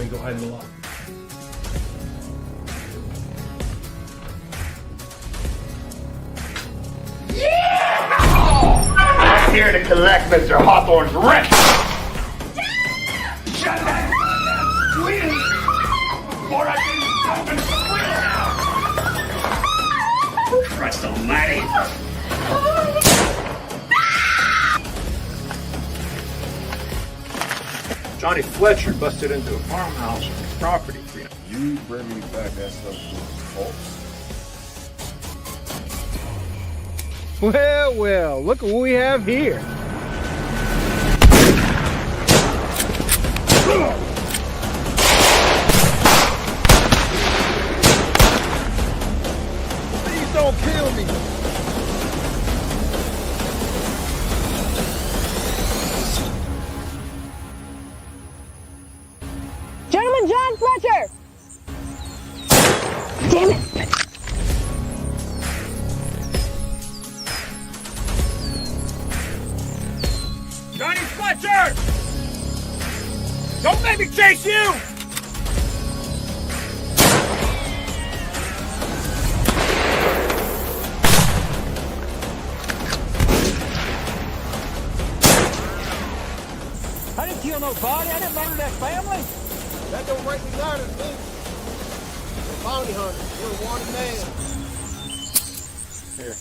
and go hide in the loft. I'm here to collect Mr. Hawthorne's rent! Shut that squealing! Or I can jump and squeal now! Christ almighty! Johnny Fletcher busted into a farmhouse on his property. You bring me back that stuff to false. Well, well, look at what we have here. Please don't kill me. Gentleman John Fletcher! Damn it! Johnny Fletcher! Don't make me chase you! I didn't kill nobody. I didn't murder that family. That don't break me down to me. You're a bounty hunter. You're a wanted man. Here.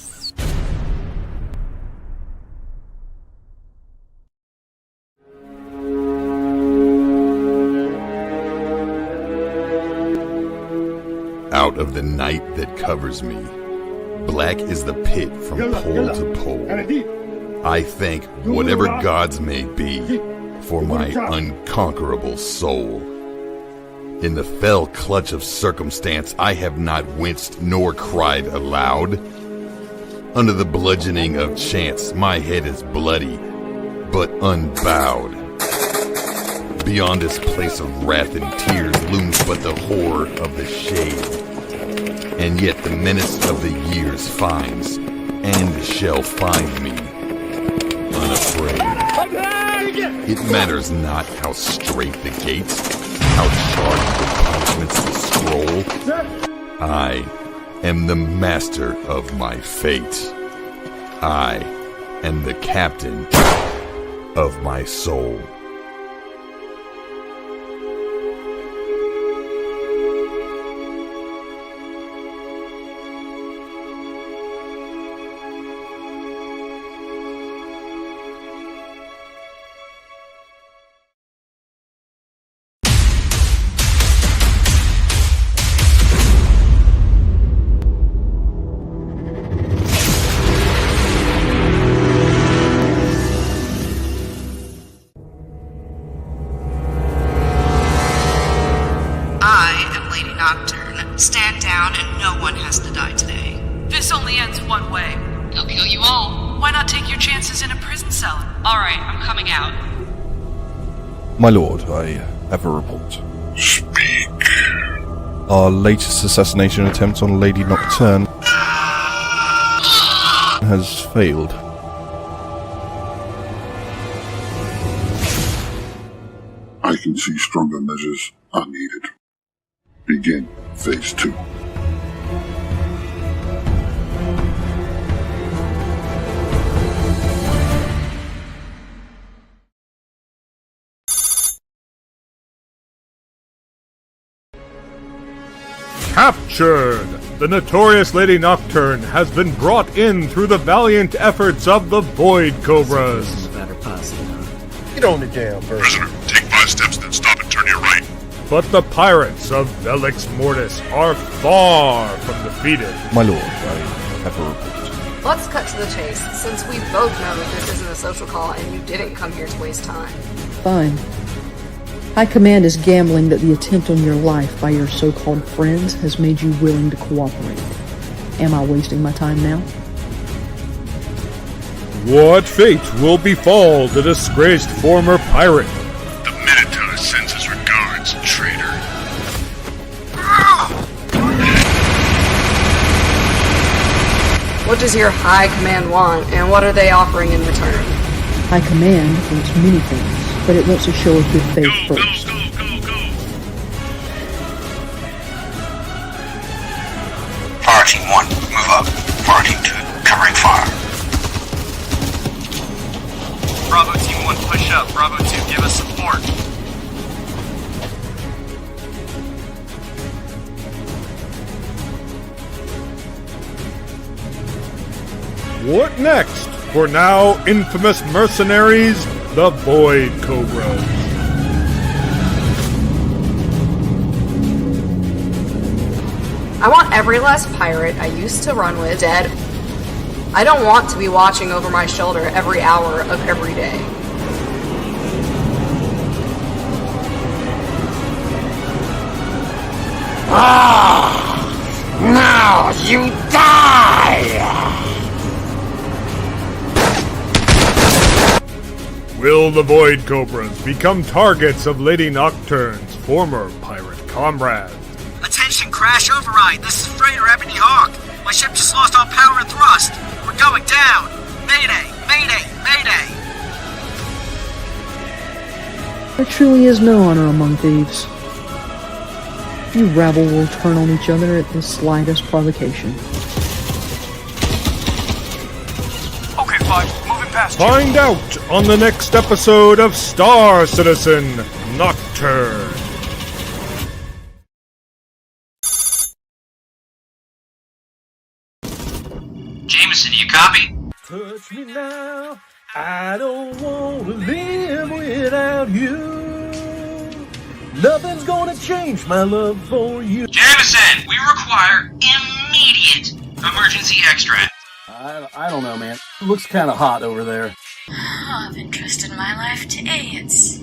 Out of the night that covers me, black is the pit from pole to pole. I thank whatever gods may be for my unconquerable soul. In the fell clutch of circumstance, I have not winced nor cried aloud. Under the bludgeoning of chance, my head is bloody, but unbowed. Beyond this place of wrath and tears looms but the horror of the shade. And yet the menace of the years finds, and shall find me, unafraid. It matters not how straight the gates, how charged the punishments the scroll. I am the master of my fate. I am the captain of my soul. Stand down and no one has to die today. This only ends one way. They'll kill you all. Why not take your chances in a prison cell? Alright, I'm coming out. My lord, I have a report. Speak. Our latest assassination attempt on Lady Nocturne has failed. I can see stronger measures are needed. Begin phase 2. Captured! The notorious Lady Nocturne has been brought in through the valiant efforts of the Void Cobras. Get on the jam, Prisoner, take 5 steps, then stop and turn your right. But the pirates of Velix Mortis are far from defeated. My lord, I have a report. Let's cut to the chase, since we both know that this isn't a social call and you didn't come here to waste time. Fine. High Command is gambling that the attempt on your life by your so-called friends has made you willing to cooperate. Am I wasting my time now? What fate will befall the disgraced former pirate? The Minotaur sends his regards, traitor. What does your High Command want, and what are they offering in return? High Command wants many things, but it wants a show of good faith first. Fire Team 1, move up. Fire Team 2, covering fire. Bravo Team 1, push up. Bravo 2, give us support. What next for now infamous mercenaries, the Void Cobras? I want every last pirate I used to run with dead. I don't want to be watching over my shoulder every hour of every day. Now you die! Will the Void Cobras become targets of Lady Nocturne's former pirate comrades? Attention, crash override. This is Freighter Ebony Hawk. My ship just lost all power and thrust. We're going down. Mayday, mayday, mayday. There truly is no honor among thieves. You rabble will turn on each other at the slightest provocation. Okay, fine. Moving past you. Find out on the next episode of Star Citizen Nocturne. Jameson, you copy? Touch me now. I don't want to live without you. Nothing's gonna change my love for you. Jameson, we require immediate emergency extract. I don't know, man. It looks kind of hot over there. Of interest in my life today, it's...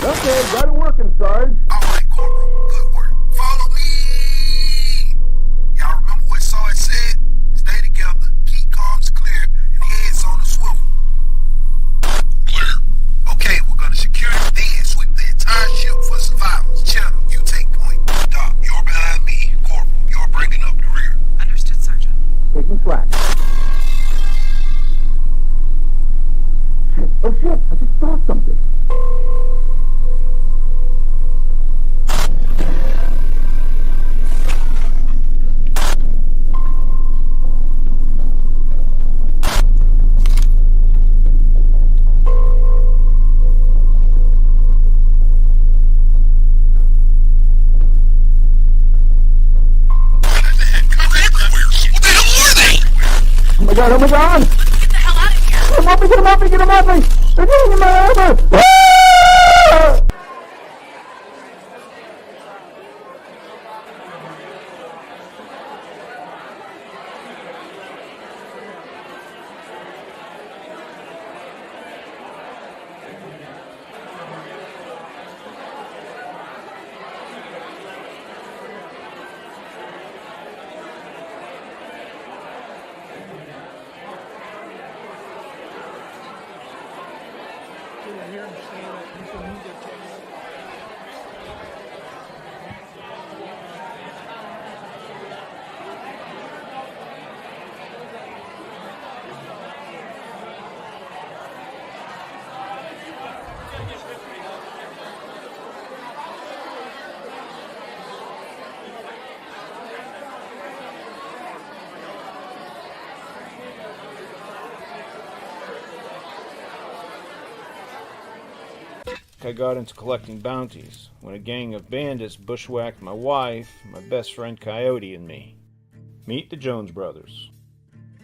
Okay, got it working, Sarge. Alright, Corporal. Good work. Follow me! Y'all remember what Sarge said? Stay together, keep comms clear, and heads on the swivel. Clear. Okay, we're gonna secure it, then sweep the entire ship for survivors. Channel, you take point. Doc, you're behind me. Corporal, you're bringing up the rear. Understood, Sergeant. Taking flash. god, oh my god! Get the hell out of here! Get him off me, get him off me, get him off me! They're getting in my armor! Ah! I got into collecting bounties when a gang of bandits bushwhacked my wife, my best friend Coyote, and me. Meet the Jones brothers.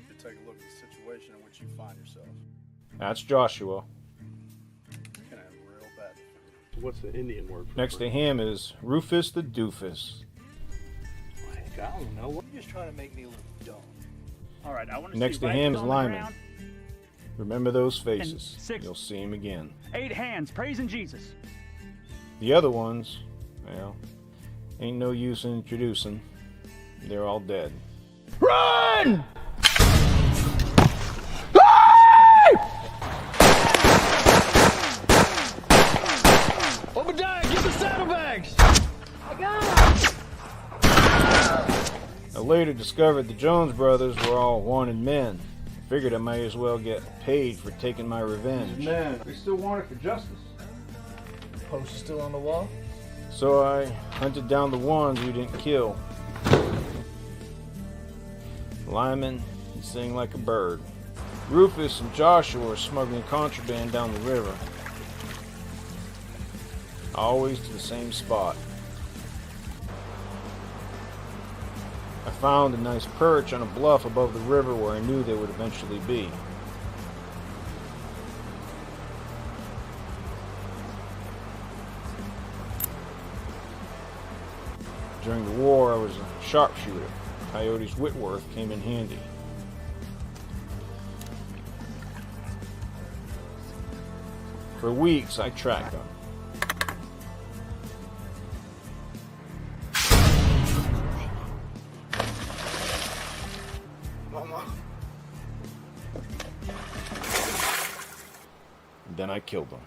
To take a look at the situation in which you find yourself. That's Joshua. Can have real bad. What's the Indian word for Next to him is Rufus the Doofus. Like, I don't know. You're just trying to make me look dumb. Alright, I want to Next see to rifles him is on the Lyman. ground. Remember those faces. And 6. You'll see him again. 8 hands praising Jesus. The other ones, well, ain't no use in introducing. They're all dead. Run! Obadiah, get the saddlebags! I got I later discovered the Jones brothers were all wanted men. Figured I might as well get paid for taking my revenge. Man, we still wanted for justice. Post is still on the wall? So I hunted down the ones we didn't kill. Lyman, he sang like a bird. Rufus and Joshua were smuggling contraband down the river. Always to the same spot. I found a nice perch on a bluff above the river where I knew they would eventually be. During the war, I was a sharpshooter. Coyote's Whitworth came in handy. For weeks, I tracked them. Then I killed them.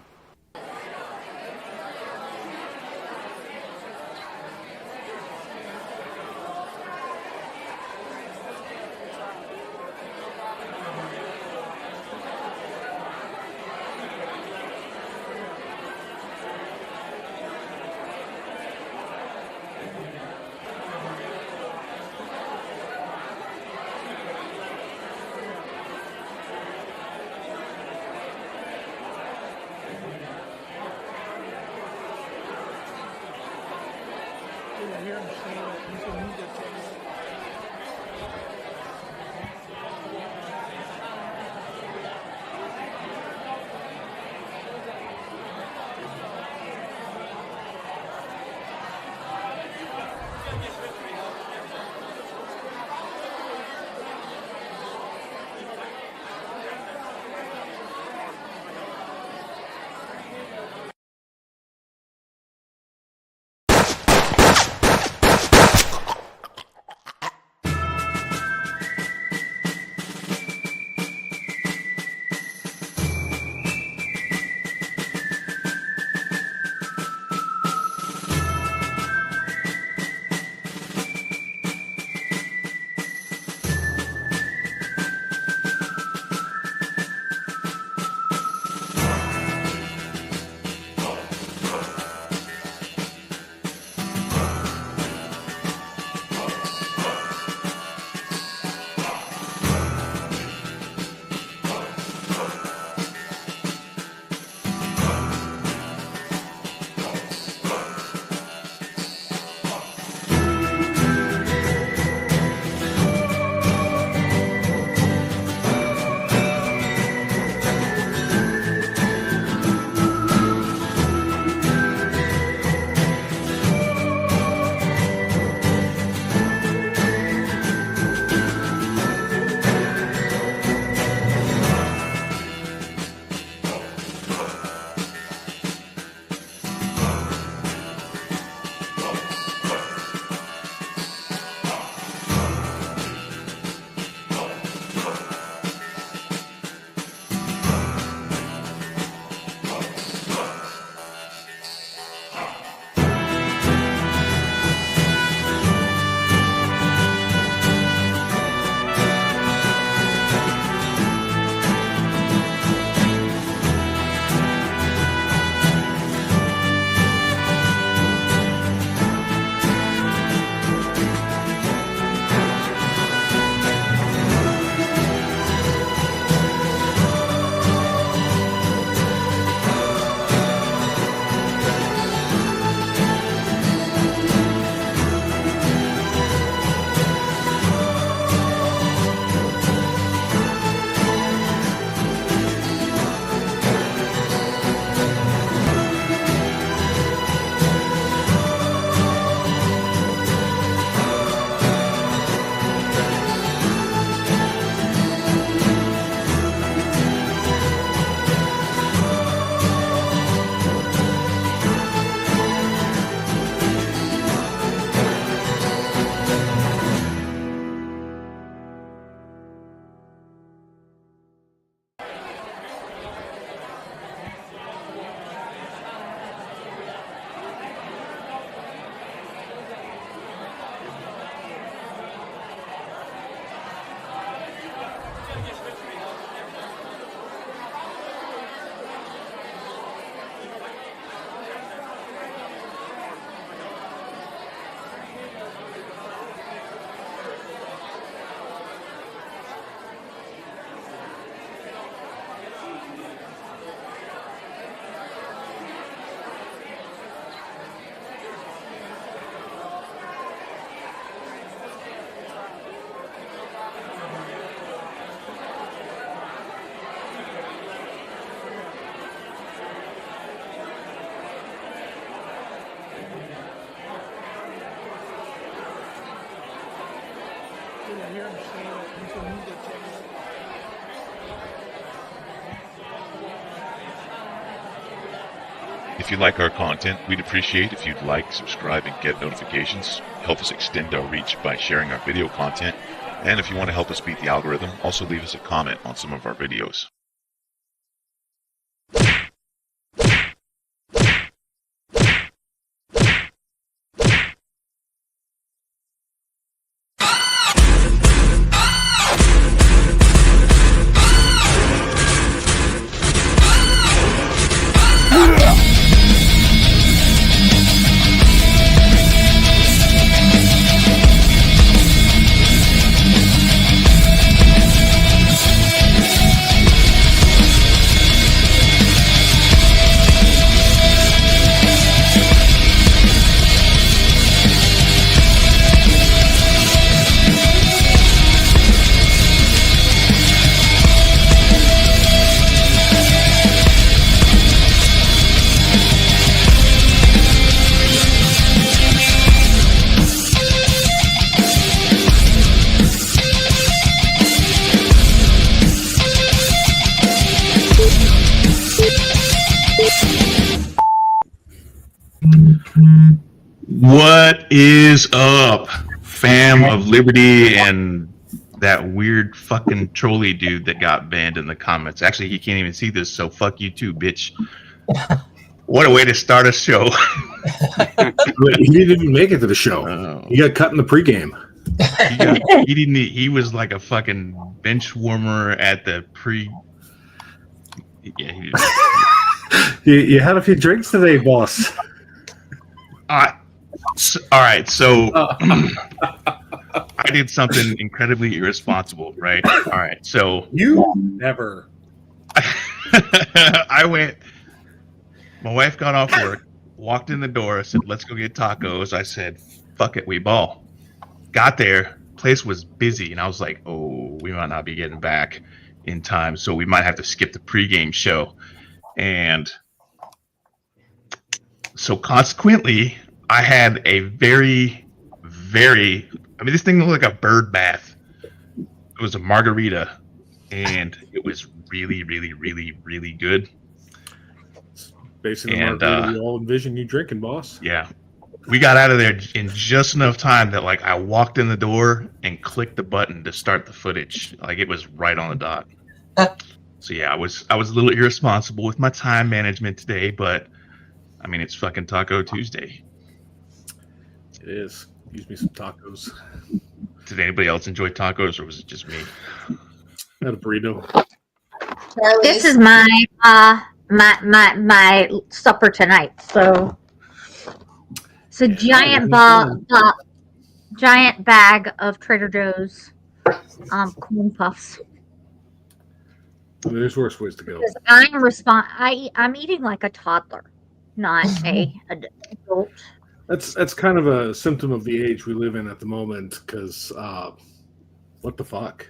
here and saying that people need to check it out. If you like our content, we'd appreciate if you'd like, subscribe, and get notifications. Help us extend our reach by sharing our video content. And if you want to help us beat the algorithm, also leave us a comment on some of our videos. What is up, fam of Liberty and that weird fucking trolley dude that got banned in the comments? Actually, he can't even see this, so fuck you too, bitch. What a way to start a show. He didn't even make it to the show. He got cut in the pregame. He was like a fucking bench warmer at the pre. Yeah, he You had a few drinks today, boss. all right, so I did something incredibly irresponsible, right? All right, so you never. I went. My wife got off work, walked in the door, said, "Let's go get tacos." I said, "Fuck it, we ball." Got there, place was busy, and I was like, "Oh, we might not be getting back in time, so we might have to skip the pregame show." And so consequently, I had a very, this thing looked like a bird bath. It was a margarita, and it was really, really, really, really good. Basically, the margarita we all envision you drinking, boss. Yeah. We got out of there in just enough time that, like, I walked in the door and clicked the button to start the footage. Like, it was right on the dot. So, yeah, I was a little irresponsible with my time management today, but, I mean, it's fucking Taco Tuesday. It is. Use me some tacos. Did anybody else enjoy tacos, or was it just me? I had a burrito. This is my my supper tonight. So it's a giant giant bag of Trader Joe's corn puffs. There's worse ways to go. I'm eating like a toddler, not a adult. That's kind of a symptom of the age we live in at the moment. Because what the fuck?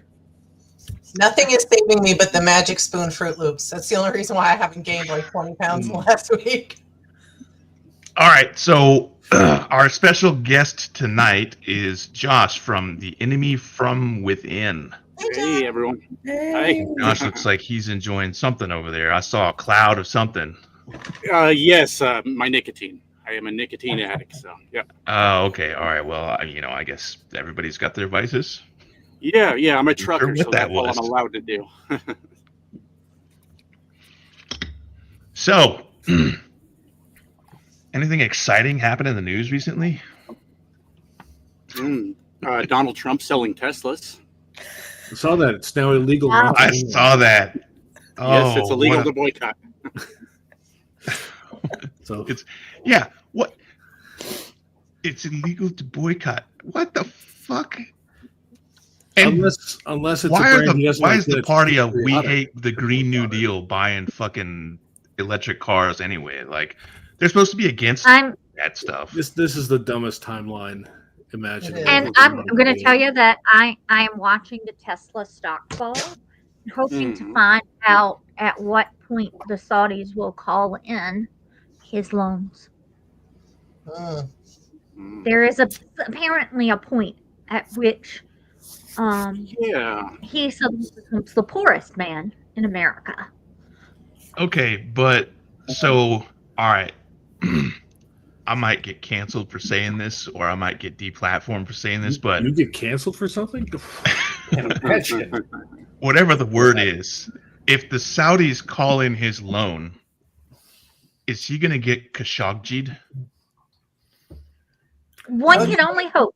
Nothing is saving me but the Magic Spoon Fruit Loops. That's the only reason why I haven't gained like 20 pounds last week. All right, so our special guest tonight is Josh from The Enemy from Within. Hey, everyone. Hey. Josh looks like he's enjoying something over there. I saw a cloud of something. Yes, my nicotine. I am a nicotine addict, so yeah. Oh, okay. All right. Well, I guess everybody's got their vices. Yeah, I'm a trucker, so that's all was. I'm allowed to do. So, anything exciting happened in the news recently? Donald Trump selling Teslas. I saw that. It's now illegal. I saw that. Yes, it's illegal to boycott. So it's what? It's illegal to boycott. What the fuck? And unless it's why is the party of we hate the Green New Deal buying fucking electric cars anyway? Like, they're supposed to be against that stuff. This is the dumbest timeline imaginable. And I'm going to tell you that I am watching the Tesla stock fall, hoping to find out at what point the Saudis will call in his loans. There is apparently a point at which Yeah. he suddenly becomes the poorest man in America. Okay, but so all right. I might get canceled for saying this, or I might get deplatformed for saying this, but you get canceled for something? Can't imagine. Whatever the word is, if the Saudis call in his loan, is he going to get Khashoggi'd? One can only hope.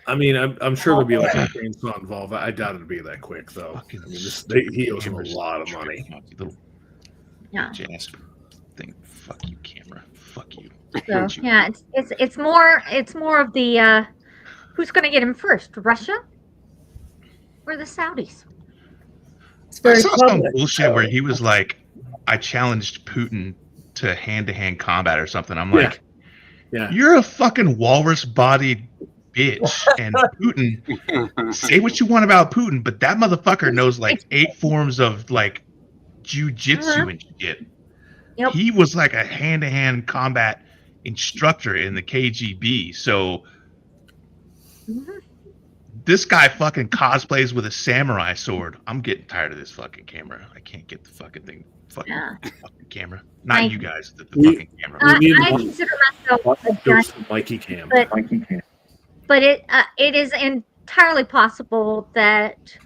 I mean, I'm sure there'll be like a chainsaw involved. I doubt it'll be that quick, though. I mean, he owes him a lot of money. Yeah. Thing. Fuck you, camera. Fuck you. So yeah, it's more of the who's going to get him first, Russia or the Saudis? I saw some bullshit where he was like, I challenged Putin to hand-to-hand combat or something. I'm like, yeah, you're a fucking walrus-bodied bitch. And Putin, say what you want about Putin, but that motherfucker knows like 8 forms of like jujitsu and shit. Yep. He was like a hand-to-hand combat instructor in the KGB. So this guy fucking cosplays with a samurai sword. I'm getting tired of this fucking camera. I can't get the fucking thing. Fucking camera. Not you guys. The fucking camera. I consider myself a giant, Mikey cam. But it is entirely possible that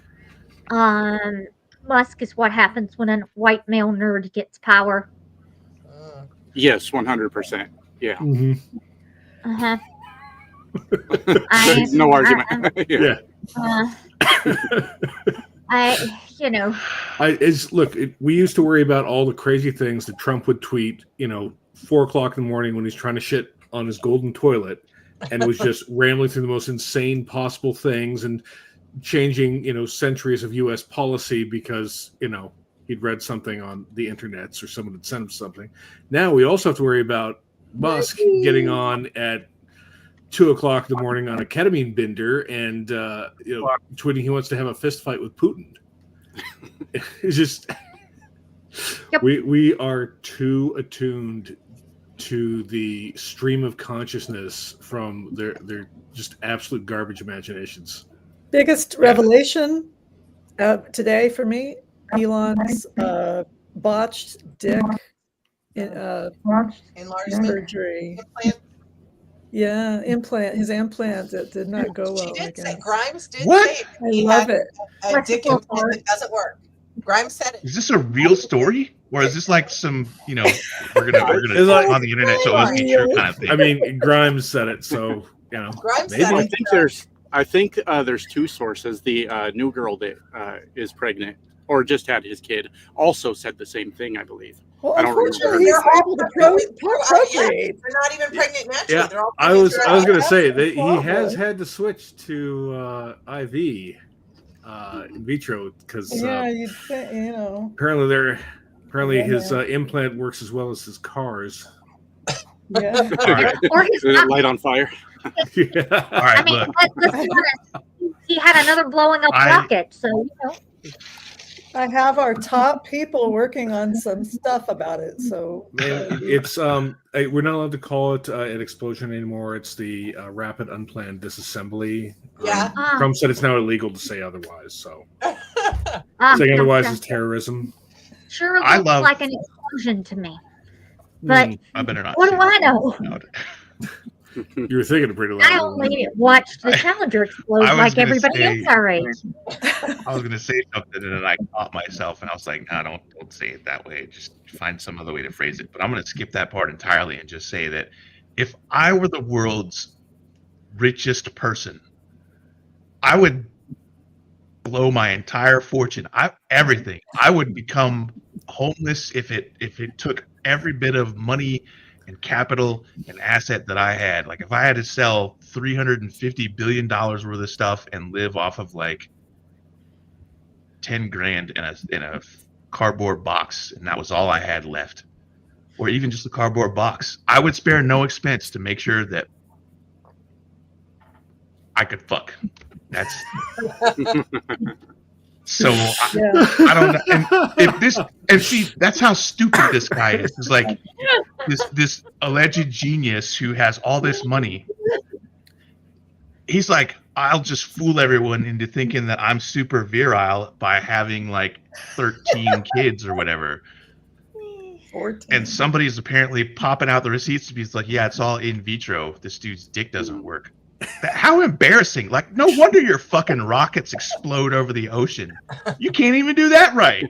Musk is what happens when a white male nerd gets power. Yes, 100%. Yeah. Uh-huh. No argument. Yeah. We used to worry about all the crazy things that Trump would tweet, 4 o'clock in the morning when he's trying to shit on his golden toilet, and was just rambling through the most insane possible things and changing, centuries of U.S. policy because, he'd read something on the internets or someone had sent him something. Now we also have to worry about Musk getting on at 2 o'clock in the morning on a ketamine bender and tweeting he wants to have a fist fight with Putin. It's just we are too attuned to the stream of consciousness from their just absolute garbage imaginations. Biggest revelation today for me: Elon's botched dick enlargement surgery. Implant. Yeah, his implant that did not go well. She did say Grimes did What? say I he love had it. a dick implant that doesn't work. Grimes said it. Is this a real story, or is this like some, we're gonna on the internet so it must be true kind of thing? I mean, Grimes said it, so Grimes maybe. said it. I think there's 2 sources. The new girl that is pregnant or just had his kid also said the same thing, I believe. Well, I don't unfortunately, remember. he's able to procreate. They're not even pregnant naturally. Yeah, They're all I was pregnant going to say naturally. that he has had to switch to IV in vitro because Yeah, you'd think, apparently his implant works as well as his cars. Yeah. Or his Is it light on fire? Yeah. All right, I mean, look. let's be honest. He had another blowing up rocket, so I have our top people working on some stuff about it. So It's we're not allowed to call it an explosion anymore. It's the rapid unplanned disassembly. Yeah. Trump said it's now illegal to say otherwise. So saying otherwise is terrorism. sure I looks love- like an explosion to me. But I better not. what say do I that know? out loud. You were thinking of pretty loud. I only watched the Challenger explode I was like gonna everybody say- else our age. I was going to say something and then I caught myself and I was like, no, don't say it that way. Just find some other way to phrase it. But I'm going to skip that part entirely and just say that if I were the world's richest person, I would blow my entire fortune. Everything. I would become homeless if it took every bit of money and capital and asset that I had. Like if I had to sell $350 billion worth of stuff and live off of like 10 grand in a cardboard box, and that was all I had left, or even just a cardboard box, I would spare no expense to make sure that I could fuck. That's so I don't know. And if this, and see, that's how stupid this guy is. It's like this alleged genius who has all this money. He's like, I'll just fool everyone into thinking that I'm super virile by having like 13 kids or whatever. 14. And somebody's apparently popping out the receipts to be like, yeah, it's all in vitro. This dude's dick doesn't work. How embarrassing. Like, no wonder your fucking rockets explode over the ocean. You can't even do that right.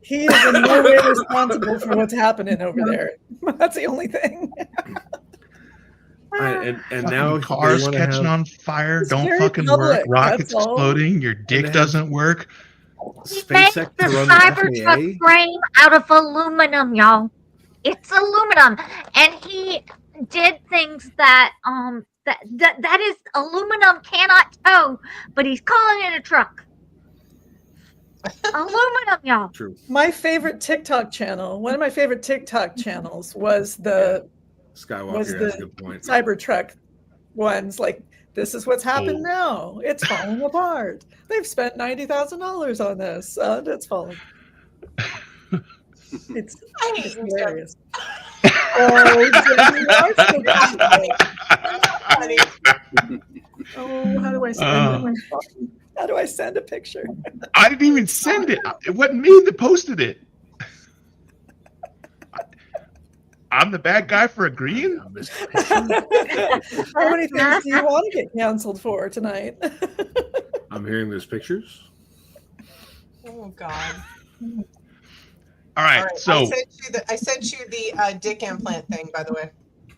He is in no way responsible for what's happening over there. That's the only thing. And now cars they catching have on fire It's don't very fucking public, work. Rockets that's all. exploding. Your dick doesn't work. Makes SpaceX the to run Cybertruck FAA. frame out of aluminum, y'all. It's aluminum, and he did things that that is aluminum cannot tow, but he's calling it a truck. Aluminum, y'all. True. My favorite TikTok channel, one of my favorite TikTok channels was the Skywalker has a good point. Cybertruck ones. Like, this is what's happened now. It's falling apart. They've spent $90,000 on this. It's falling. It's hilarious. Oh, Jen, you are so cute. Oh, how do I send it? How do I send a picture? I didn't even send it. It wasn't me that posted it. I'm the bad guy for agreeing? How many things do you want to get canceled for tonight? I'm hearing there's pictures. Oh God. All right, so I sent you the dick implant thing, by the way.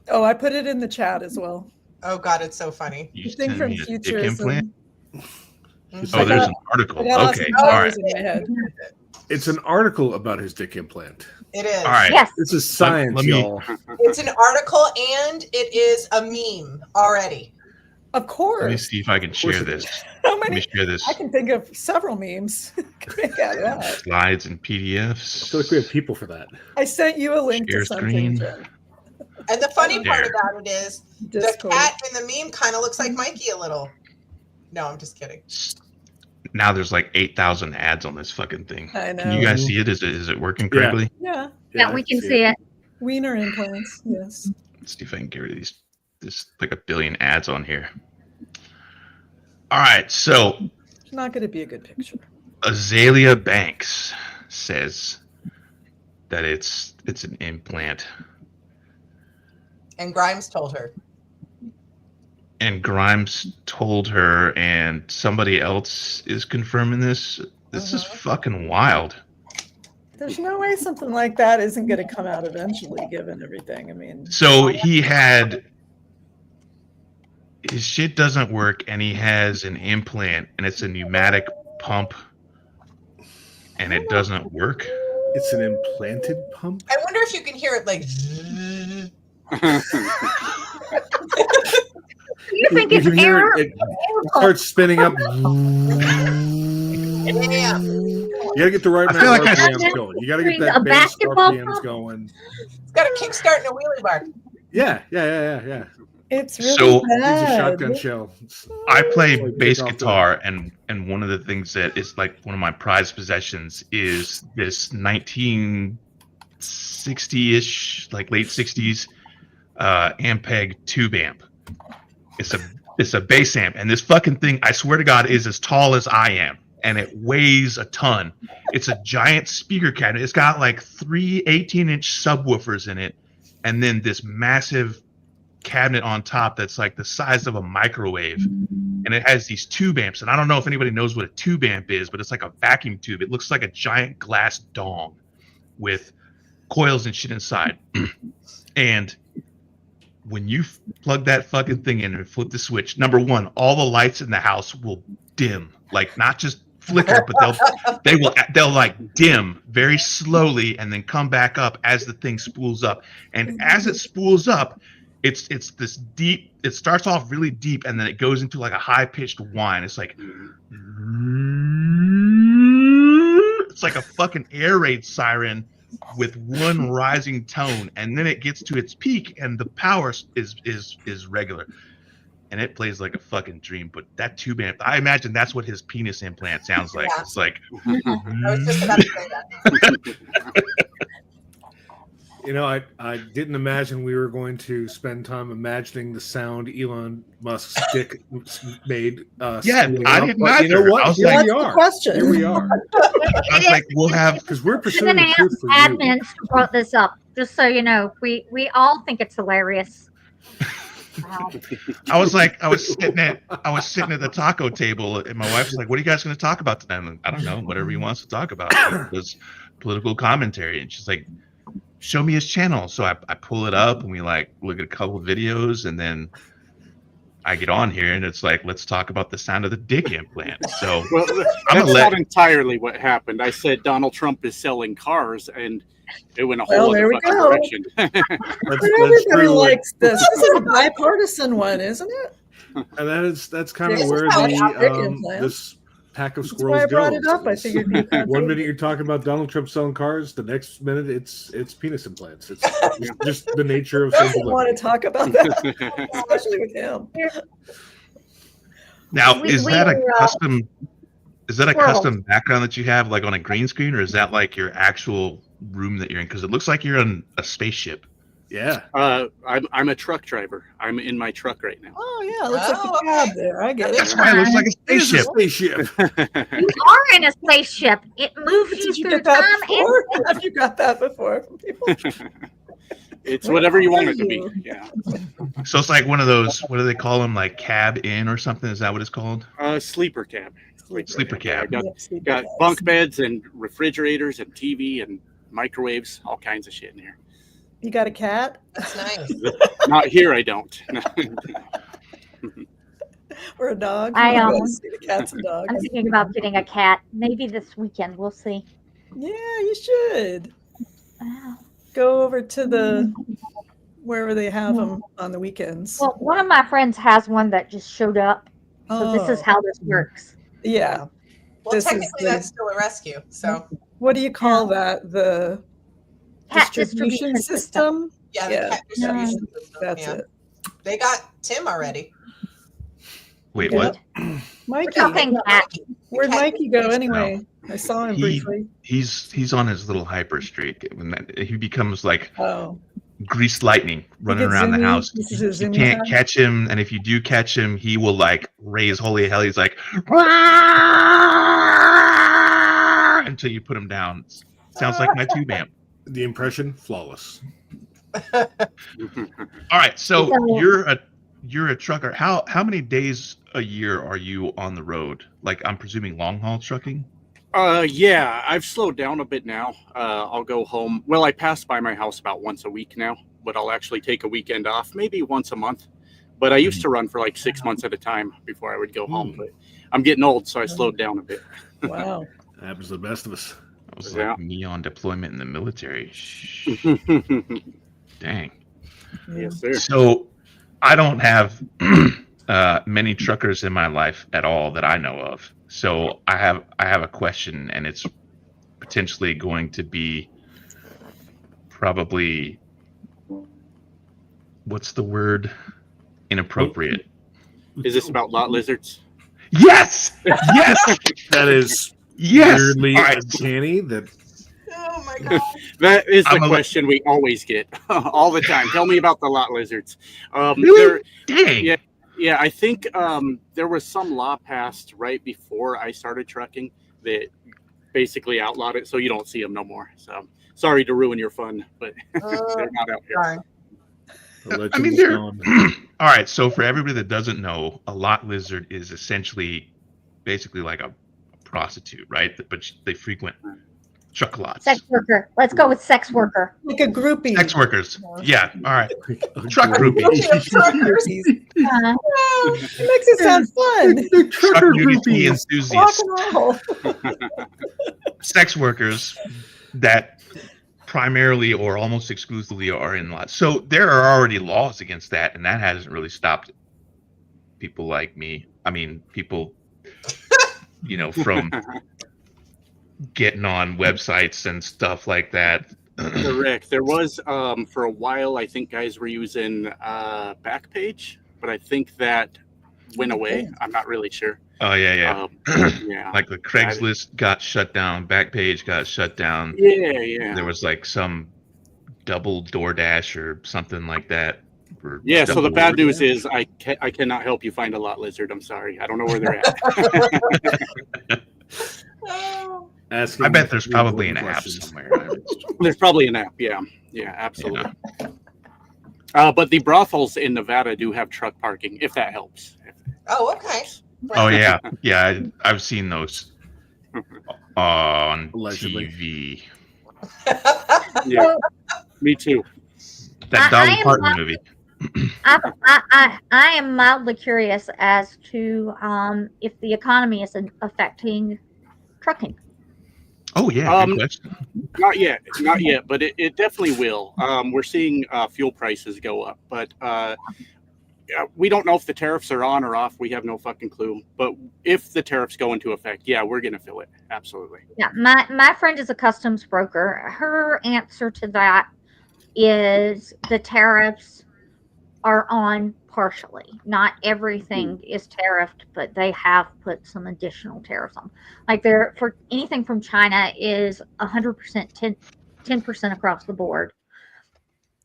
Oh, I put it in the chat as well. Oh God, it's so funny. You The thing sent from me a dick Futurism. implant? Oh, there's an article. I got Okay, lots of all right. in my head. It's an article about his dick implant. It is. All right. Yes. This is science, Let me- y'all. It's an article and it is a meme already. Of Let me course. see if I can share this. How Let me many? share this. I can think of several memes. Make out of that. Slides and I feel PDFs. like we have people for that. I sent you a link Share to something, screen. Jen. And the funny part There. about it is Discourse. the cat in the meme kind of looks like Mikey a little. No, I'm just kidding. Now there's like 8,000 ads on this fucking thing. I know. Can you guys see it? Is it working Yeah. correctly? Yeah. Yeah, we can see it. Wiener implants. Yes. Let's see if I can get rid of these. There's like a billion ads on here. All right, so It's not going to be a good picture. Azalea Banks says that it's an implant, And Grimes told her. and Grimes told her, and somebody else is confirming this. This is fucking wild. There's no way something like that isn't going to come out eventually, given everything. I mean, So he had his shit doesn't work, and he has an implant, and it's a pneumatic pump, and it doesn't work. It's an implanted pump. I wonder if you can hear it like. You think You it's can hear air? it starts spinning up. Yeah. You gotta get the right I feel amount of like RPMs going. You gotta get A that bass basketball RPMs pump? going. It's got a kickstart and a wheelie bar. Yeah. it's really So- Needs a bad. shotgun shell. I play Like bass kick off the- guitar, and one of the things that is like one of my prized possessions is this 1960-ish, like late 60s, Ampeg tube amp. It's a bass amp, and this fucking thing, I swear to God, is as tall as I am, and it weighs a ton. It's a giant speaker cabinet. It's got like 3 18-inch subwoofers in it, and then this massive cabinet on top that's like the size of a microwave, and it has these tube amps. And I don't know if anybody knows what a tube amp is, but it's like a vacuum tube. It looks like a giant glass dong with coils and shit inside. And when you plug that fucking thing in and flip the switch, number one, all the lights in the house will dim, like not just flicker, but they'll like dim very slowly and then come back up as the thing spools up. And as it spools up, it's this deep. It starts off really deep, and then it goes into like a high pitched whine. It's like a fucking air raid siren with one rising tone, and then it gets to its peak, and the power is regular, and it plays like a fucking dream. But that tube amp, I imagine that's what his penis implant sounds like. Yeah. It's like I was just about to say that. You know, I didn't imagine we were going to spend time imagining the sound Elon Musk's dick made. Yeah, I didn't but you know either. what? I was Here like- we That's the are. question. Here we are. I was like, we'll have Because we're I'm pursuing gonna the ask truth for you. admins who brought this up, just so you know. We all think it's hilarious. Wow. I was sitting at the taco table, and my wife's like, "What are you guys going to talk about tonight?" I'm like, I don't know, whatever he wants to talk about. It was political commentary, and she's like, "Show me his channel." So I pull it up, and we like look at a couple of videos, and then I get on here, and it's like, let's talk about the sound of the dick implant. So Well, I'm that's gonna not let. entirely what happened. I said Donald Trump is selling cars, and it went a Well, whole there other we fucking go. direction. But everybody likes this. This is a bipartisan one, isn't it? And that's kind of This is where how it's dick the implant. this pack of That's squirrels why I brought goes. it up. I figured you could. One minute you're talking about Donald Trump selling cars, the next minute it's penis implants. It's just the nature of I social doesn't want living. to talk about that, especially with him. Now, We- is we that a were, custom? Is that a squirrels. custom background that you have, like on a green screen, or is that like your actual room that you're in? Because it looks like you're on a spaceship. Yeah. I'm a truck driver. I'm in my truck right now. Oh yeah, it looks like a cab there. I get it. That's why it looks like a It is a spaceship. spaceship. You are in a spaceship. It moves you Did you through get that time before? and Have you got that before from people? It's Where whatever you want are it to be. you? Yeah. So it's like one of those. What do they call them? Like cab in or something? Is that what it's called? Sleeper cab. Sleeper cab. I got, Yep, sleeper got cabs. bunk beds and refrigerators and TV and microwaves, all kinds of shit in here. You got a cat That's nice. Not here, I don't. or a dog? I, You gotta see the cats and I'm dogs. thinking about getting a cat. Maybe this weekend. We'll see. Yeah, you should Wow. go over to the wherever they have them on the weekends. Well, one of my friends has one that just showed up. So this is Oh. how this works. Yeah. Well, This is technically, the- that's still a rescue. So What do you call that? The Cat distribution system? yeah, the Yeah. cat distribution system. That's yeah. it. They got Tim already. Wait, Yeah. what? Mikey. We're talking cat. Where'd cat Mikey go distribution. anyway? I saw him He- briefly. He's on his little hyper streak. When he becomes like Oh. greased lightning running gets around the zoomy. house. This is his You zoomy can't time? catch him, and if you do catch him, he will like raise holy hell. He's like until you put him down. Sounds like my tube amp. The impression, flawless. All right, so So- you're a trucker. How many days a year are you on the road? Like I'm presuming long haul trucking. Yeah, I've slowed down a bit now. I'll go home. Well, I pass by my house about once a week now, but I'll actually take a weekend off, maybe once a month. But I used to run for like 6 months at a time before I would go home. But I'm getting old, so I slowed down a bit. Wow. That happens to the best of us. I was Yeah. like me on deployment in the military. Dang. Yes, sir. So I don't have many truckers in my life at all that I know of. So I have a question, and it's potentially going to be probably, what's the word? Inappropriate. Is this about lot lizards? Yes. Yes. That is Yes. weirdly All right. uncanny. That Oh my god. That is the I'm a- question we always get all the time. Tell me about the lot lizards. Really? Dang. Yeah, yeah. I think there was some law passed right before I started trucking that basically outlawed it, so you don't see them no more. So sorry to ruin your fun, but they're not out here. Darn. the I mean, legend's they're gone. all right. So for everybody that doesn't know, a lot lizard is essentially, basically like a prostitute, right? But they frequent truck lots. Sex worker. Let's go with sex worker. Like a groupie. Sex workers. Yeah. All right. A Truck groupie. groupie. Truckers. Uh, It makes it sound fun. The Truck trucker nudity groupies. Rock enthusiasts. and roll. Sex workers that primarily or almost exclusively are in lots. So there are already laws against that, and that hasn't really stopped people like me. I mean, people, from getting on websites and stuff like that. Correct. There was for a while. I think guys were using Backpage, but I think that went away. I'm not really sure. Oh yeah. Yeah. Like the Craigslist got shut down, Backpage got shut down. Yeah. There was like some double DoorDash or something like that. Or Yeah, so the double bad news DoorDash. is I cannot help you find a lot lizard. I'm sorry. I don't know where they're at. I bet there's probably an app somewhere. There's probably an app. Yeah, absolutely. But the brothels in Nevada do have truck parking, if that helps. Oh, okay. Oh yeah, yeah. I've seen those on TV. Yeah, me too. That I Dolly am Parton not- movie. I am mildly curious as to if the economy is affecting trucking. Oh yeah, good question. Not yet, but it definitely will. We're seeing fuel prices go up, but we don't know if the tariffs are on or off. We have no fucking clue. But if the tariffs go into effect, yeah, we're gonna feel it. Absolutely. Yeah, my friend is a customs broker. Her answer to that is the tariffs are on partially. Not everything is tariffed, but they have put some additional tariffs on. Like for anything from China is 100%, 10% across the board.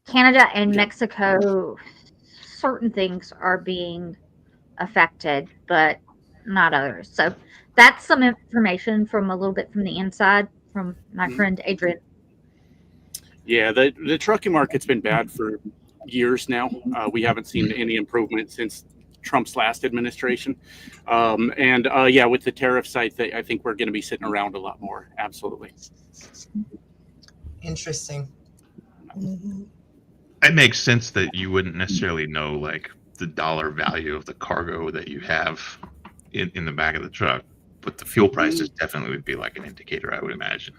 Canada and Mexico, certain things are being affected, but not others. So that's some information from a little bit from the inside from my friend Adrian. Yeah, the trucking market's been bad for years now. We haven't seen any improvement since Trump's last administration. Yeah, with the tariff side, I think we're going to be sitting around a lot more. Absolutely. Interesting. It makes sense that you wouldn't necessarily know like the dollar value of the cargo that you have in the back of the truck, but the fuel prices definitely would be like an indicator, I would imagine.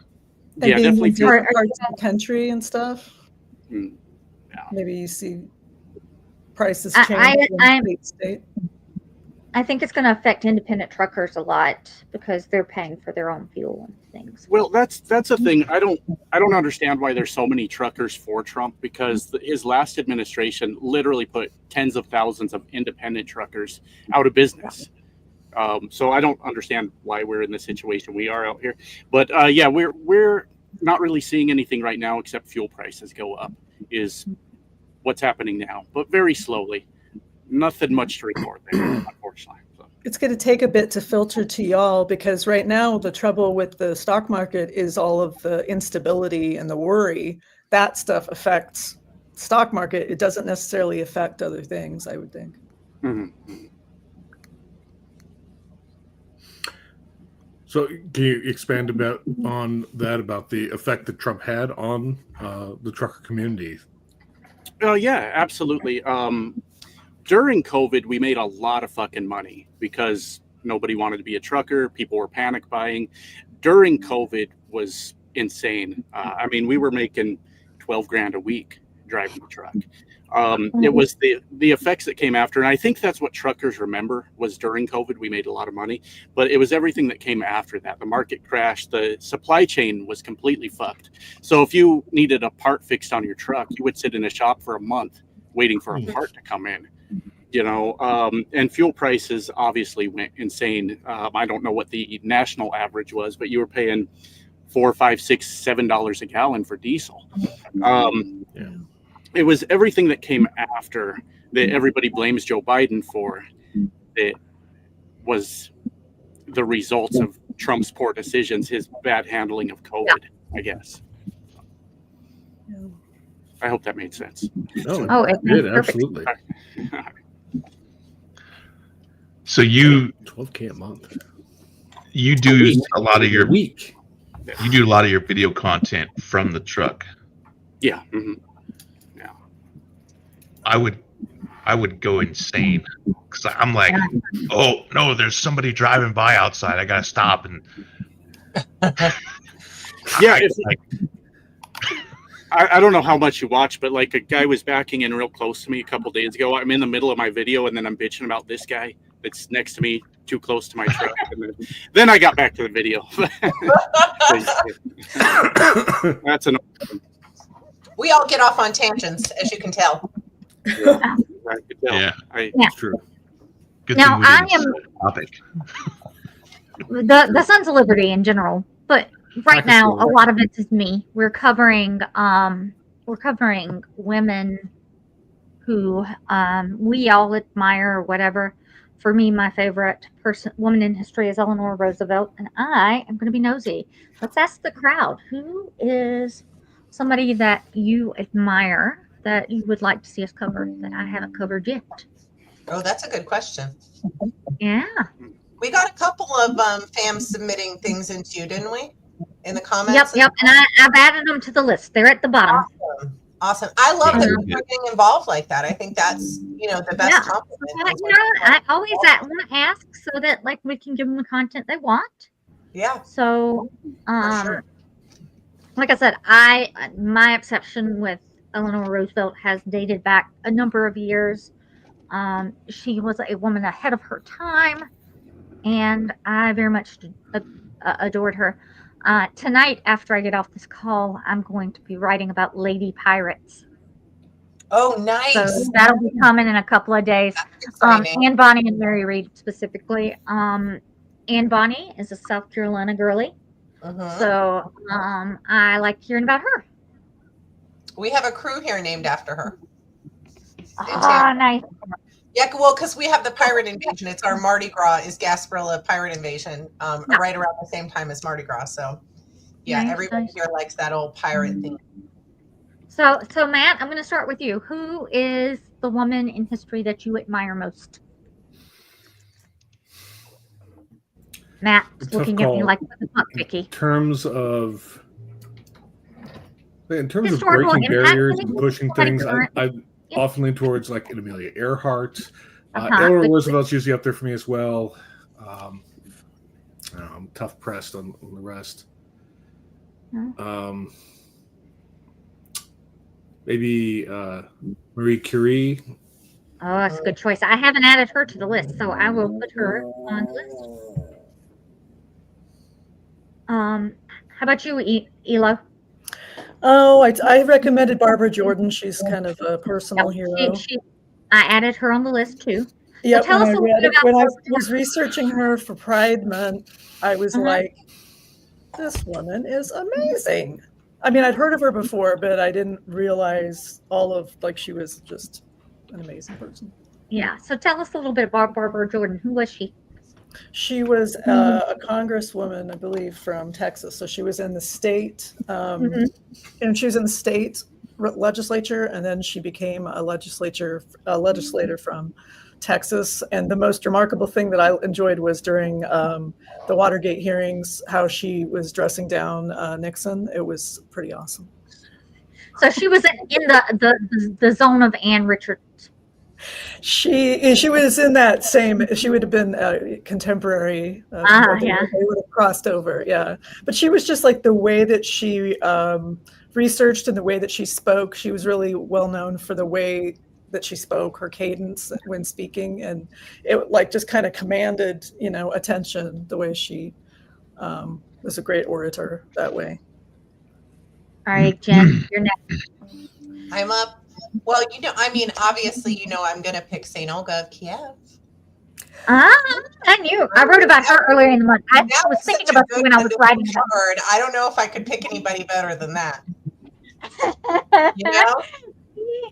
And Yeah, being definitely in different parts of the country and stuff. Yeah. Maybe you see prices I- change I- from state to state. I think it's going to affect independent truckers a lot because they're paying for their own fuel and things. Well, that's the thing. I don't understand why there's so many truckers for Trump, because his last administration literally put tens of thousands of independent truckers out of business. So I don't understand why we're in the situation we are out here. But yeah, we're not really seeing anything right now except fuel prices go up is what's happening now, but very slowly. Nothing much to report there, unfortunately. So. It's going to take a bit to filter to y'all because right now the trouble with the stock market is all of the instability and the worry. That stuff affects stock market. It doesn't necessarily affect other things, I would think. Mm-hmm. So can you expand on that about the effect that Trump had on the trucker community? Oh yeah, absolutely. During COVID, we made a lot of fucking money because nobody wanted to be a trucker. People were panic buying. During COVID was insane. I mean, we were making 12 grand a week driving a truck. It was the effects that came after. And I think that's what truckers remember was during COVID, we made a lot of money, but it was everything that came after that. The market crashed. The supply chain was completely fucked. So if you needed a part fixed on your truck, you would sit in a shop for a month waiting for a part to come in. You know, and fuel prices obviously went insane. I don't know what the national average was, but you were paying $4, $5, $6, $7 a gallon for diesel. It was everything that came after that everybody blames Joe Biden for. That was the results of Trump's poor decisions, his bad handling of COVID, I guess. I hope that made sense. Oh, it did, absolutely. So you 12K a month. You do a lot of your week. You do a lot of your video content from the truck. Yeah. Mm-hmm. Yeah. I would go insane because I'm like, oh no, there's somebody driving by outside. I gotta stop and. Yeah. I don't know how much you watch, but like a guy was backing in real close to me a couple days ago. I'm in the middle of my video and then I'm bitching about this guy that's next to me, too close to my truck. And then I got back to the video. That's an. We all get off on tangents, as you can tell. Yeah, it's true. Good now thing we I didn't am topic. the Sons of Liberty in general, but right now a lot of it is me. We're covering we're covering women who we all admire or whatever. For me, my favorite woman in history is Eleanor Roosevelt, and I am going to be nosy. Let's ask the crowd, who is somebody that you admire that you would like to see us cover that I haven't covered yet? Oh, that's a good question. Yeah. We got a couple of fams submitting things into you, didn't we? In the comments? Yep, and I've added them to the list. They're at the bottom. Awesome. I love that people are getting involved like that. I think that's, the best compliment. I always want to ask so that like we can give them the content they want. Yeah. So, sure. like I said, my obsession with Eleanor Roosevelt has dated back a number of years. She was a woman ahead of her time, and I very much adored her. Tonight, after I get off this call, I'm going to be writing about lady pirates. Oh, nice. So that'll be coming in a couple of days. Anne Bonny and Mary Read specifically. Anne Bonny is a South Carolina girlie. So I like hearing about her. We have a crew here named after her. Ah, nice. Yeah, well, because we have the pirate invasion. It's our Mardi Gras is Gasparilla pirate invasion, right around the same time as Mardi Gras. So, yeah, everybody here likes that old pirate thing. So Matt, I'm going to start with you. Who is the woman in history that you admire most? Matt's looking at me like, what the fuck, Vicky? In terms of Historical breaking impact, barriers and pushing things, I often lean towards like an Amelia Earhart. Eleanor Roosevelt's usually up there for me as well. I'm tough pressed on the rest. Maybe Marie Curie. Oh, that's a good choice. I haven't added her to the list, so I will put her on the list. How about you, Elo? Oh, I recommended Barbara Jordan. She's kind of a personal hero. I added her on the list too. Yeah, so tell us a little bit about when I was researching her for Pride Month, I was like, this woman is amazing. I mean, I'd heard of her before, but I didn't realize she was just an amazing person. Yeah. So tell us a little bit about Barbara Jordan. Who was she? She was a congresswoman, I believe, from Texas. So she was in the state, and she was in the state legislature, and then she became a legislator from Texas. And the most remarkable thing that I enjoyed was during the Watergate hearings, how she was dressing down Nixon. It was pretty awesome. So she was in the zone of Ann Richards. She was in that same. She would have been contemporary. They would have crossed over. Yeah, but she was just like the way that she researched and the way that she spoke. She was really well known for the way that she spoke, her cadence when speaking, and it like just kind of commanded attention. The way she was a great orator that way. All right, Jen, you're next. I'm up. Well, obviously, I'm going to pick St. Olga of Kiev. I knew. I wrote about her earlier in the month. I was thinking about her when I was writing about her. I don't know if I could pick anybody better than that.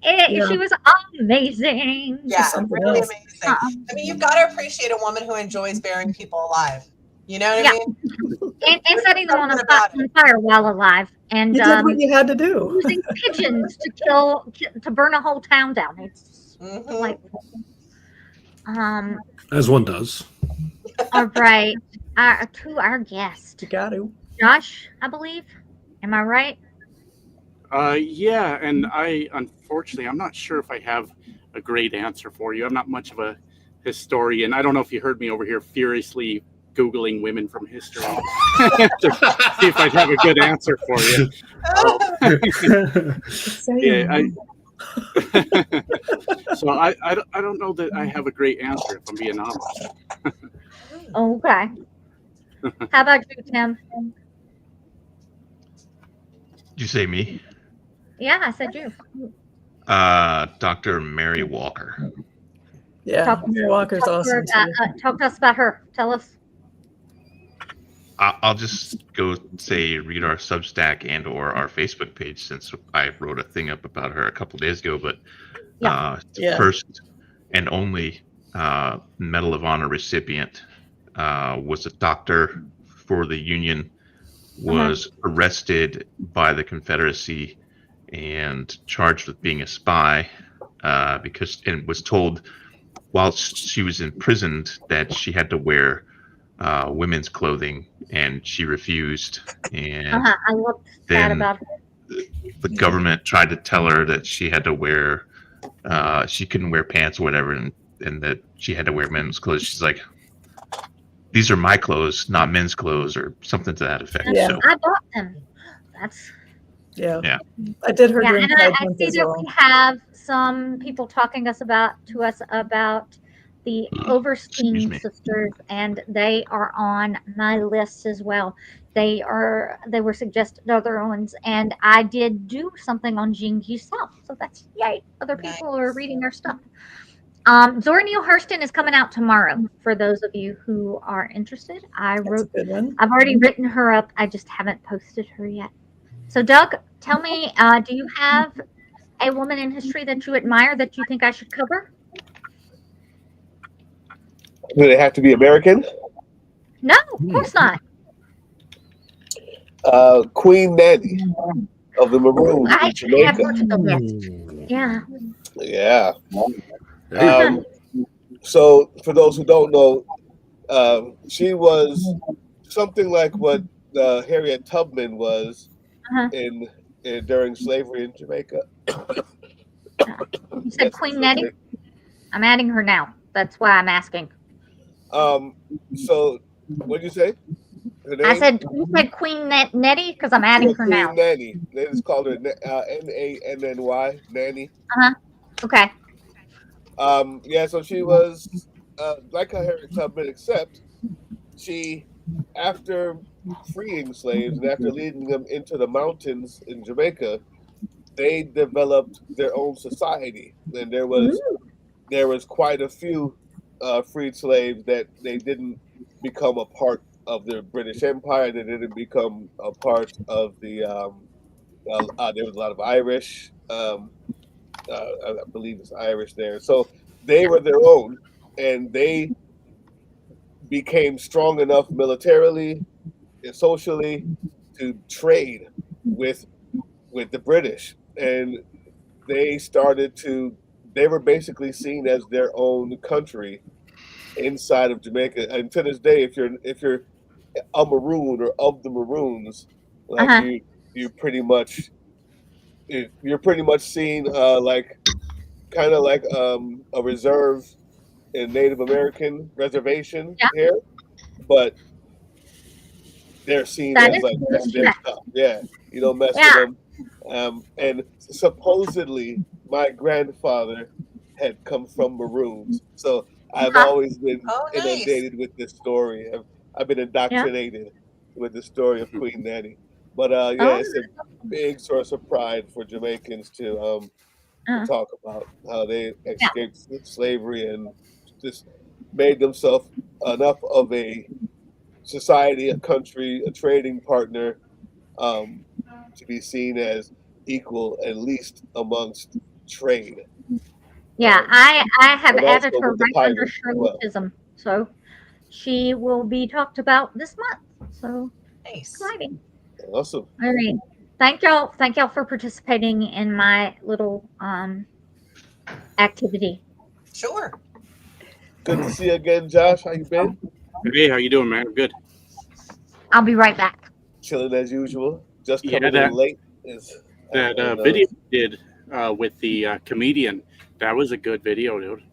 She was amazing. Yeah, really amazing. I mean, you've got to appreciate a woman who enjoys burying people alive. You know what I mean? And setting them on fire while alive. And you did what you had to do. Using pigeons to burn a whole town down. It's delightful. As one does. All right. To our guest. You got to. Josh, I believe. Am I right? Yeah, and unfortunately, I'm not sure if I have a great answer for you. I'm not much of a historian. I don't know if you heard me over here furiously Googling women from history to see if I'd have a good answer for you. So I don't know that I have a great answer, if I'm being honest. Okay. How about you, Tim? Did you say me? Yeah, I said you. Dr. Mary Walker. Yeah, Mary Walker's awesome. Talk to us about her. Tell us. I'll just go say read our Substack and or our Facebook page, since I wrote a thing up about her a couple days ago. But Yeah. first and only Medal of Honor recipient was a doctor for the Union, was arrested by the Confederacy and charged with being a spy and was told while she was imprisoned that she had to wear women's clothing, and she refused. And I looked sad then about the government tried to tell her that she had to wear, she couldn't wear pants or whatever, and that she had to wear men's clothes. She's like, these are my clothes, not men's clothes, or something to that effect. Yeah. So I bought them. That's Yeah. I did her during and Pride I Month see as that well. we have some people talking to us about the Overstein sisters, and they are on my list as well. They were suggested other ones, and I did do something on Jean South, so that's yay. Other people are reading our stuff. Zora Neale Hurston is coming out tomorrow. For those of you who are interested, I've already written her up. I just haven't posted her yet. So, Doug, tell me, do you have a woman in history that you admire that you think I should cover? Do they have to be American? No, of course not. Queen Nanny of the Maroons in Jamaica. Yeah. Yeah. So, for those who don't know, she was something like what Harriet Tubman was during slavery in Jamaica. You said Queen Nettie? I'm adding her now. That's why I'm asking. So, what did you say? I said, you said Queen Nettie because I'm adding her now. Queen Nanny. They just called her Nanny. Nanny. Okay. Yeah, so she was like a Harriet Tubman, except she, after freeing slaves and after leading them into the mountains in Jamaica, they developed their own society, and there was quite a few freed slaves that they didn't become a part of the British Empire. They didn't become a part of the. There was a lot of Irish. I believe it's Irish there. So they were their own, and they became strong enough militarily and socially to trade with the British, and they were basically seen as their own country inside of Jamaica. And to this day, if you're a Maroon or of the Maroons, like you're pretty much seen like kind of like a reserve in Native American reservation here, but they're seen as like that's their stuff. Yeah, you don't mess with them. And supposedly, my grandfather had come from Maroons, so I've always been inundated with this story. I've been indoctrinated with the story of Queen Nanny. But it's a big source of pride for Jamaicans to talk about how they escaped slavery and just made themselves enough of a society, a country, a trading partner to be seen as equal, at least amongst trade. Yeah, I have added her with the right under pirates as well. Charlottism, so she will be talked about this month. So exciting! Awesome. All right, thank y'all for participating in my little activity. Sure. Good to see you again, Josh. How you been? Hey, how you doing, man? I'm good. I'll be right back. Chilling as usual. Just coming in that late. Video you did with the comedian, that was a good video, dude.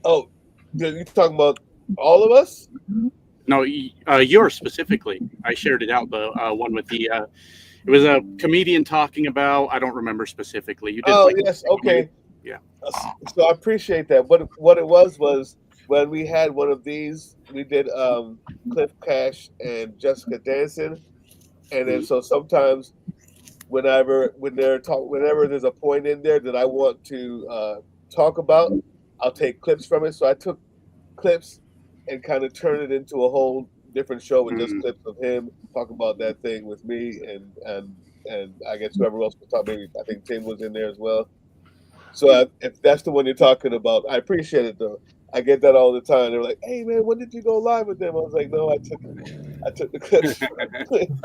Oh, you talking about all of us? No, yours specifically. I shared it out, the one with the it was a comedian talking about, I don't remember specifically. You did yes, okay. Yeah. So I appreciate that. What it was when we had one of these, we did Cliff Cash and Jessica dancing, and then so sometimes whenever there's a point in there that I want to talk about, I'll take clips from it. So I took clips and kind of turned it into a whole different show with just clips of him talking about that thing with me and I guess whoever else was talking. Maybe I think Tim was in there as well. So if that's the one you're talking about, I appreciate it though. I get that all the time. They're like, "Hey man, when did you go live with them?" I was like, "No, I took the clips. Nothing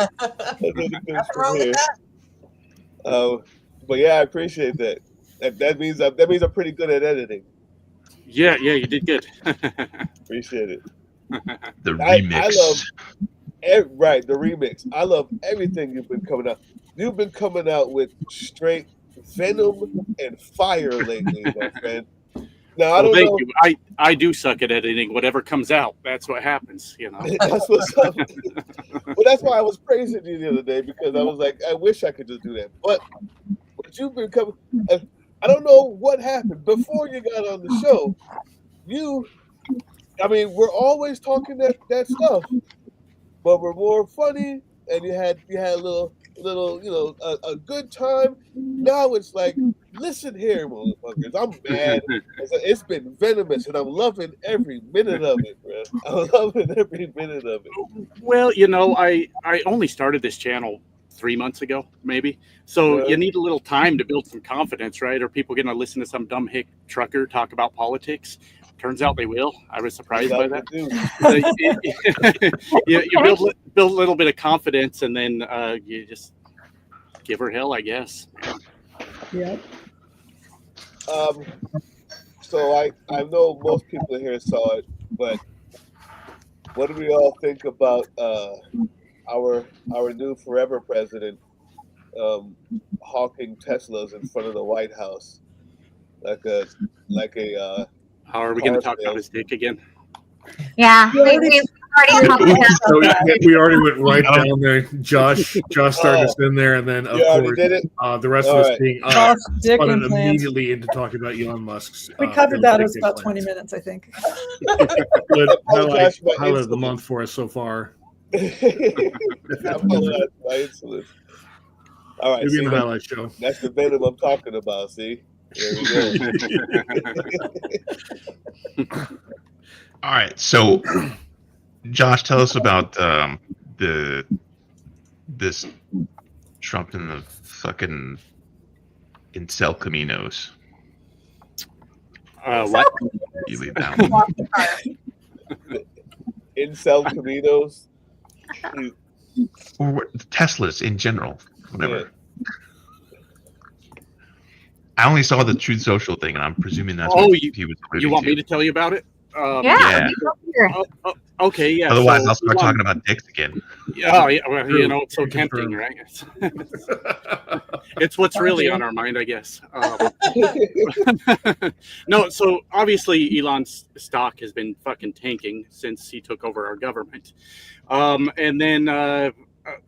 wrong with that. But yeah, I appreciate that. That means I'm pretty good at editing. Yeah, you did good. Appreciate it. The remix. I love the remix. I love everything you've been coming out. You've been coming out with straight venom and fire lately, my friend. Now I don't thank know. you. I do suck at editing. Whatever comes out, that's what happens. You know. That's what's up. Well, that's why I was praising you the other day, because I was like, I wish I could just do that. But you've been coming. I don't know what happened before you got on the show. We're always talking that stuff, but we're more funny, and you had a little, a good time. Now it's like, listen here, motherfuckers, I'm mad. It's been venomous, and I'm loving every minute of it, bro. I'm loving every minute of it. Well, I only started this channel 3 months ago, maybe. So you need a little time to build some confidence, right? Are people going to listen to some dumb hick trucker talk about politics? Turns out they will. I was surprised by that. You build a little bit of confidence, and then you just give her hell, I guess. Yeah. So I know most people here saw it, but what do we all think about our new forever president hawking Teslas in front of the White House, like a How are we going to talk about his dick again? Yeah, we already talked about that. We already went right down there. Josh started us in there, and then of course the rest of us being spun immediately into talking about Elon Musk's. We covered that. It was about 20 minutes, I think. Good highlight of the month for us so far. My insolence. All right, maybe in the highlight show. That's the venom I'm talking about. See, there we go. All right, so Josh, tell us about this Trump and the fucking incel Caminos. What? You leave that one. Incel Caminos. Or Teslas in general, whatever. Yeah. I only saw the Truth Social thing, and I'm presuming that's what he was. You want me to tell you about it? Yeah. Okay. Yeah. Otherwise, I'll start talking about dicks again. Oh, yeah. Well, it's so tempting, right? It's what's really on our mind, I guess. No, so obviously Elon's stock has been fucking tanking since he took over our government. And then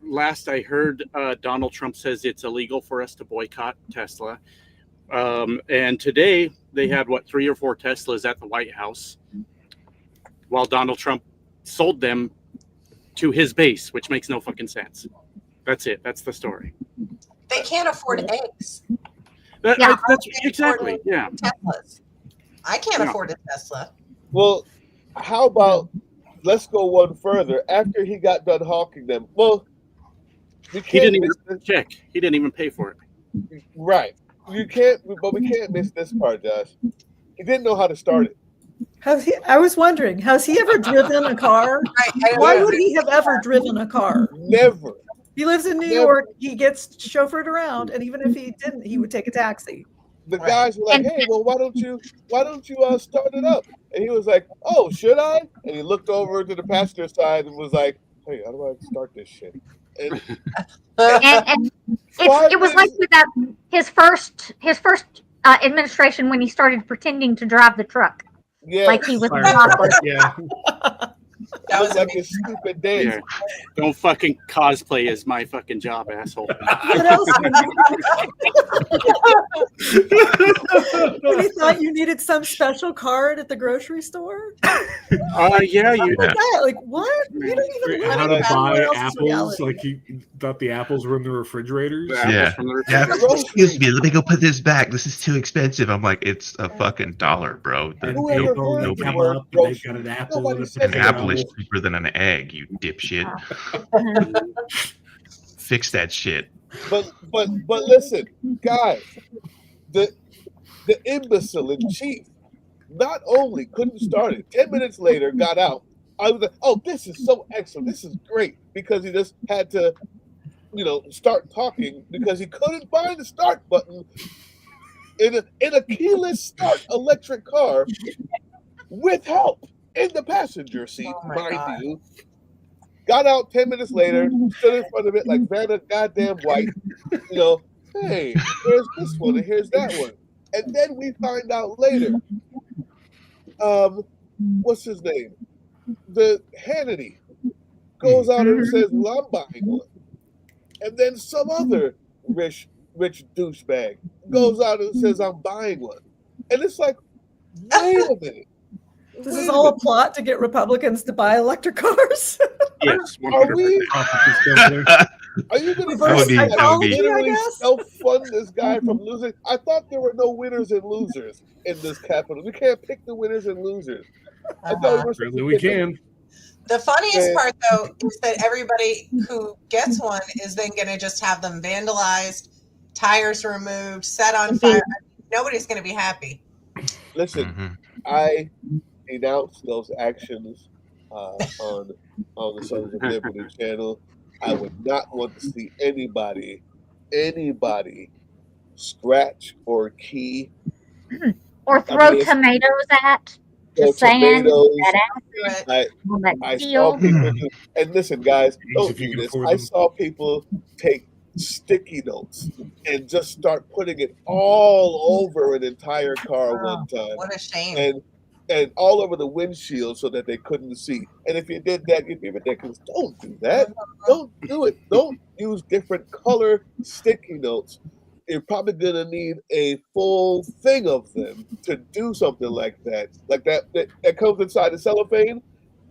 last I heard, Donald Trump says it's illegal for us to boycott Tesla. And today they had 3 or 4 Teslas at the White House, while Donald Trump sold them to his base, which makes no fucking sense. That's it. That's the story. They can't afford eggs. That's exactly. Yeah. Teslas. I can't afford a Tesla. Well, how about let's go one further. After he got done hawking them, he didn't even check. He didn't even pay for it. Right. We can't miss this part, Josh. He didn't know how to start it. I was wondering, has he ever driven a car? Why would he have ever driven a car? Never. He lives in New York. He gets chauffeured around, and even if he didn't, he would take a taxi. The guys were like, "Hey, well, why don't you start it up?" And he was like, "Oh, should I?" And he looked over to the passenger side and was like, "Hey, how do I start this shit?" And it was like with his first administration when he started pretending to drive the truck. Yeah, like he was. Yeah. That was like a stupid dance. Yeah. Don't fucking cosplay as my fucking job, asshole. What else? What do you thought you needed some special card at the grocery store? Yeah, you. Like that. Like what? You don't even How live to in buy anyone else's apples? reality. Like you thought the apples were in the refrigerators? Yeah. Excuse me, let me go put this back. This is too expensive. I'm like, it's a fucking $1, bro. And Whoever people heard come the word up and they've grocery? got an apple Nobody and a said An that. apple is cheaper than an egg, you dipshit. Fix that shit. But listen, guys, the imbecile in chief not only couldn't start it, 10 minutes later got out. I was like, oh, this is so excellent. This is great. Because he just had to, start talking because he couldn't find the start button in a keyless start electric car with help in the passenger seat, mind you. Got out 10 minutes later, stood in front of it like Vanna goddamn White. Hey, here's this one and here's that one. And then we find out later, what's his name? The Hannity goes out and says, well, I'm buying one. And then some other rich douchebag goes out and says, I'm buying one. And it's like, wait a minute. This is all a plot to get Republicans to buy electric cars. Yes, Are we? Are you going to literally self-fund this guy from losing? I thought there were no winners and losers in this capital. We can't pick the winners and losers. I thought we can. The funniest part, though, is that everybody who gets one is then going to just have them vandalized, tires removed, set on fire. Nobody's going to be happy. Listen, I denounce those actions on the Sons of Liberty channel. I would not want to see anybody scratch or key or throw tomatoes at. Just saying. I saw people do, and listen, guys, don't do this. I saw people take sticky notes and just start putting it all over an entire car one time. What a shame. And all over the windshield so that they couldn't see. And if you did that, you'd be ridiculous. Don't do that. Don't do it. Don't use different color sticky notes. You're probably gonna need a full thing of them to do something like that. Like that comes inside the cellophane.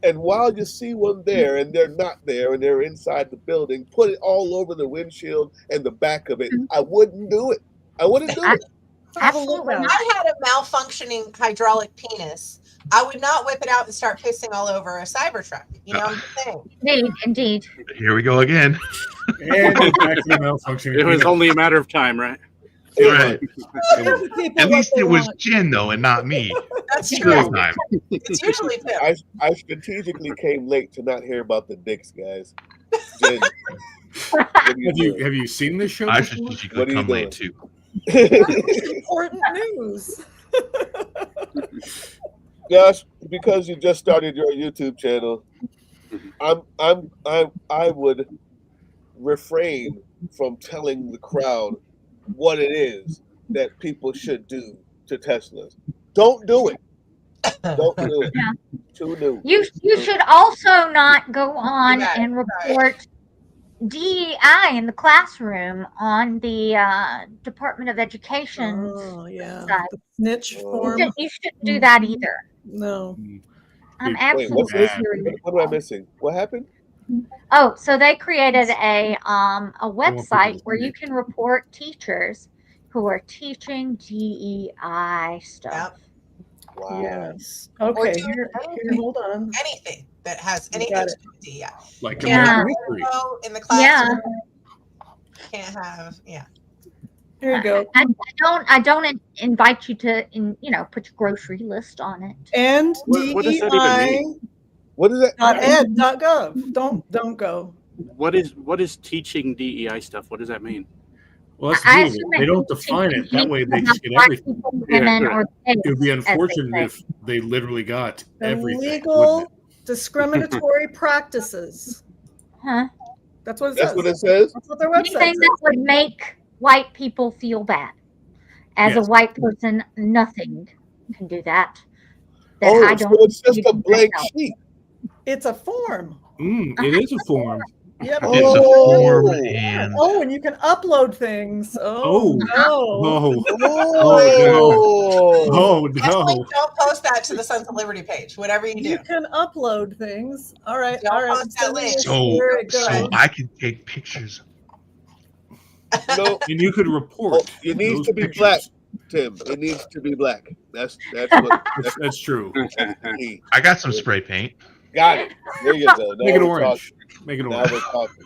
And while you see one there and they're not there and they're inside the building, put it all over the windshield and the back of it. I wouldn't do it. I wouldn't do it. Absolutely. When I had a malfunctioning hydraulic penis, I would not whip it out and start pissing all over a Cybertruck. You know what I'm saying? Indeed. Here we go again. And back to the malfunctioning. It was only a matter of time, right? Right. At least it was Jen, though, and not me. That's This true. time. It's usually Tim. I strategically came late to not hear about the dicks, guys. Jen, have you seen this show? I before? strategically come late too. Important news. Josh, because you just started your YouTube channel, I would refrain from telling the crowd what it is that people should do to Teslas. Don't do it. Don't do it. Yeah. Too new. You should also not go on and report DEI in the classroom on the Department of Education. Oh yeah, side. the snitch form. You shouldn't do that either. No. I'm Wait, absolutely what's this? serious. What am I missing? What happened? Oh, so they created a website where you can report teachers who are teaching DEI stuff. Wow. Yes. Or Okay. do Here, hold on. anything that has anything got to it. do with DEI. Like Yeah. Go in the classroom. Can't have Here you go. I don't invite you to put your grocery list on it. And What does that even mean? What is that? .ed.gov. Don't go. What is teaching DEI stuff? What does that mean? Well, that's I the assume thing. They don't define it. That way they just get everything. Women or It would be gays, as they unfortunate say. if they literally got everything. Illegal discriminatory practices. Huh? That's what it That's says. what it says? That's what their website Anything says. that would make white people feel bad. As Yes. a white person, nothing can do that. Oh, I so don't it's just do a blank myself. sheet. It's a form. It is a form. Yep. It's a form and Oh, and you can upload things. Oh, Oh. no. Oh. Oh Definitely no! don't post that to the Sons of Liberty page. Whatever you do. You can upload things. All right, Don't all right. post that link. Here it goes. So I can take pictures. No, And you could report. it needs those to be pictures. black, Tim. It needs to be black. That's what. That's true. That's the key. I got some spray paint. Got it. There you go. Make it we're orange. talking. Make it Now orange. we're talking.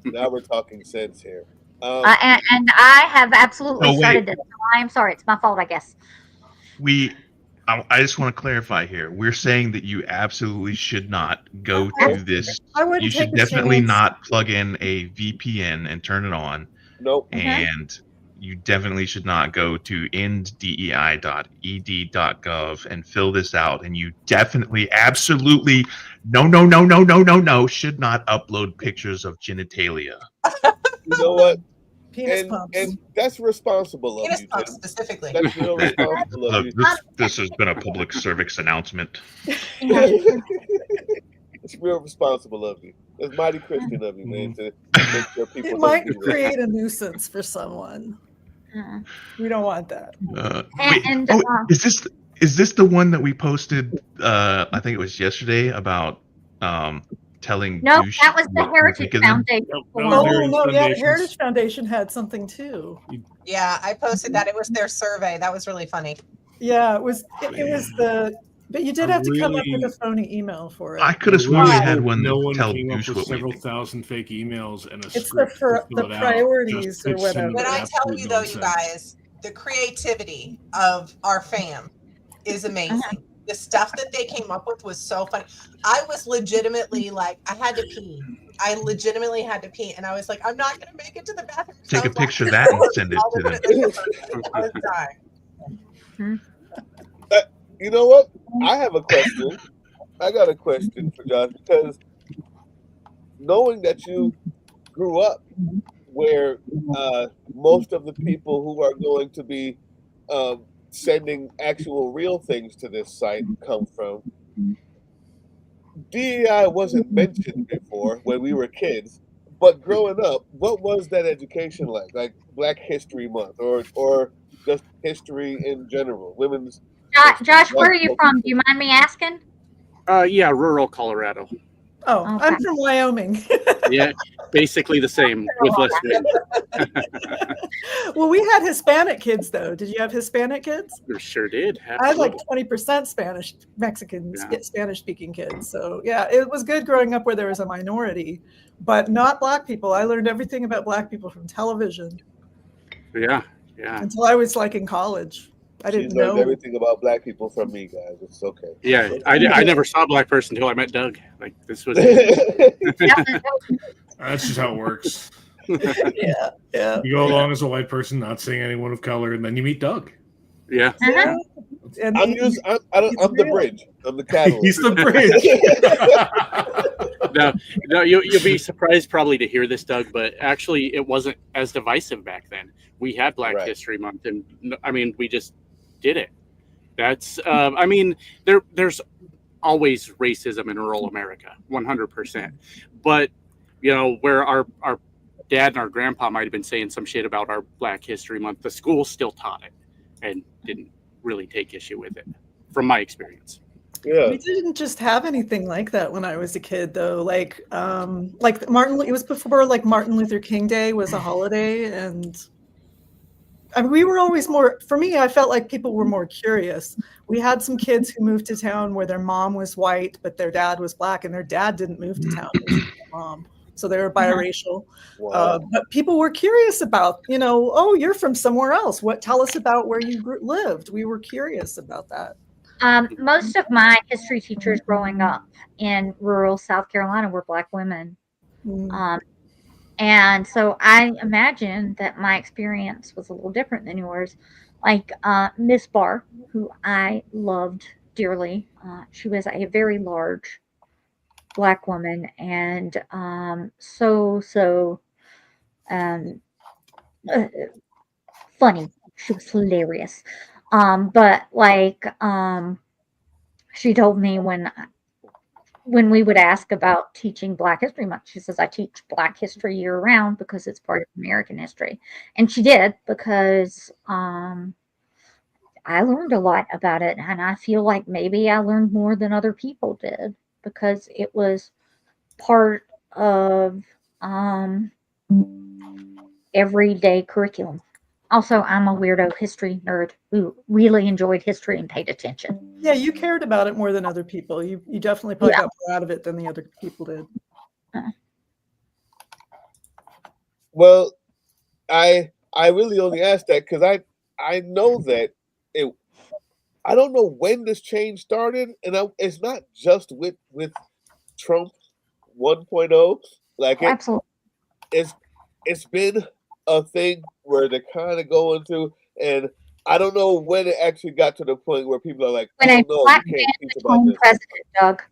Now we're talking sense here. And I have absolutely No, wait. started this. So I am sorry. It's my fault, I guess. I just want to clarify here. We're saying that you absolutely should not go to this. I wouldn't You should take a definitely chance. not plug in a VPN and turn it on. Nope. And you definitely should not go to enddei.ed.gov and fill this out. And you definitely, absolutely, no, should not upload pictures of genitalia. You know what? Penis pumps. And that's responsible of Penis you, pumps Tim. specifically. That's real responsible of you. This has been a public service announcement. It's real responsible of you. It's mighty Christian of you, man, to make sure people It don't might do that. create a nuisance for someone. We don't want that. Is this the one that we posted? I think it was yesterday about telling. No, douche that was the what we Heritage think of them? Foundation. Oh no, yeah, Heritage Foundation had something too. Yeah, I posted that. It was their survey. That was really funny. Yeah, it was. It was the. But you did have to come up with really- a phony email for it. I could have sworn we had hope one no that one tell came up douche with what we several think. thousand fake emails and a It's script to fill the it out. priorities Just or pitch some whatever. But I tell absolute you though, you nonsense. guys, the creativity of our fam is amazing. The stuff that they came up with was so funny. I was legitimately like, I had to pee. I legitimately had to pee, and I was like, I'm not going to make it to the bathroom. Take a picture of that and send it to them. I was dying. You know what? I have a question. I got a question for Josh, because knowing that you grew up where most of the people who are going to be sending actual real things to this site come from, DEI wasn't mentioned before when we were kids, but growing up, what was that education like? Like Black History Month or just history in general? Women's Josh, where are you from? Do you mind me asking? Yeah, rural Colorado. Oh, Okay. I'm from Wyoming. Yeah, basically the same with less wind. Well, we had Hispanic kids though. Did you have Hispanic kids? We sure did. I had like Absolutely. 20% Spanish, Mexican, Yeah. Spanish speaking kids. So yeah, it was good growing up where there was a minority, but not Black people. I learned everything about Black people from television Yeah. until I was like in college. I She didn't learned know. everything about Black people from me, guys. It's okay. Yeah, I never saw a Black person until I met Doug. Like this was. That's just how it works. Yeah. You go along as a white person, not seeing anyone of color, and then you meet Doug. Yeah. Yeah. And I'm the bridge. I'm the catalyst. He's the bridge. No, you'll be surprised probably to hear this, Doug, but actually it wasn't as divisive back then. We had Black History Month, and I mean, we just did it. That's, I mean, there's always racism in rural America, 100%. But, you know, where our dad and our grandpa might have been saying some shit about our Black History Month, the school still taught it and didn't really take issue with it, from my experience. Yeah. We didn't just have anything like that when I was a kid, though. Like Martin, it was before like Martin Luther King Day was a holiday, and I mean, we were always more. For me, I felt like people were more curious. We had some kids who moved to town where their mom was white, but their dad was Black, and their dad didn't move to town with their mom, so they were biracial. Wow. But people were curious about, oh, you're from somewhere else. Tell us about where you lived. We were curious about that. Most of my history teachers growing up in rural South Carolina were Black women. And so I imagine that my experience was a little different than yours. Like Miss Barr, who I loved dearly, she was a very large Black woman, and funny. She was hilarious. But like she told me when we would ask about teaching Black History Month, she says, I teach Black history year round because it's part of American history. And she did, because I learned a lot about it, and I feel like maybe I learned more than other people did because it was part of everyday curriculum. Also, I'm a weirdo history nerd who really enjoyed history and paid attention. Yeah, you cared about it more than other people. You definitely probably got more out of it than the other people did. Well, I really only asked that because I know that it. I don't know when this change started, and it's not just with Trump 1.0. Like Absolutely. it's been a thing where they're kind of going through, and I don't know when it actually got to the point where people are like, When "Oh a no, black you can't man teach about became this." president, Doug.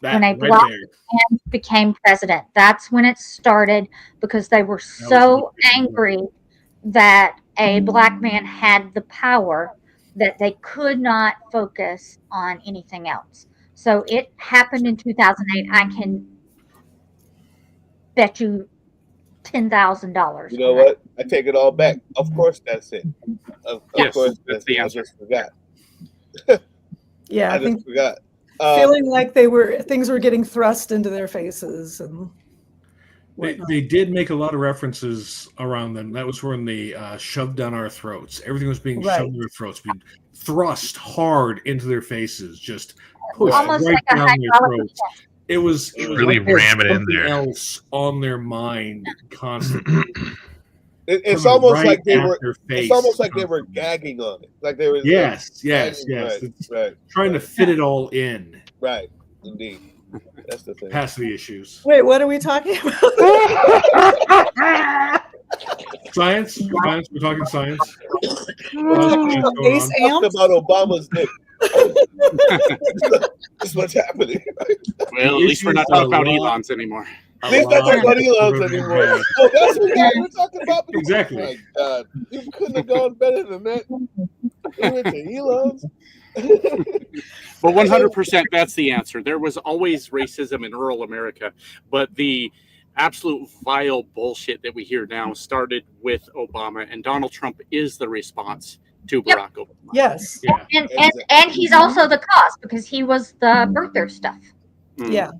When a black man became president, that's when it started because they were so angry that a black man had the power that they could not focus on anything else. So it happened in 2008. I can bet you $10,000 You know on that. what? I take it all back. Of course, that's it. Of Yes, course, that's that's the it. I answer. just forgot. Yeah, I I just think forgot. feeling like things were getting thrust into their faces and whatnot. They did make a lot of references around them. That was when they shoved down our throats. Everything was being Right. shoved in their throats, being thrust hard into their faces, just pushed Almost right like a down their hydraulic throats. It was really like they had ram it in something there. else on their mind constantly. It's coming almost right like they at were. their It's face almost like they were constantly. gagging on it. Like they were. Yes, yes, gagging. yes. Right. It's Right. trying to Right. fit it all in. Right. Indeed. That's the thing. Capacity issues. Wait, what are we talking about? Science? Science? We're talking science? We're talking about base Talking amps? about Obama's dick. That's what's happening. Well, at least we're not talking about Elon's anymore. At least not talking about Elon's anymore. Oh, that's what guys were talking about. Exactly. Oh my God, you couldn't have gone better than that. You went to Elon's. But 100%, that's the answer. There was always racism in rural America, but the absolute vile bullshit that we hear now started with Obama, and Donald Trump is the response to Barack Obama. Yes. Yeah. And he's also the cause because he was the birther stuff. Yeah.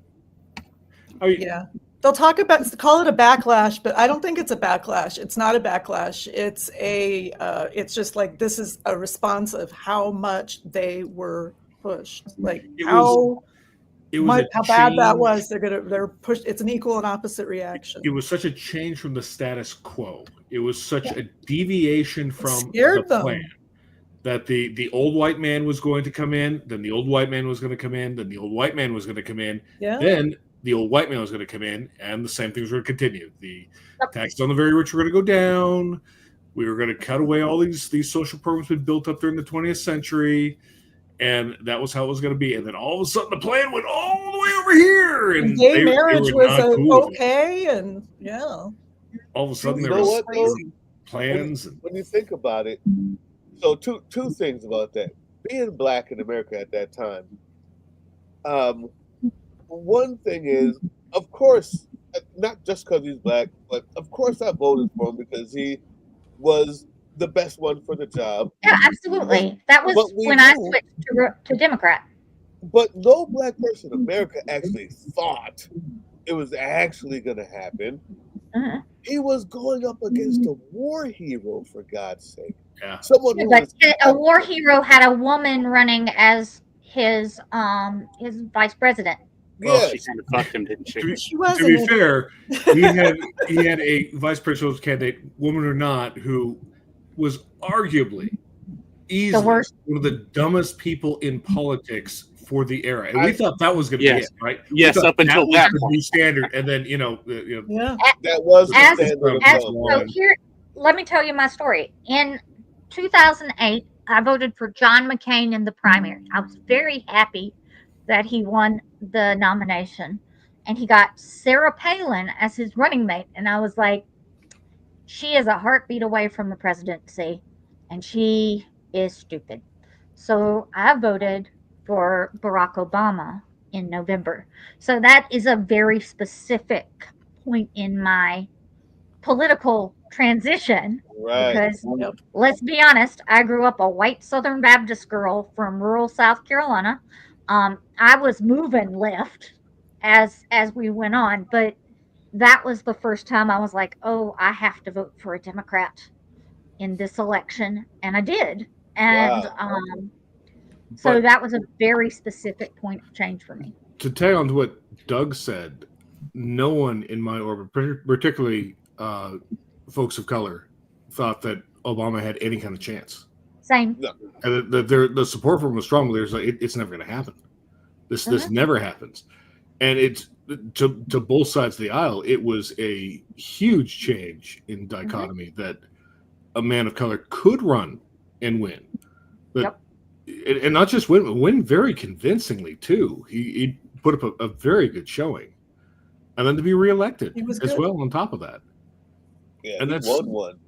Yeah. They'll call it a backlash, but I don't think it's a backlash. It's not a backlash. It's just like this is a response of how much they were pushed. Like how bad that was. They're pushed. It's an equal and opposite reaction. It was such a change from the status quo. It was such a deviation from scared the them. plan that the old white man was going to come in, then the old white man was going to come in, then the old white man was going to come in, then the old white man was going to come in, and the same things were going to continue. The taxes on the very rich were going to go down. We were going to cut away all these social programs we built up during the 20th century, and that was how it was going to be. And then all of a sudden, the plan went all the way over here, and gay marriage was cool okay, and yeah. All of a sudden, You there know was what, though? plans. When you think about it, so two things about that. Being black in America at that time, one thing is, of course, not just because he's black, but of course I voted for him because he was the best one for the job. Yeah, absolutely. That was when I switched to Democrat. But no black person in America actually thought it was actually going to happen. He was going up against a war hero, for God's sake. Yeah. Someone who But was a war hero had a woman running as his vice president. Yeah, she kind of fucked him, didn't she? To be fair, he had a vice presidential candidate, woman or not, who was arguably easily one of the dumbest people in politics for the era, and we thought that was going to be it, right? Yes, up until that was the point. new standard, and then that was the standard. So here, let me tell you my story. In 2008, I voted for John McCain in the primary. I was very happy that he won the nomination, and he got Sarah Palin as his running mate. And I was like, she is a heartbeat away from the presidency, and she is stupid. So I voted for Barack Obama in November. So that is a very specific point in my political transition. Right. Because let's be honest, I grew up a white Southern Baptist girl from rural South Carolina. I was moving left as we went on, but that was the first time I was like, oh, I have to vote for a Democrat in this election, and I did. And so But- that was a very specific point of change for me. To tag on to what Doug said, no one in my orbit, particularly folks of color, thought that Obama had any kind of chance. Same. And the support for him was strong. There's like it's never going to happen. This never happens, and it's to both sides of the aisle. It was a huge change in dichotomy that a man of color could run and win, but and not just win very convincingly too. He put up a very good showing, and then to be reelected as well on top of that. Yeah, and he that's won one.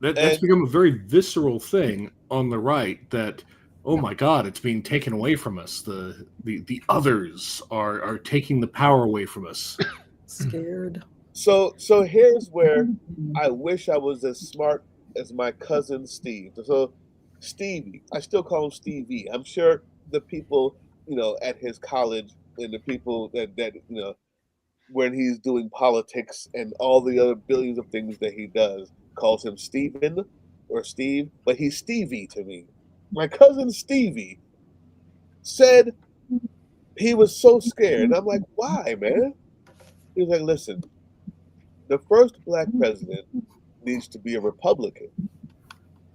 That's become a very visceral thing on the right that, oh my God, it's being taken away from us. The others are taking the power away from us. Scared. So here's where I wish I was as smart as my cousin Steve. So Stevie, I still call him Stevie. I'm sure the people, at his college and the people that when he's doing politics and all the other billions of things that he does, calls him Steven or Steve, but he's Stevie to me. My cousin Stevie said he was so scared. And I'm like, why, man? He was like, listen, the first black president needs to be a Republican.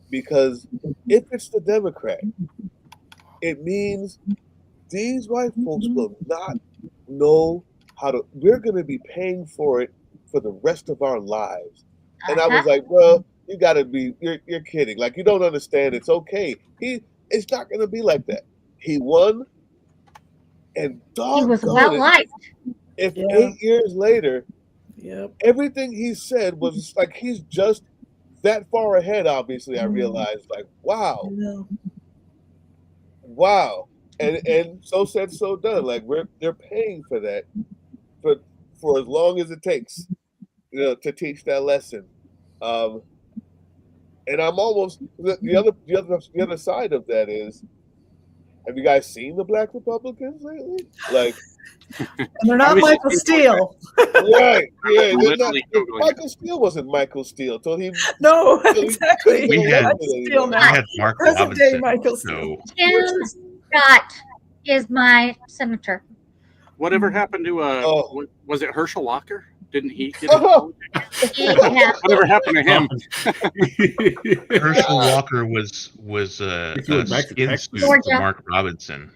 Because if it's the Democrat, it means these white folks will not know how to, we're going to be paying for it for the rest of our lives. And I was like, well, you got to be, you're kidding. Like, you don't understand. It's okay. It's not going to be like that. He won, and he was well liked. If 8 years later, everything he said was like, he's just that far ahead. Obviously, I realized, like, wow. And so said, so done. Like, they're paying for that for as long as it takes, to teach that lesson. And I'm almost the other side of that is, have you guys seen the black Republicans lately? Like, and they're not Michael Steele. Right? Yeah, Michael Steele wasn't Michael Steele till he. No, exactly. We had Mark Robinson. Michael Steele. Tim Scott is my senator. Whatever happened to was it Herschel Walker? Didn't he get whatever happened to him? Herschel Walker was a skin suit for Mark Robinson.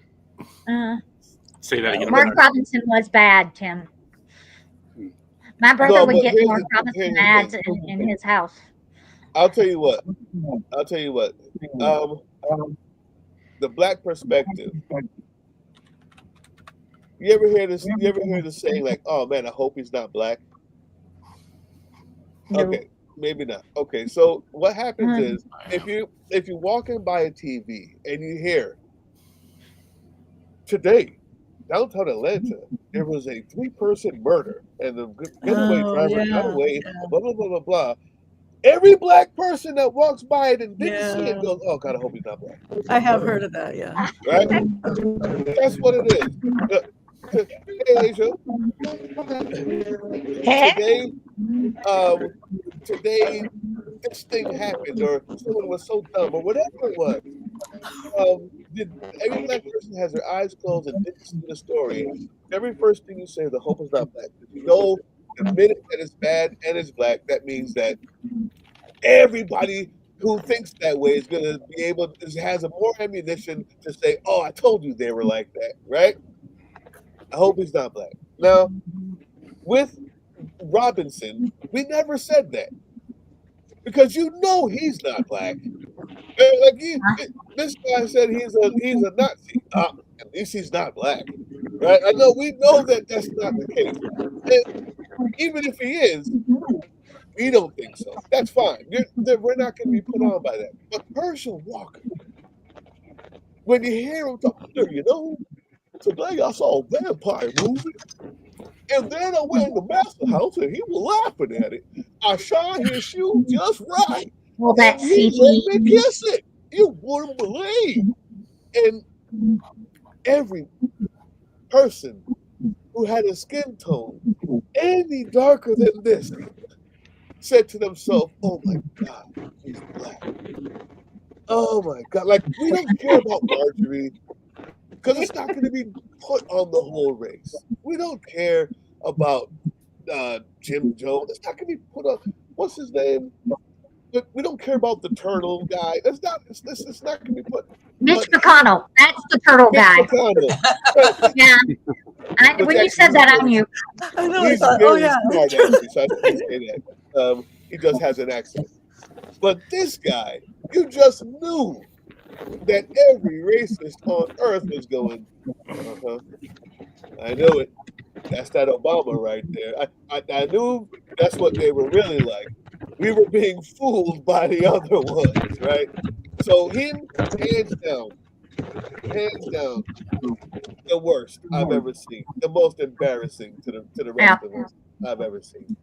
Say that again. Mark Robinson was bad, Tim. My brother would get Mark Robinson ads in his house. I'll tell you what. The black perspective. You ever hear this? You ever hear this saying like, "Oh man, I hope he's not black." No. Okay, maybe not. Okay, so what happens is if you're walking by a TV and you hear today, downtown Atlanta, there was a 3-person murder and the getaway driver got away. Blah blah blah blah blah. Every black person that walks by it and didn't see it goes, "Oh God, I hope he's not black." I have heard of that. Yeah. Right. That's what it is. Hey, Asia. Today, this thing happened, or someone was so dumb, or whatever it was. Every black person has their eyes closed and didn't see the story. Every first thing you say, the hope is not black. You know, the minute that it's bad and it's black, that means that everybody who thinks that way is going to be able, has a more ammunition to say, "Oh, I told you they were like that," right? I hope he's not black. Now, with Robinson, we never said that because he's not black. Like this guy said he's a Nazi. At least he's not black, right? I know we know that that's not the case. And even if he is, we don't think so. That's fine. We're not going to be put on by that. But Herschel Walker, when you hear him talk, today I saw a vampire movie, and then I went in the master house and he was laughing at it. I shot his shoe just right. Well, And that's he let me CTE. kiss it. You wouldn't believe. And every person who had a skin tone any darker than this said to themselves, "Oh my God, he's black. Oh my God!" Like we don't care about Marjorie because it's not going to be put on the whole race. We don't care about Jim Jones. It's not going to be put on. What's his name? We don't care about the turtle guy. It's not. It's not going to be put. Mitch McConnell. That's the turtle Mitch guy. McConnell. Yeah. When you said that, I knew. I know. I He's thought, very oh yeah. smart, actually, so I shouldn't say that. He just has an accent. But this guy, you just knew that every racist on earth was going, uh-huh. I knew it. That's that Obama right there. I knew that's what they were really like. We were being fooled by the other ones, right? So him, hands down, the worst I've ever seen. The most embarrassing to the rest of us I've ever seen.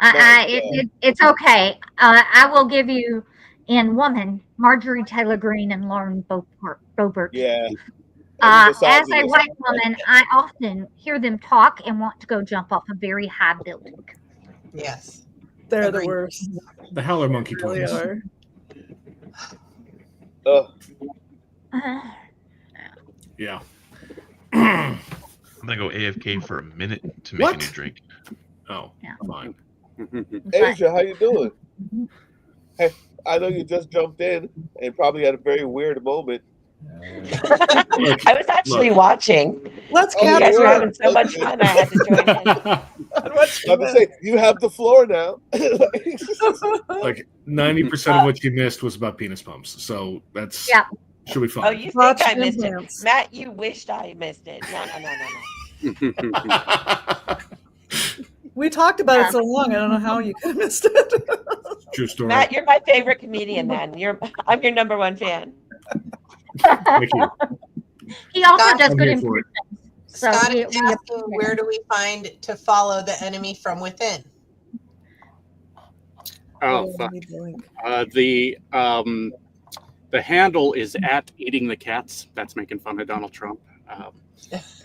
It's okay. I will give you in woman Marjorie Taylor Greene and Lauren Boebert. Yeah. As a white woman, I often hear them talk and want to go jump off a very high building. Yes. They're the worst. The howler monkey They really twins. are. Yeah. I'm gonna go AFK for a minute to make a new drink. Oh, fine. Asia, how you doing? Hey, I know you just jumped in and probably had a very weird moment. I was actually watching. Let's You guys were having so much fun. I had to join in. I'm gonna say you have the floor now. Like 90% of what you missed was about penis pumps, so that's should be fine. Oh, you think I missed it, Matt? You wished I missed it. No. We talked about it so long. I don't know how you could have missed it. True story. Matt, you're my favorite comedian. Then I'm your number one fan. Thank you. He also Scott, does I'm good here for it. impressions. So Scott we is asking, where do we find to follow the enemy from within? Oh fuck. The handle is at Eating the Cats. That's making fun of Donald Trump.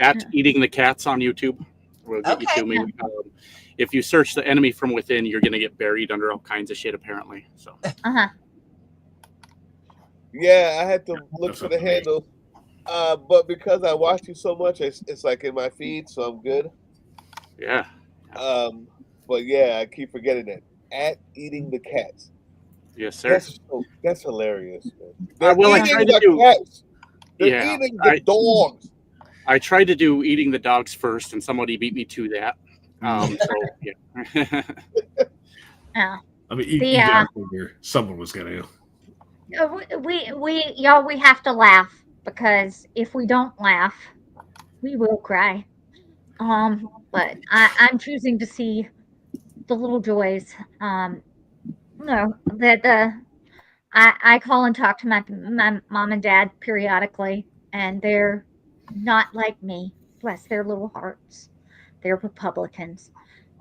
At Eating the Cats on YouTube will get you to me. If you search the enemy from within, you're going to get buried under all kinds of shit, apparently. So. Yeah, I had to look for the handle, but because I watched you so much, it's like in my feed, so I'm good. Yeah. But yeah, I keep forgetting that. At Eating the Cats. Yes, sir. That's hilarious. Man. Well, I They're tried eating to the do. cats. They're Yeah, eating the dogs. I tried to do eating the dogs first, and somebody beat me to that. So yeah. I mean, you got to figure someone was gonna. We have to laugh, because if we don't laugh, we will cry. But I'm choosing to see the little joys. That I call and talk to my mom and dad periodically, and they're not like me. Bless their little hearts. They're Republicans.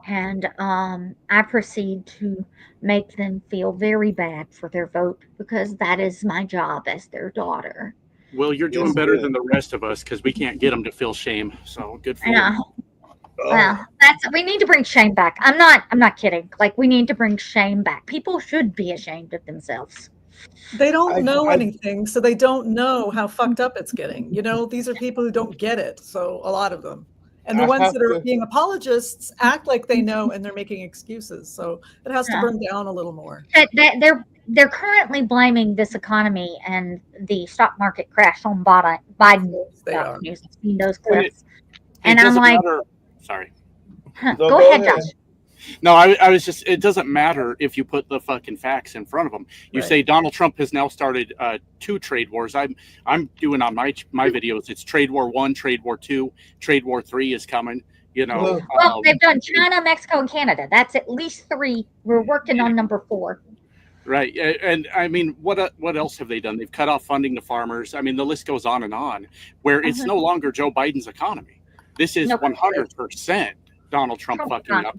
And I proceed to make them feel very bad for their vote, because that is my job as their daughter. Well, you're doing better than the rest of us, because we can't get them to feel shame. So good for you. Well, we need to bring shame back. I'm not kidding. Like, we need to bring shame back. People should be ashamed of themselves. They don't know anything, so they don't know how fucked up it's getting. You know, these are people who don't get it. So a lot of them. And the ones that are being apologists act like they know, and they're making excuses. So it has to burn down a little more. They're currently blaming this economy and the stock market crash on Biden. They are. You've seen those clips. And I'm like, sorry. Go ahead, Josh. No, I was just, it doesn't matter if you put the fucking facts in front of them. You say Donald Trump has now started 2 trade wars. I'm doing on my videos, it's trade war 1, trade war 2, trade war 3 is coming, you know. Well, they've done China, Mexico, and Canada. That's at least 3. We're working on number 4. Right. And I mean, what else have they done? They've cut off funding to farmers. I mean, the list goes on and on, where it's no longer Joe Biden's economy. This is 100% Donald Trump fucking up.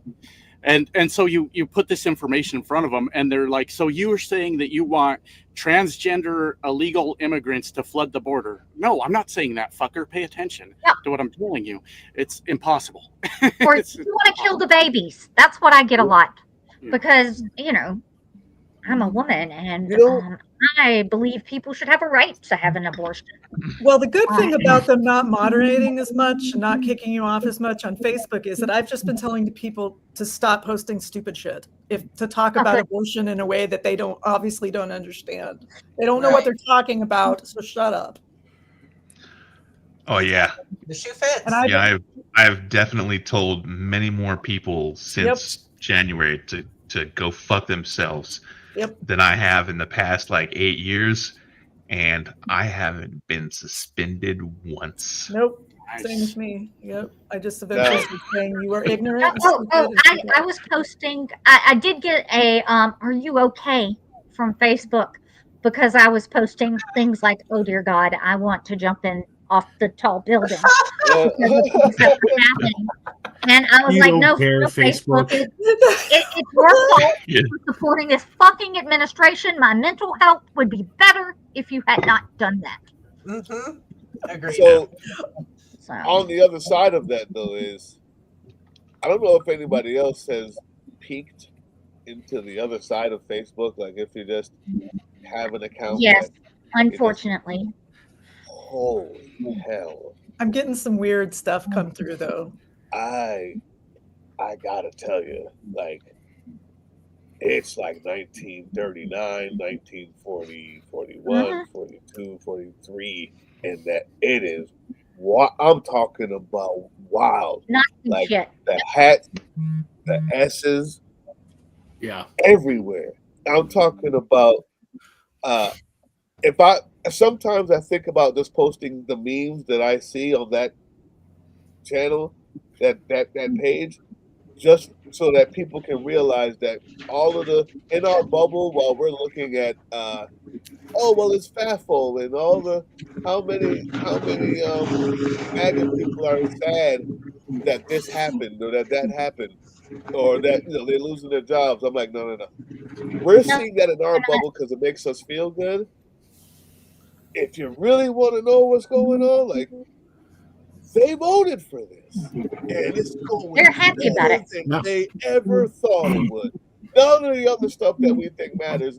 And so you put this information in front of them, and they're like, so you were saying that you want transgender illegal immigrants to flood the border? No, I'm not saying that, fucker. Pay attention to what I'm telling you. It's impossible. Or you want to kill the babies. That's what I get a lot. Because, I'm a woman, and I believe people should have a right to have an abortion. Well, the good thing about them not moderating as much and not kicking you off as much on Facebook is that I've just been telling the people to stop posting stupid shit. To talk about abortion in a way that they obviously don't understand. They don't know what they're talking about, so shut up. Oh yeah. The shoe fits. And I've definitely told many more people since January to go fuck themselves than I have in the past like 8 years, and I haven't been suspended once. Nope. Same as me. Yep. I just eventually was saying you are ignorant. I was posting. I did get a "Are you okay?" from Facebook because I was posting things like, "Oh dear God, I want to jump in off the tall building." And I was like, no, Facebook, it's your fault for supporting this fucking administration. My mental health would be better if you had not done that. Mm-hmm. Agreed. So, on the other side of that, though, is I don't know if anybody else has peeked into the other side of Facebook. Like, if you just have an account. Yes, unfortunately. Holy hell. I'm getting some weird stuff come through, though. I gotta tell you, like, it's like 1939, 1940, 41, 42, 43, and that it is what I'm talking about. Wild. Not like shit. The hats, the S's, everywhere. I'm talking about sometimes I think about just posting the memes that I see on that channel, that page, just so that people can realize that all of in our bubble, while we're looking at it's FAFO and all the how many MAGA people are sad that this happened or that happened or that they're losing their jobs. I'm like, no. We're seeing that in our bubble because it makes us feel good. If you really want to know what's going on, like, they voted for this, and it's going They're happy about it. than they ever thought it would. None of the other stuff that we think matters.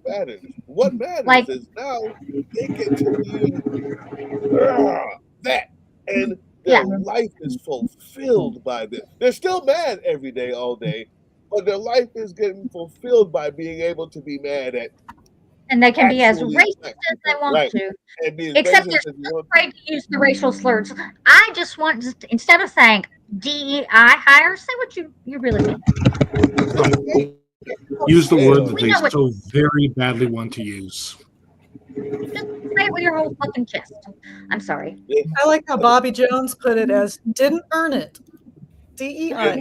What matters is now they get to use that, and their life is fulfilled by this. They're still mad every day, all day, but their life is getting fulfilled by being able to be mad at. And they can be as racist as they want to. Except they're so afraid to use the racial slurs. I just want to, instead of saying DEI hire, say what you really mean. Use the word that they so very badly want to use. Just say it with your whole fucking chest. I'm sorry. I like how Bobby Jones put it as didn't earn it. DEI.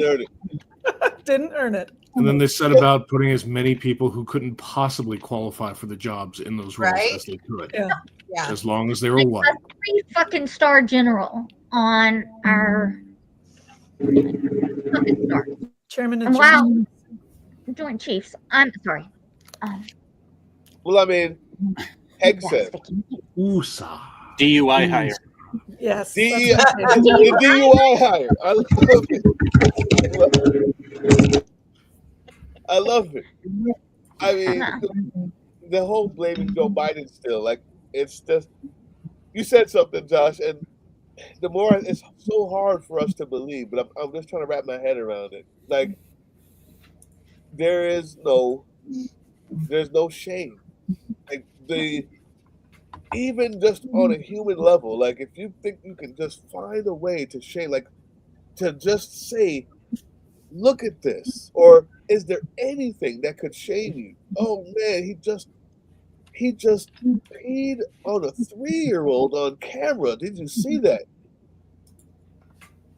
Didn't earn it. And then they said about putting as many people who couldn't possibly qualify for the jobs in those roles as they could. As long as they were white. A 3-star general on our star. Chairman and Joint Chiefs. I'm sorry. Well, I mean, Egg said. USA. DUI hire. Yes. DUI hire. I love it. I mean, the whole blaming Joe Biden still, like, it's just, you said something, Josh, and the more, it's so hard for us to believe, but I'm just trying to wrap my head around it. Like, there's no shame. Like, even just on a human level, like, if you think you can just find a way to shame, like, to just say, look at this, or is there anything that could shame you? Oh man, he just peed on a 3-year-old on camera. Did you see that?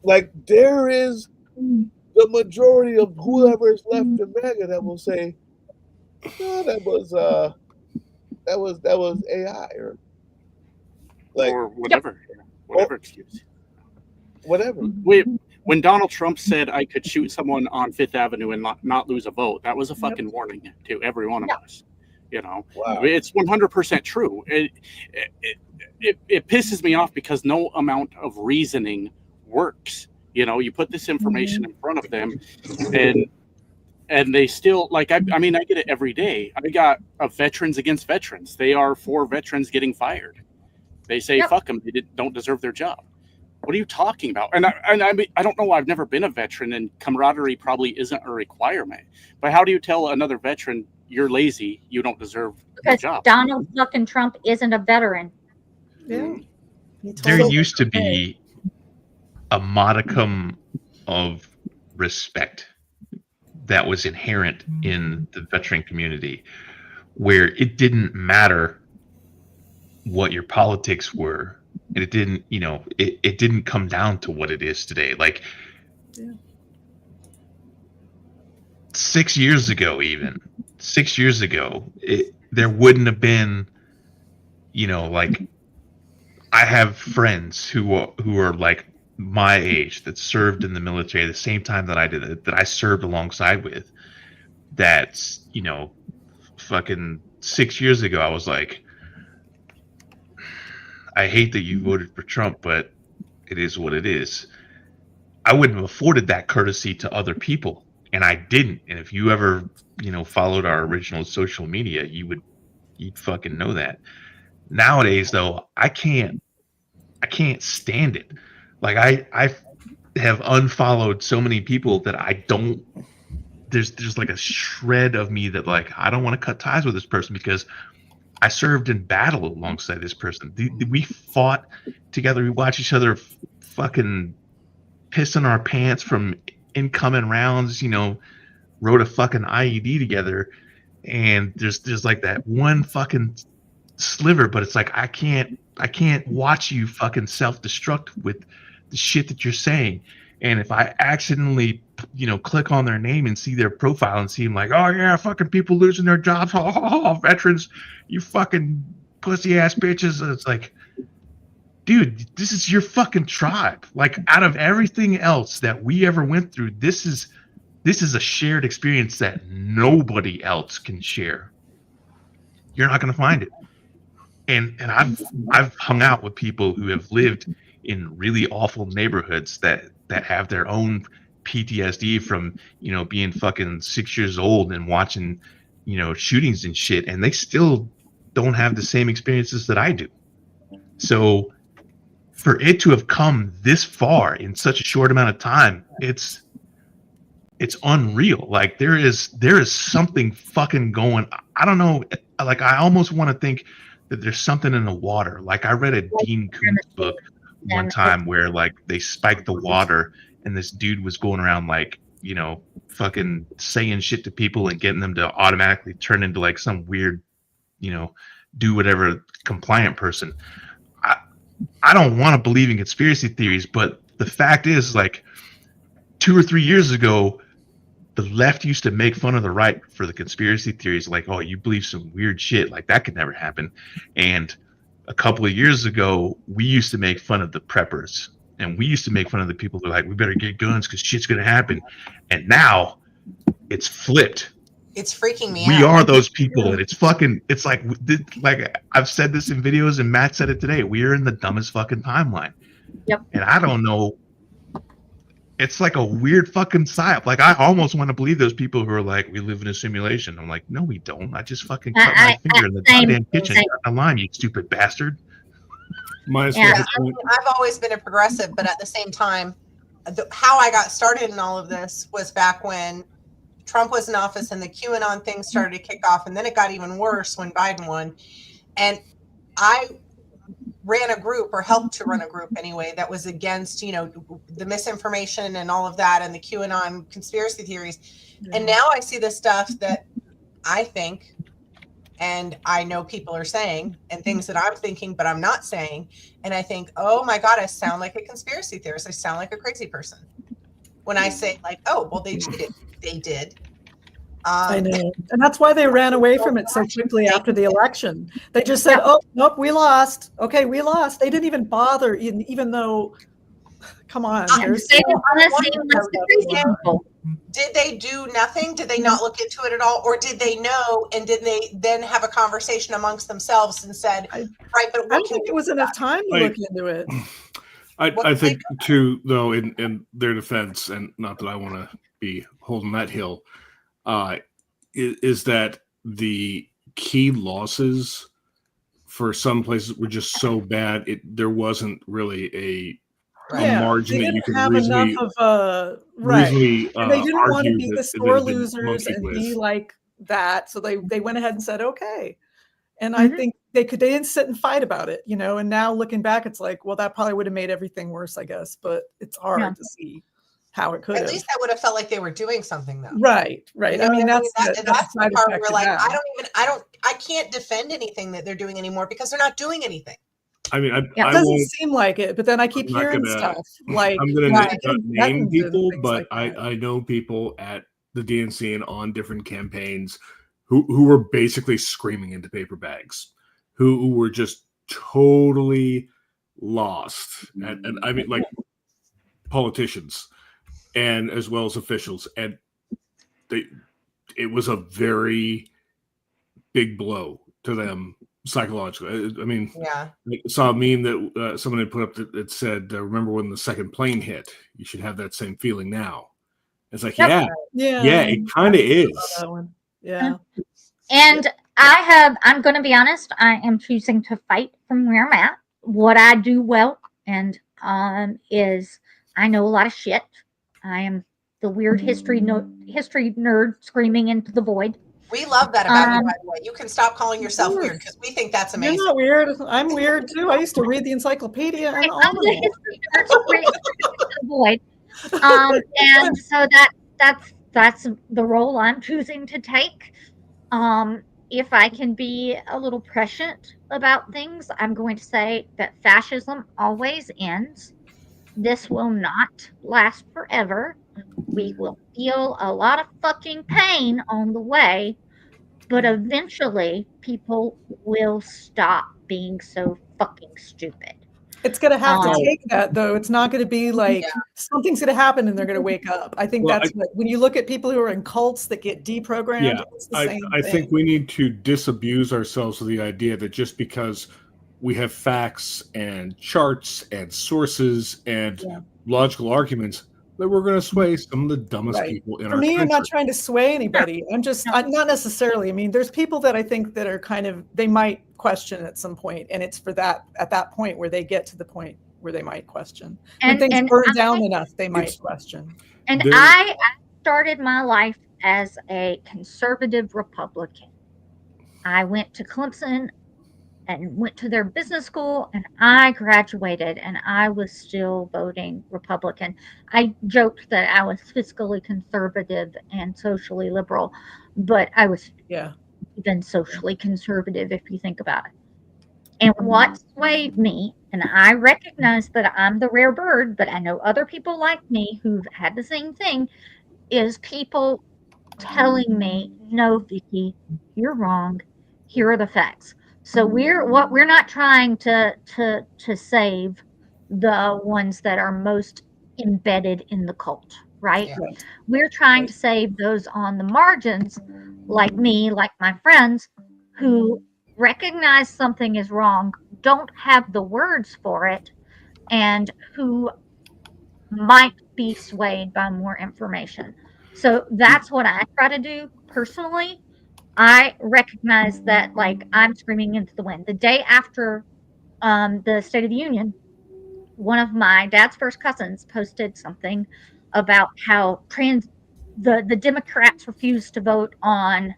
Like, there is the majority of whoever is left in MAGA that will say, no, that was AI or whatever. Whatever excuse. Whatever. when Donald Trump said I could shoot someone on Fifth Avenue and not lose a vote, that was a fucking warning to every one of us. You know, Wow. It's 100% true. It pisses me off because no amount of reasoning works. You know, you put this information in front of them, and they still like. I mean, I get it every day. I got a Veterans Against Veterans. They are for veterans getting fired. They say fuck them. They don't deserve their job. What are you talking about? And I mean, I don't know. I've never been a veteran, and camaraderie probably isn't a requirement. But how do you tell another veteran you're lazy, you don't deserve the job? Donald fucking Trump isn't a veteran. Yeah. There used to be a modicum of respect that was inherent in the veteran community, where it didn't matter what your politics were, and it didn't, you know, it didn't come down to what it is today. Like 6 years ago, there wouldn't have been, you know, like, I have friends who are like my age that served in the military the same time that I did it, that I served alongside with. That's, you know, fucking 6 years ago, I was like, I hate that you voted for Trump, but it is what it is. I wouldn't have afforded that courtesy to other people, and I didn't. And if you ever, you know, followed our original social media, you'd fucking know that. Nowadays, though, I can't stand it. Like I have unfollowed so many people that I don't. There's like a shred of me that like I don't want to cut ties with this person because I served in battle alongside this person. We fought together. We watched each other fucking piss in our pants from incoming rounds. You know, wrote a fucking IED together, and there's like that one fucking sliver, but it's like I can't watch you fucking self-destruct with the shit that you're saying. And if I accidentally, you know, click on their name and see their profile and see them like, oh yeah, fucking people losing their jobs, oh, veterans, you fucking pussy ass bitches, and it's like, dude, this is your fucking tribe. Like, out of everything else that we ever went through, this is a shared experience that nobody else can share. You're not going to find it. And I've hung out with people who have lived in really awful neighborhoods that have their own PTSD from, you know, being fucking 6 years old and watching, you know, shootings and shit, and they still don't have the same experiences that I do. So for it to have come this far in such a short amount of time, it's unreal. Like there is something fucking going. I don't know. Like I almost want to think that there's something in the water. Like I read a Dean Koontz book one time where like they spiked the water and this dude was going around like, you know, fucking saying shit to people and getting them to automatically turn into like some weird, you know, do whatever compliant person. I don't want to believe in conspiracy theories, but the fact is, like 2 or 3 years ago, the left used to make fun of the right for the conspiracy theories, like, oh, you believe some weird shit, like that could never happen. And a couple of years ago, we used to make fun of the preppers, and we used to make fun of the people who are like, we better get guns because shit's gonna happen. And now it's flipped. It's freaking me out. We are those people, and it's fucking. It's like I've said this in videos, and Matt said it today. We are in the dumbest fucking timeline. Yep. And I don't know. It's like a weird fucking psyop. Like I almost want to believe those people who are like, we live in a simulation. I'm like, no, we don't. I just fucking cut my finger in the goddamn kitchen. Cut the line, you stupid bastard. I've always been a progressive, but at the same time, how I got started in all of this was back when Trump was in office and the QAnon thing started to kick off, and then it got even worse when Biden won. And I ran a group, or helped to run a group anyway, that was against, you know, the misinformation and all of that and the QAnon conspiracy theories. Yeah. And now I see the stuff that I think and I know people are saying, and things that I'm thinking but I'm not saying, and I think, oh my God, I sound like a conspiracy theorist. I sound like a crazy person when I say like, oh, well, they cheated. They did. I know. And that's why they ran away from it so quickly after the election. They just said, oh, nope, we lost. Okay, we lost. They didn't even bother, even though Come on, there's They still honestly must be crazy people. Did they do nothing? Did they not look into it at all? Or did they know and did they then have a conversation amongst themselves and said, right, but I don't think it was enough time to look into it. I think too, though, in their defense, and not that I want to be holding that hill, is that the key losses for some places were just so bad there wasn't really a margin that you could reasonably reasonably and they didn't want to argue be that the it sore had been losers monkeyed and with. be like that, so they went ahead and said okay. And I think they didn't sit and fight about it, you know. And now looking back, it's like, well, that probably would have made everything worse, I guess. But it's hard to see how it could have. At least that would have felt like they were doing something, though. Right. You know I mean, what that's that's the side part effect where, of like, that. I can't defend anything that they're doing anymore because they're not doing anything. I mean, It doesn't seem like it, but then I keep hearing stuff like I'm going to not name people, things but like I know people at the DNC and on different campaigns who were basically screaming into paper bags, who were just totally lost, and I mean, like politicians and as well as officials, and it was a very big blow to them psychologically. I mean, yeah. I saw a meme that someone had put up that said, "Remember when the second plane hit? You should have that same feeling now." It's like, yeah, it kind of is. That one. Yeah. And I'm going to be honest, I am choosing to fight from where I'm at. What I do well and is I know a lot of shit. I am the weird history nerd screaming into the void. We love that about you, by the way. You can stop calling yourself weird because we think that's amazing. You're not weird. I'm weird too. I used to read the encyclopedia and all I'm the history nerd screaming into the void. And so that's the role I'm choosing to take. If I can be a little prescient about things, I'm going to say that fascism always ends. This will not last forever. We will feel a lot of fucking pain on the way, but eventually people will stop being so fucking stupid. It's going to have to take that, though. It's not going to be like something's going to happen and they're going to wake up. I think that's what, when you look at people who are in cults that get deprogrammed, it's the same I thing. think we need to disabuse ourselves of the idea that just because we have facts and charts and sources and logical arguments, that we're going to sway some of the dumbest people in our country. For me, I'm not trying to sway anybody. I'm just not necessarily. I mean, there's people that I think that are kind of, they might question at some point, and it's for that at that point where they get to the point where they might question. When things burn down enough, they might question. And I started my life as a conservative Republican. I went to Clemson and went to their business school, and I graduated, and I was still voting Republican. I joked that I was fiscally conservative and socially liberal, but I was even socially conservative if you think about it. And what swayed me, and I recognize that I'm the rare bird, but I know other people like me who've had the same thing, is people telling me, no, Vicky, you're wrong. Here are the facts. So we're not trying to save the ones that are most embedded in the cult, right? We're trying to save those on the margins, like me, like my friends, who recognize something is wrong, don't have the words for it, and who might be swayed by more information. So that's what I try to do personally. I recognize that, like, I'm screaming into the wind. The day after the State of the Union, one of my dad's first cousins posted something about how the Democrats refused to vote on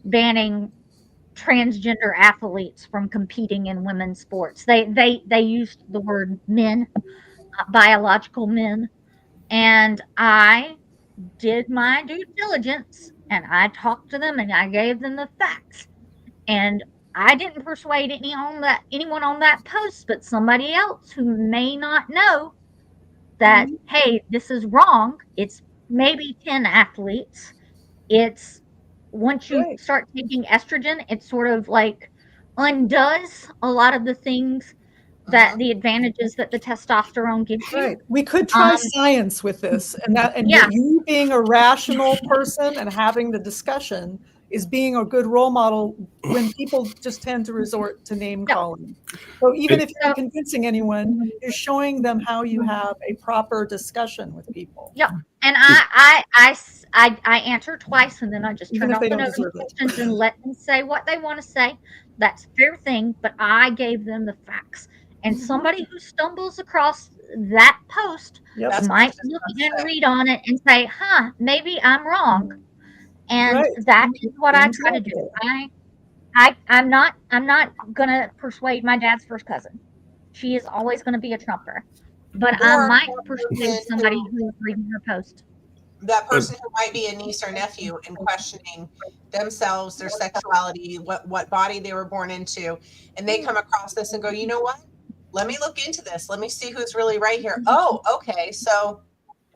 banning transgender athletes from competing in women's sports. They used the word men, biological men, and I did my due diligence and I talked to them and I gave them the facts. And I didn't persuade anyone on that post, but somebody else who may not know that, hey, this is wrong. It's maybe 10 athletes. It's once you start taking estrogen, it sort of like undoes a lot of the things that the advantages that the testosterone gives you. Right. We could try science with this, and Yeah. you being a rational person and having the discussion is being a good role model when people just tend to resort to name calling. So even if you're not convincing anyone, you're showing them how you have a proper discussion with people. Yep. And I answer twice, and then I just Even turn if off they the don't deserve it. notifications and let them say what they want to say. That's their thing, but I gave them the facts. And somebody who stumbles across that post That's what I might was just look about to and say. read on it and say, "Huh, maybe I'm wrong." And Right. that is what I try to do. I'm not gonna persuade my dad's first cousin. She is always gonna be a Trumper. But I Or might a persuade person somebody who- who is reading her post. that person who might be a niece or nephew and questioning themselves, their sexuality, what body they were born into, and they come across this and go, you know what? Let me look into this. Let me see who's really right here. Oh, okay. So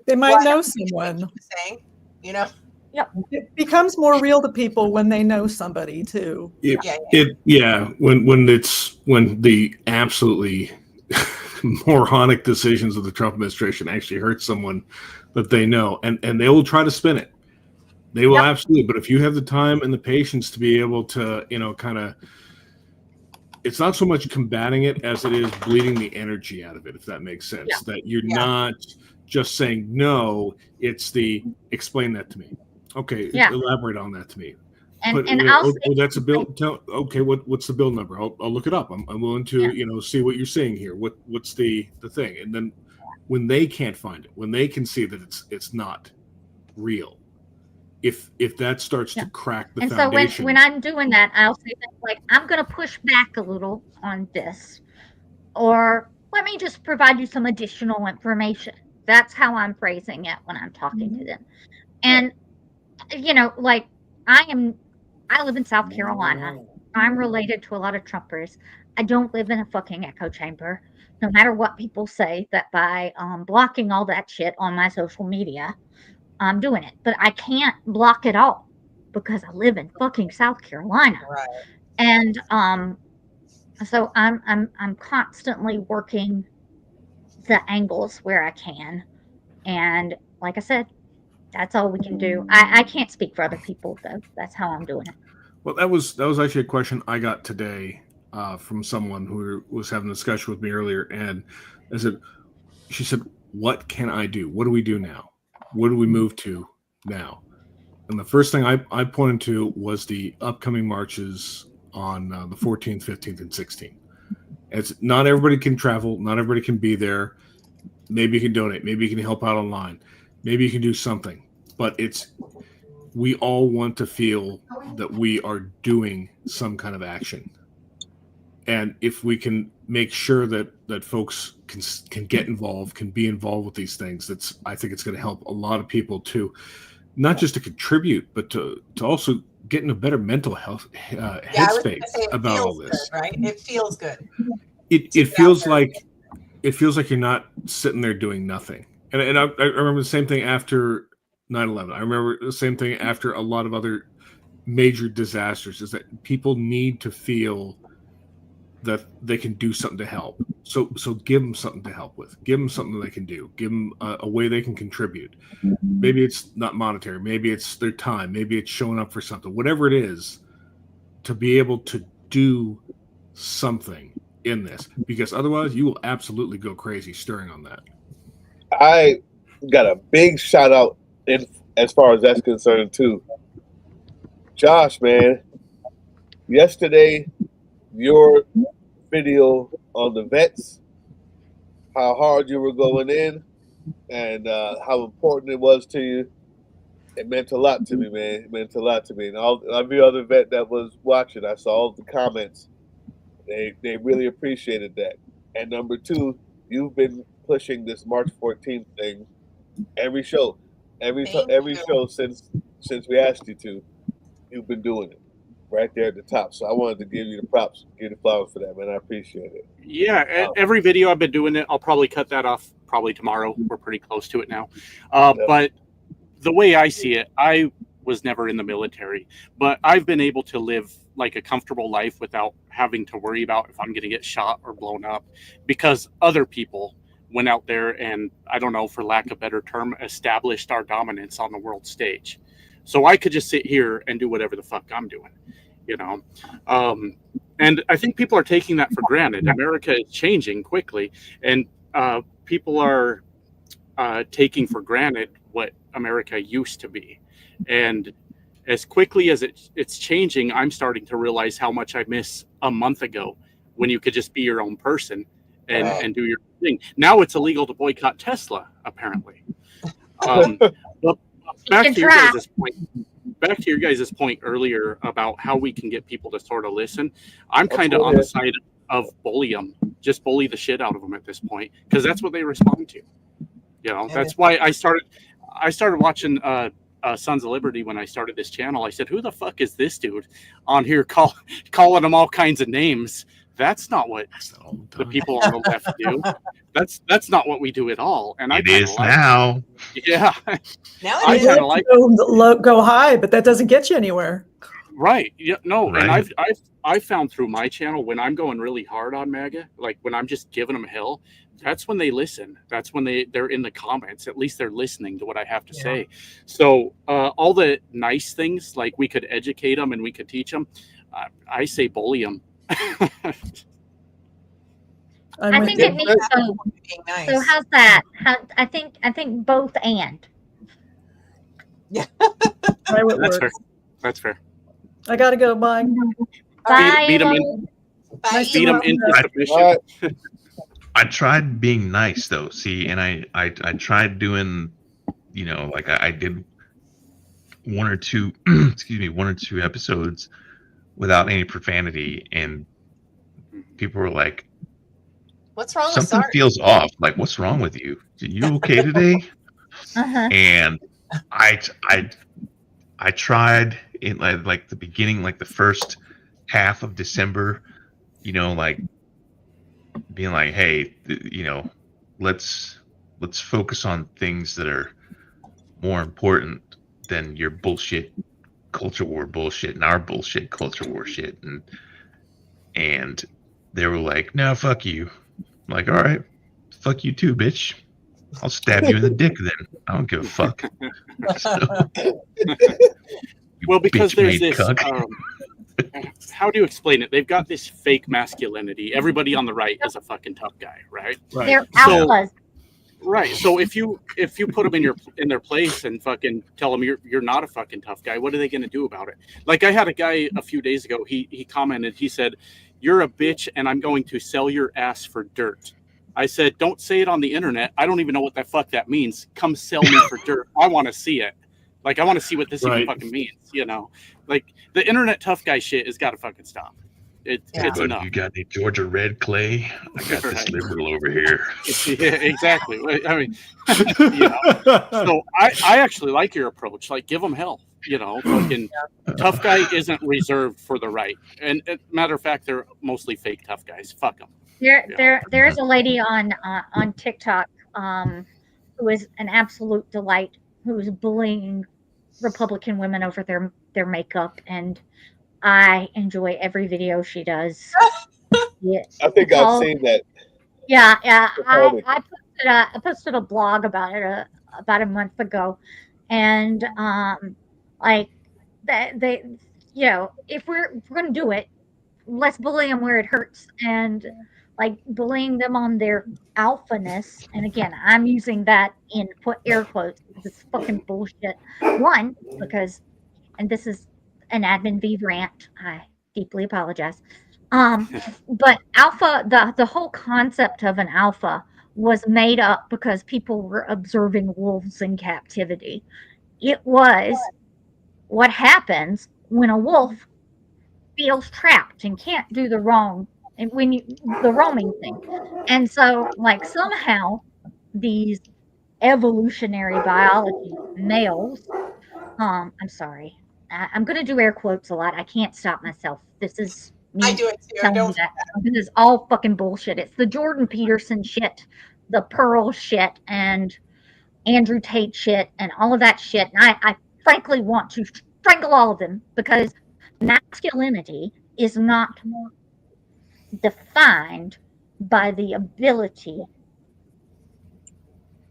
They might know someone. saying, you know. Yep. It becomes more real to people when they know somebody too. When the absolutely moronic decisions of the Trump administration actually hurt someone that they know, and they will try to spin it. They will absolutely. But if you have the time and the patience to be able to, kind of, it's not so much combating it as it is bleeding the energy out of it, if that makes sense. Yeah. That you're not just saying no, it's the explain that to me. Okay, elaborate on that to me. That's a bill. Okay, what's the bill number? I'll look it up. I'm willing to see what you're seeing here. What's the thing? And then when they can't find it, when they can see that it's not real, if that starts to crack the foundation. So when I'm doing that, I'll say things like, I'm going to push back a little on this, or let me just provide you some additional information. That's how I'm phrasing it when I'm talking to them. And like I live in South Carolina. I'm related to a lot of Trumpers. I don't live in a fucking echo chamber. No matter what people say, that by blocking all that shit on my social media, I'm doing it. But I can't block it all because I live in fucking South Carolina. Right. And so I'm constantly working the angles where I can. And like I said, that's all we can do. I can't speak for other people though. That's how I'm doing it. Well, that was actually a question I got today from someone who was having a discussion with me earlier, and she said, "What can I do? What do we do now? What do we move to now?" And the first thing I pointed to was the upcoming marches on the 14th, 15th, and 16th. It's not everybody can travel, not everybody can be there. Maybe you can donate, maybe you can help out online, maybe you can do something. But we all want to feel that we are doing some kind of action. And if we can make sure that folks can get involved, can be involved with these things, I think it's going to help a lot of people to not just to contribute, but to also get in a better mental health headspace about all this. Good, right? It feels good. It feels like you're not sitting there doing nothing. And I remember the same thing after 9/11. I remember the same thing after a lot of other major disasters, is that people need to feel that they can do something to help. So give them something to help with. Give them something they can do. Give them a way they can contribute. Maybe it's not monetary. Maybe it's their time. Maybe it's showing up for something. Whatever it is, to be able to do something in this, because otherwise you will absolutely go crazy stirring on that. I got a big shout out as far as that's concerned too. Josh, man, yesterday your video on the vets, how hard you were going in, and how important it was to you. It meant a lot to me, man. It meant a lot to me. And every other vet that was watching, I saw all the comments. They really appreciated that. And number two, you've been pushing this March 14th thing every show, every show since we asked you to. You've been doing it right there at the top. So I wanted to give you the props, give you the flowers for that, man. I appreciate it. Yeah, every video I've been doing it. I'll probably cut that off probably tomorrow. We're pretty close to it now. But the way I see it, I was never in the military, but I've been able to live like a comfortable life without having to worry about if I'm going to get shot or blown up, because other people went out there and, I don't know, for lack of a better term, established our dominance on the world stage. So I could just sit here and do whatever the fuck I'm doing, you know? And I think people are taking that for granted. America is changing quickly, and people are taking for granted what America used to be. And as quickly as it's changing, I'm starting to realize how much I miss a month ago when you could just be your own person and do your thing. Now it's illegal to boycott Tesla, apparently. But back to your guys' point earlier about how we can get people to sort of listen. I'm kind of on the side of bully them. Just bully the shit out of them at this point, because that's what they respond to. You know, that's why I started watching Sons of Liberty when I started this channel. I said, who the fuck is this dude on here calling them all kinds of names? That's not what the people on the left do. That's not what we do at all. And it is now. Yeah. Now I kind of like go high, but that doesn't get you anywhere. Right. Yeah. No. Right. And I've found through my channel, when I'm going really hard on MAGA, like when I'm just giving them hell, that's when they listen. That's when they're in the comments. At least they're listening to what I have to say. So all the nice things, like we could educate them and we could teach them. I say bully them. I think it needs so. Nice. So how's that? I think both and. Yeah. That's fair. That's fair. I gotta go. Bye. Bye. Beat them into submission. I tried being nice though. See, and I tried doing, you know, like I did one or two episodes without any profanity, and people were like, "What's wrong with something Sarge? feels off. Like, what's wrong with you? Are you okay today?" And I tried in like the beginning, like the first half of December, you know, like being like, hey, you know, let's focus on things that are more important than your bullshit culture war bullshit and our bullshit culture war shit. And they were like, no, fuck you. I'm like, all right, fuck you too, bitch. I'll stab you in the dick then. I don't give a fuck. Well, because there's this how do you explain it? They've got this fake masculinity. Everybody on the right is a fucking tough guy, right? They're alphas. Right. So if you put them in their place and fucking tell them you're not a fucking tough guy, what are they going to do about it? Like I had a guy a few days ago. He commented. He said, "You're a bitch, and I'm going to sell your ass for dirt." I said, "Don't say it on the internet. I don't even know what the fuck that means. Come sell me for dirt. I want to see it. Like I want to see what this even fucking means. You know, like the internet tough guy shit has got to fucking stop. It's enough." You got the Georgia red clay? I got this liberal over here. Yeah, exactly. I mean, you know, so I actually like your approach. Like, give them hell. You know, fucking tough guy isn't reserved for the right. And matter of fact, they're mostly fake tough guys. Fuck them. There's a lady on TikTok who is an absolute delight, who is bullying Republican women over their makeup, and I enjoy every video she does. Yeah, I think I've seen that. Yeah. I posted a blog about it about a month ago, and like they you know, if we're gonna do it, let's bully them where it hurts, and like bullying them on their alphaness. And again, I'm using that in air quotes because it's fucking bullshit. One, because, and this is an admin V rant, I deeply apologize. But alpha, the whole concept of an alpha was made up because people were observing wolves in captivity. It was what happens when a wolf feels trapped and can't do the wrong, and the roaming thing. And so, like, somehow these evolutionary biology males, I'm sorry, I'm going to do air quotes a lot. I can't stop myself. This is me. I do it too. This is all fucking bullshit. It's the Jordan Peterson shit, the Pearl shit, and Andrew Tate shit, and all of that shit. And frankly want to strangle all of them, because masculinity is not defined by the ability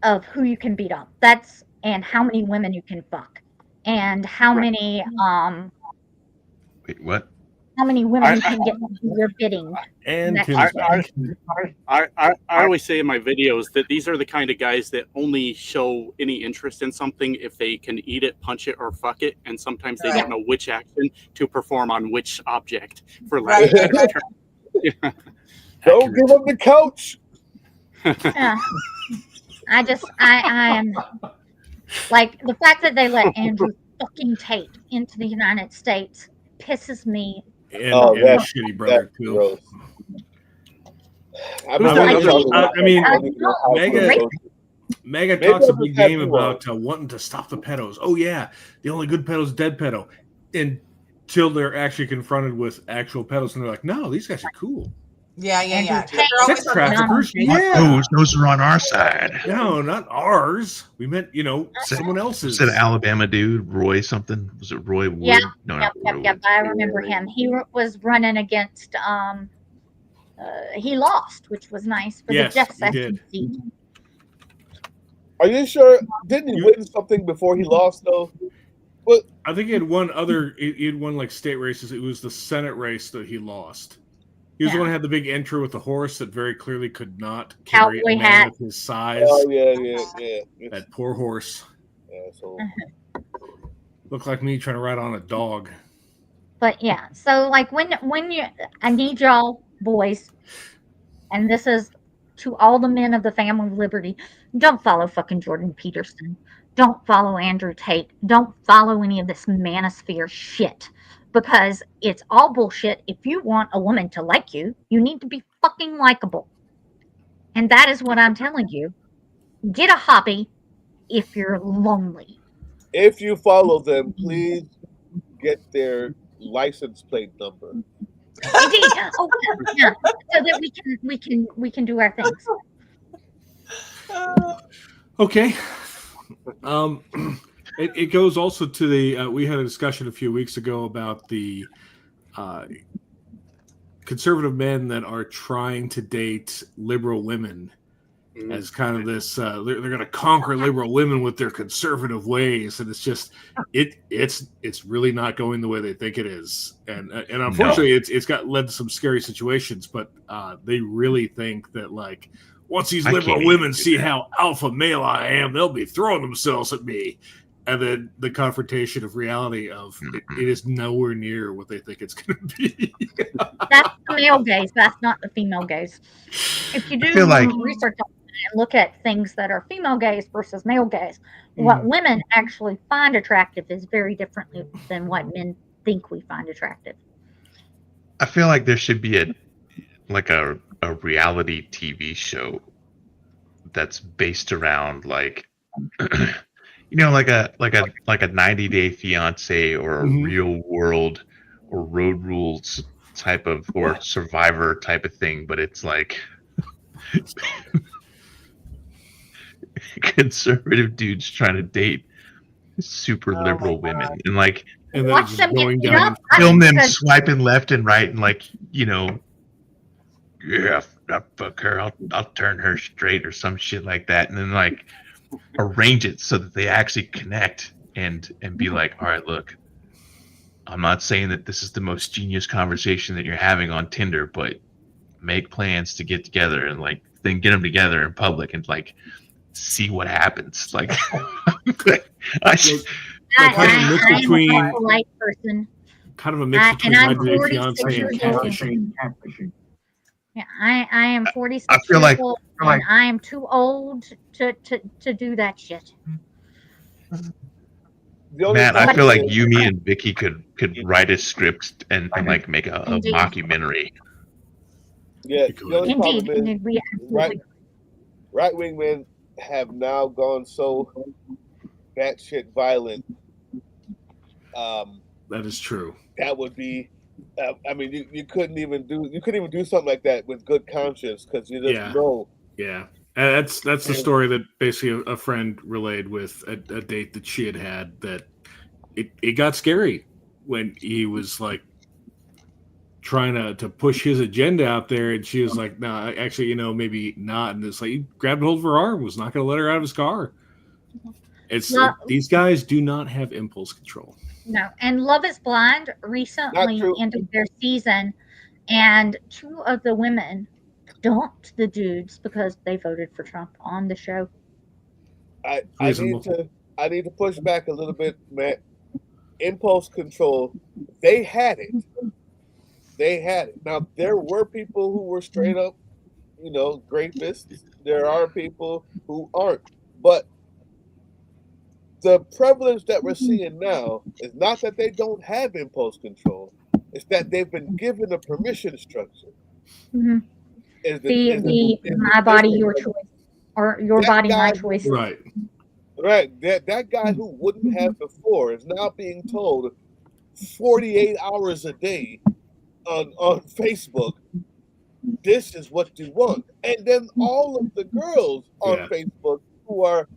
of who you can beat up. That's and how many women you can fuck, and how many Wait, what? how many women you can get to do your bidding. And That Tim's shit. back. I always say in my videos that these are the kind of guys that only show any interest in something if they can eat it, punch it, or fuck it, and sometimes they don't know which action to perform on which object. For lack of a better term. Yeah. Don't give up the couch. Yeah. I am like the fact that they let Andrew fucking Tate into the United States pisses me. And his shitty brother too. Gross. Mega talks a big game about wanting to stop the pedos. Oh yeah, the only good pedo is dead pedo. Until they're actually confronted with actual pedos, and they're like, "No, these guys are cool." Yeah. Sex traffickers, yeah. Those are on our side. No, not ours. We meant, someone else's. Said Alabama dude, Roy something. Was it Roy Wood? Yeah. No, Yep. I remember him. He was running against. He lost, which was nice for the Jeff Sessions seat. Are you sure? Didn't he win something before he lost though? Well, I think he had won like state races. It was the Senate race that he lost. He was the one who had the big intro with the horse that very clearly could not carry a man of his size. Oh yeah. That poor horse. Asshole. Looked like me trying to ride on a dog. But yeah, so like when you, I need y'all boys, and this is to all the men of the family of liberty, don't follow fucking Jordan Peterson. Don't follow Andrew Tate. Don't follow any of this manosphere shit. Because it's all bullshit. If you want a woman to like you, you need to be fucking likable. And that is what I'm telling you. Get a hobby if you're lonely. If you follow them, please get their license plate number. Indeed. Oh, yeah. So that we can do our things. Okay. It goes also to the. We had a discussion a few weeks ago about the conservative men that are trying to date liberal women as kind of this. They're going to conquer liberal women with their conservative ways, and it's just it's really not going the way they think it is, and unfortunately, it's got led to some scary situations. But they really think that like. Once these liberal women see how alpha male I am, they'll be throwing themselves at me. And then the confrontation of reality of it is nowhere near what they think it's going to be. That's the male gaze. That's not the female gaze. If you do research on it and look at things that are female gaze versus male gaze, what women actually find attractive is very differently than what men think we find attractive. I feel like there should be a reality TV show that's based around like like a 90 Day Fiance or a Real World or Road Rules type of or Survivor type of thing, but it's like conservative dudes trying to date super liberal women and like and then just going down film them swiping left and right and like yeah, fuck her. I'll turn her straight or some shit like that, and then like arrange it so that they actually connect and be like, all right, look, I'm not saying that this is the most genius conversation that you're having on Tinder, but make plans to get together and like then get them together in public and like see what happens. Like, kind of a mix between my fiance and catfishing. Yeah, I am 46 I feel years like, old, and I am too old to do that shit. Man, I feel like you, me, and Vicky could write a script and like make a mockumentary. Yeah, the only Indeed. problem is right-wing men have now gone so batshit violent. That is true. That would be. I mean, you couldn't even do something like that with good conscience because you just know. Yeah, and that's the story that basically a friend relayed with a date that she had that it got scary when he was like trying to push his agenda out there, and she was like, "No, actually, maybe not." And it's like he grabbed hold of her arm, was not going to let her out of his car. These guys do not have impulse control. No, and Love is Blind recently ended their season, and 2 of the women dumped the dudes because they voted for Trump on the show. I need to push back a little bit, Matt. Impulse control, they had it. They had it. Now there were people who were straight up, rapists. There are people who aren't, but the prevalence that we're seeing now is not that they don't have impulse control; it's that they've been given a permission structure. Mm-hmm. My body, your choice, or your body, my choice. Right. Right. That guy who wouldn't have before is now being told 48 hours a day on Facebook, this is what you want. And then all of the girls on Facebook who are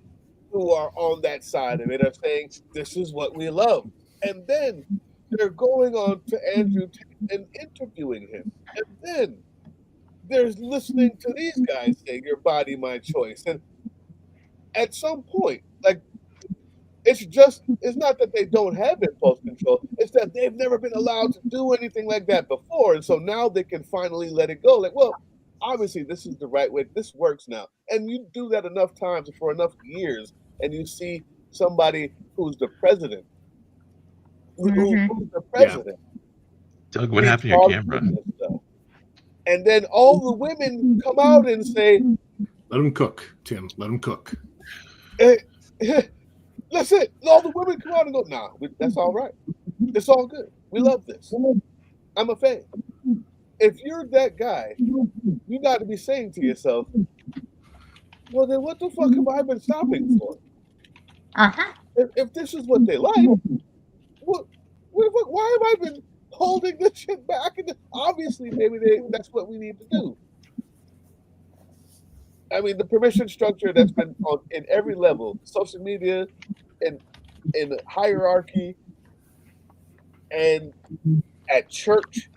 on that side of it are saying, this is what we love. And then they're going on to Andrew Tate and interviewing him. And then there's listening to these guys say, your body, my choice. And at some point, like, it's not that they don't have impulse control, it's that they've never been allowed to do anything like that before. And so now they can finally let it go. Like, well, obviously this is the right way. This works now. And you do that enough times for enough years, and you see somebody who's the president. Who's the president. Doug, what happened to your camera? And then all the women come out and say, let them cook, Tim. Let them cook. That's it. All the women come out and go, nah, that's all right. It's all good. We love this. I'm a fan. If you're that guy, you got to be saying to yourself, well, then what the fuck have I been stopping for? Uh-huh. If this is what they like, why have I been holding this shit back? And obviously, maybe that's what we need to do. I mean, the permission structure that's been in every level, social media, in hierarchy, and at church,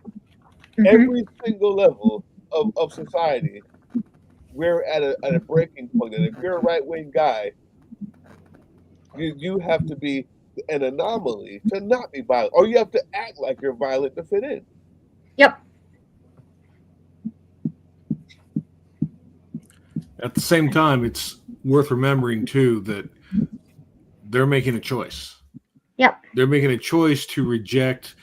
every single level of society, we're at a breaking point. And if you're a right-wing guy, you have to be an anomaly to not be violent, or you have to act like you're violent to fit in. Yep. At the same time, it's worth remembering, too, that they're making a choice. Yep. They're making a choice to reject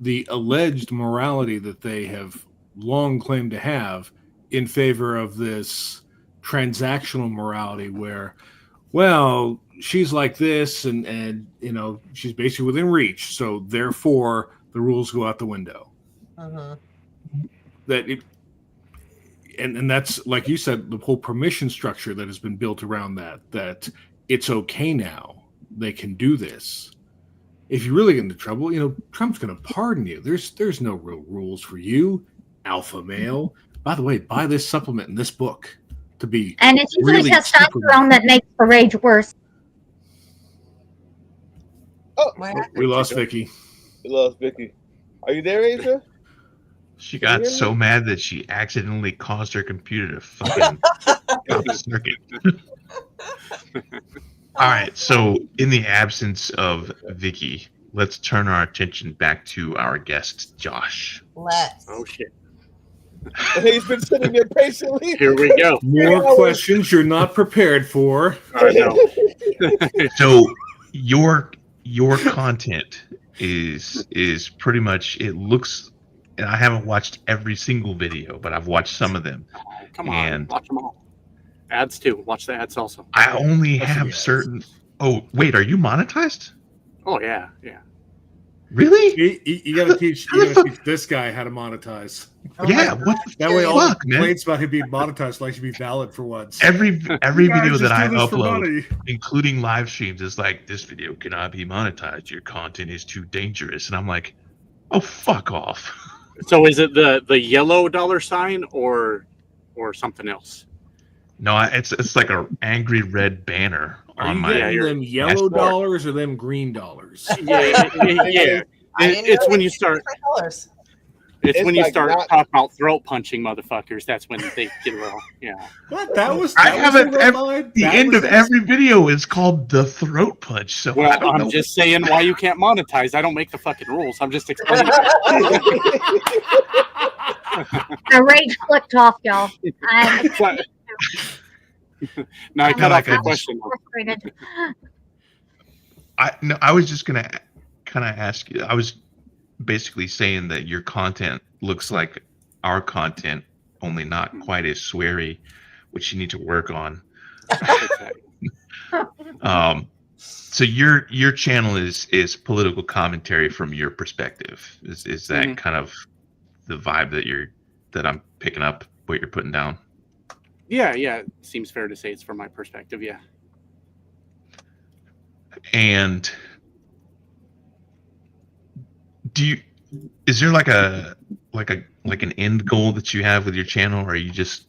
the alleged morality that they have long claimed to have in favor of this transactional morality where, well, she's like this and she's basically within reach, so therefore the rules go out the window. Uh-huh. And that's, like you said, the whole permission structure that has been built around that it's okay now. They can do this. If you really get into trouble, Trump's going to pardon you. There's no real rules for you, alpha male. By the way, buy this supplement in this book to be. And it's usually really testosterone that makes the rage worse. Oh, we lost Vicky. We lost Vicky. Are you there, Asia? She got so mad that she accidentally caused her computer to fucking stop the circuit. All right, so in the absence of Vicky, let's turn our attention back to our guest, Josh. Let's. Oh, shit. He's been sitting there patiently. Here we go. More questions you're not prepared for. I know. So your content is pretty much, it looks, and I haven't watched every single video, but I've watched some of them. Come on, watch them all. Ads too. Watch the ads also. I only have certain. Oh wait, are you monetized? Oh yeah. Really? You got to teach this guy how to monetize. Yeah, what that way all the man? complaints about him being monetized like should be valid for once. Every video that I do this for upload, money. including live streams, is like, this video cannot be monetized. Your content is too dangerous, and I'm like, oh, fuck off. So is it the yellow $sign or something else? No, it's like a angry red banner Are on you my. getting them yellow dollars or them green dollars? Yeah. It's when you start. Colors. It's when you like start not- talking about throat punching motherfuckers. That's when they get wrong. Yeah. What? That was I that haven't. was the line? The That end was of every video is called the throat punch. So I Well, don't know. I'm just saying why you can't monetize. I don't make the fucking rules. I'm just explaining. The rage clicked off, y'all. Now I cut off your I just- question. Frustrated. I was just gonna kind of ask you. I was basically saying that your content looks like our content, only not quite as sweary, which you need to work on. So your channel is political commentary from your perspective. Is that kind of the vibe that I'm picking up? What you're putting down? Yeah. It seems fair to say it's from my perspective. Yeah. And is there like an end goal that you have with your channel, or are you just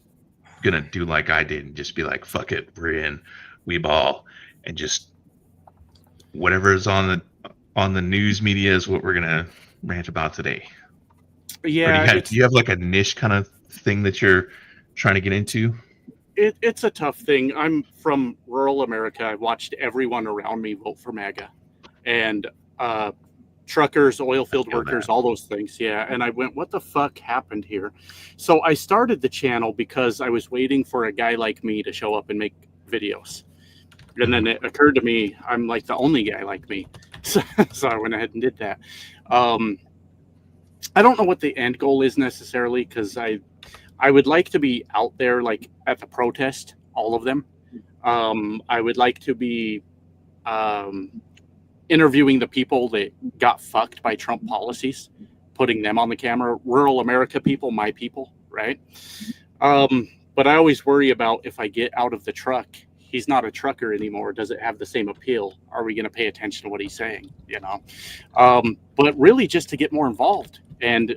gonna do like I did and just be like, fuck it, we're in, we ball, and just whatever is on the news media is what we're gonna rant about today? Yeah. Or do you have like a niche kind of thing that you're trying to get into? It's a tough thing. I'm from rural America. I watched everyone around me vote for MAGA, and truckers, oil field workers, all those things. Yeah. And I went, what the fuck happened here? So I started the channel because I was waiting for a guy like me to show up and make videos. And then it occurred to me, I'm like the only guy like me. So I went ahead and did that. I don't know what the end goal is necessarily, because I would like to be out there, like at the protest, all of them. I would like to be interviewing the people that got fucked by Trump policies, putting them on the camera. Rural America people, my people, right? But I always worry about if I get out of the truck, he's not a trucker anymore. Does it have the same appeal? Are we going to pay attention to what he's saying? But really just to get more involved. And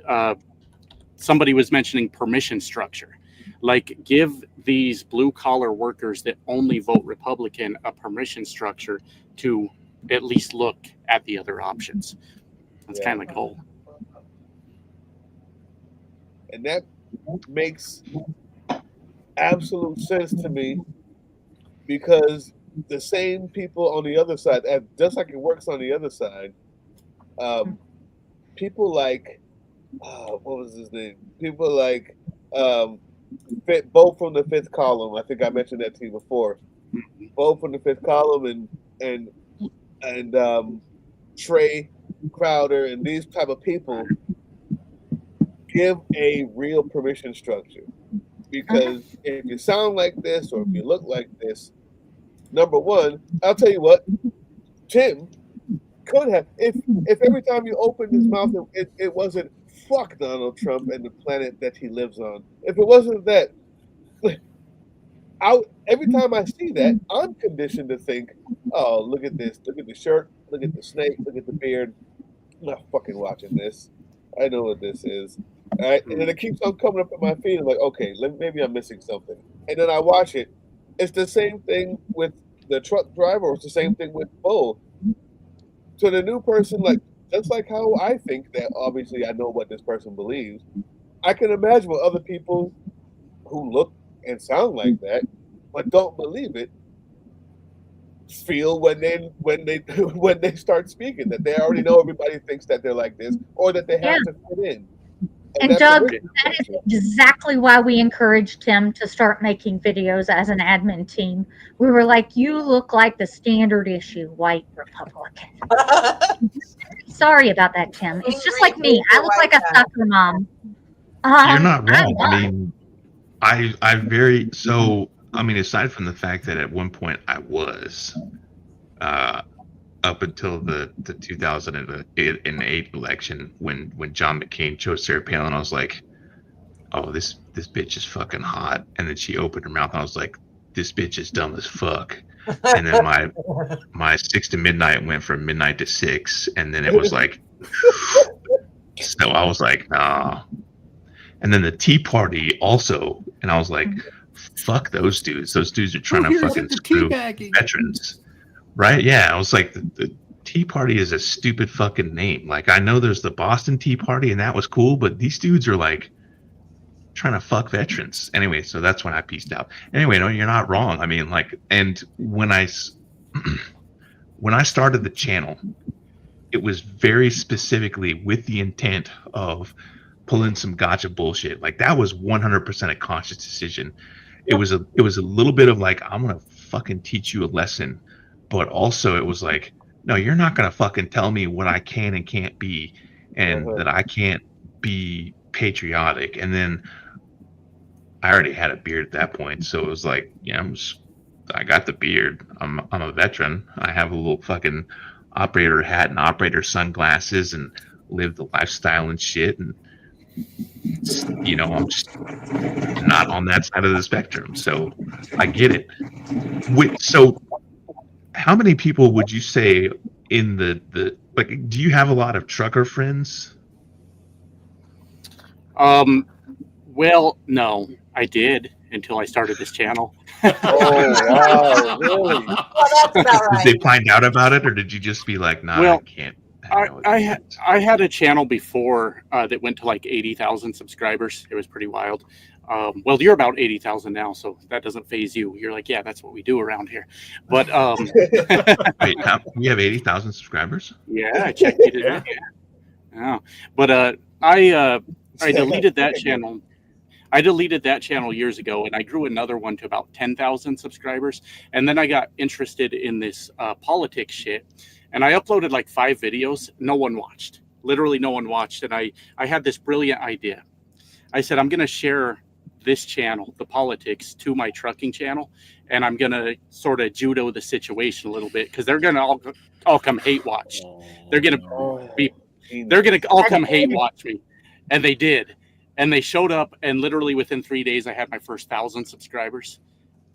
somebody was mentioning permission structure. Like, give these blue collar workers that only vote Republican a permission structure to at least look at the other options. That's kind of the goal. And that makes absolute sense to me, because the same people on the other side, just like it works on the other side, people like, what was his name? People like Bo from the Fifth Column. I think I mentioned that to you before. Bo from the Fifth Column and Trey Crowder and these type of people give a real permission structure. Because if you sound like this or if you look like this, number one, I'll tell you what, Tim could have, if every time you opened his mouth, it wasn't fuck Donald Trump and the planet that he lives on. If it wasn't that, every time I see that, I'm conditioned to think, oh, look at this, look at the shirt, look at the snake, look at the beard. I'm not fucking watching this. I know what this is. All right, and then it keeps on coming up in my feed. I'm like, okay, maybe I'm missing something. And then I watch it. It's the same thing with the truck driver, or it's the same thing with Bo. To the new person, like, just like how I think that obviously I know what this person believes, I can imagine what other people who look and sound like that but don't believe it feel when they start speaking, that they already know everybody thinks that they're like this, or that they have to fit in. And Doug, that is exactly why we encouraged him to start making videos as an admin team. We were like, you look like the standard issue white Republican. Sorry about that, Tim. It's just like me. I look like a sucker mom. You're not wrong. I mean, I mean, aside from the fact that at one point I was, up until the 2008 election, when John McCain chose Sarah Palin, I was like, oh, this bitch is fucking hot. And then she opened her mouth and I was like, this bitch is dumb as fuck. And then my 6 to midnight went from midnight to 6, and then it was like, so I was like, nah. And then the Tea Party also, and I was like, fuck those dudes. Those dudes are trying to here's fucking the screw teabagging. veterans. Right? Yeah. I was like, the Tea Party is a stupid fucking name. Like, I know there's the Boston Tea Party, and that was cool, but these dudes are like trying to fuck veterans. Anyway, so that's when I pieced out. Anyway, no, you're not wrong. I mean, like, and when I started the channel, it was very specifically with the intent of pulling some gotcha bullshit. Like, that was 100% a conscious decision. It was a little bit of like, I'm gonna fucking teach you a lesson, but also it was like, no, you're not gonna fucking tell me what I can and can't be, and that I can't be patriotic. And then I already had a beard at that point, so it was like, yeah, I got the beard. I'm a veteran. I have a little fucking operator hat and operator sunglasses and live the lifestyle and shit. And you know, I'm just not on that side of the spectrum, so I get it. So, how many people would you say in the like? Do you have a lot of trucker friends? Well, no, I did until I started this channel. Oh wow, really? Well, that's about right. Did they find out about it, or did you just be like, nah, Well, I can't? I had a channel before that went to like 80,000 subscribers. It was pretty wild. Well, you're about 80,000 now, so that doesn't phase you. You're like, yeah, that's what we do around here. But wait, you have 80,000 subscribers? Yeah, I checked it. Yeah. Yeah. But I deleted that channel. I deleted that channel years ago, and I grew another one to about 10,000 subscribers. And then I got interested in this politics shit, and I uploaded like 5 videos. No one watched. Literally no one watched. And I had this brilliant idea. I said, I'm going to share this channel, the politics, to my trucking channel, and I'm going to sort of judo the situation a little bit, because they're going to all come hate watch. They're going to all come hate watch me. And they did. And they showed up, and literally within 3 days, I had my first 1,000 subscribers.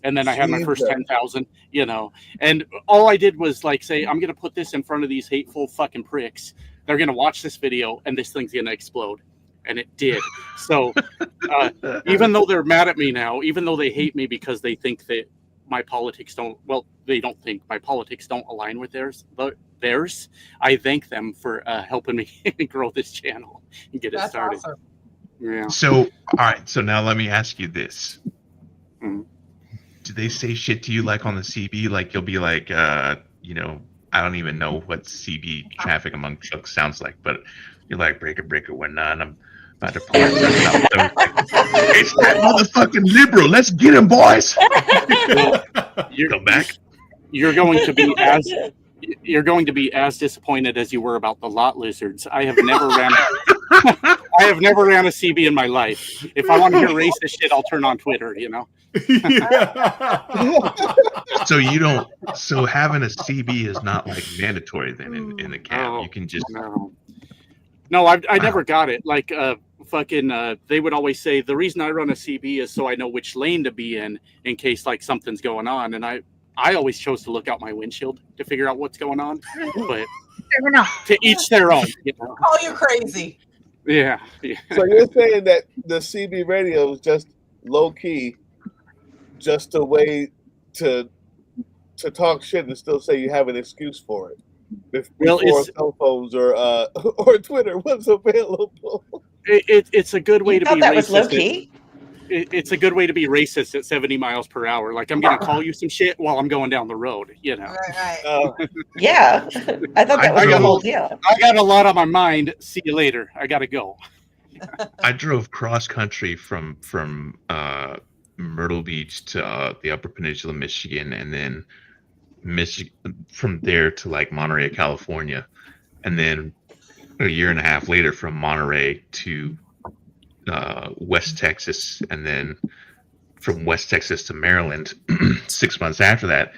And then I had my first 10,000, you know. And all I did was like say, I'm going to put this in front of these hateful fucking pricks. They're going to watch this video, and this thing's going to explode. And it did. So even though they're mad at me now, even though they hate me because they think that my politics they don't think my politics don't align with theirs. I thank them for helping me grow this channel and get it started. Awesome. Yeah. So, all right. So now let me ask you this. Do they say shit to you like on the CB? Like you'll be like, you know, I don't even know what CB traffic among trucks sounds like, but you're like, breaker, 19, I'm about to pull it out. It's that motherfucking liberal. Let's get him, boys. Come back. You're going to be as disappointed as you were about the lot lizards. I have never ran a CB in my life. If I want to hear racist shit, I'll turn on Twitter, you know. So you don't. So having a CB is not like mandatory then in the camp. You can just. No, I never got it. Like they would always say the reason I run a CB is so I know which lane to be in case like something's going on, and I always chose to look out my windshield to figure out what's going on. But to each their own. You know? Oh, you're crazy. Yeah. So you're saying that the CB radio is just low key, just a way to talk shit and still say you have an excuse for it. Before cell phones or Twitter was available. It's a good way to be that racist. Was low key? It's a good way to be racist at 70 miles per hour. Like I'm going to call you some shit while I'm going down the road, you know. Right. Yeah. I thought that was the whole deal. I got a lot on my mind. See you later. I got to go. I drove cross country from Myrtle Beach to the Upper Peninsula, Michigan, and then from there to like Monterey, California, and then a year and a half later from Monterey to West Texas, and then from West Texas to Maryland 6 months after that.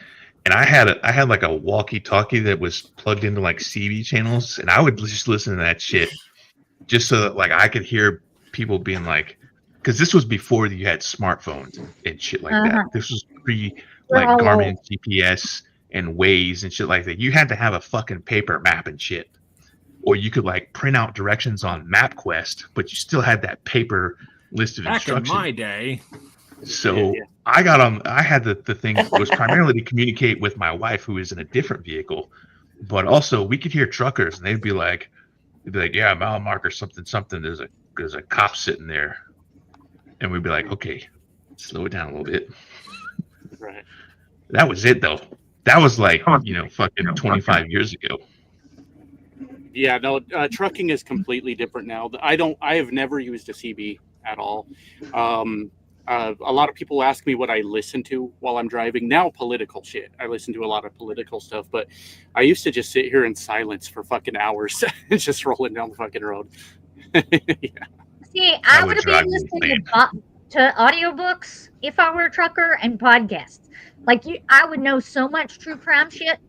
And I had like a walkie-talkie that was plugged into like CB channels, and I would just listen to that shit just so that like I could hear people being like, because this was before you had smartphones and shit like that. This was pre like Garmin GPS and Waze and shit like that. You had to have a fucking paper map and shit. Or you could like print out directions on MapQuest, but you still had that paper list of instructions. Back in my day. So I got on. I had the thing was primarily to communicate with my wife, who is in a different vehicle, but also we could hear truckers, and they'd be like, "Yeah, mile marker something something. There's a cop sitting there," and we'd be like, "Okay, slow it down a little bit." Right. That was it, though. That was like fucking 25 years ago. Yeah, no, trucking is completely different now. I have never used a CB at all. A lot of people ask me what I listen to while I'm driving. Now, political shit. I listen to a lot of political stuff, but I used to just sit here in silence for fucking hours, just rolling down the fucking road. See, I would be listening to audiobooks if I were a trucker and podcasts. Like I would know so much true crime shit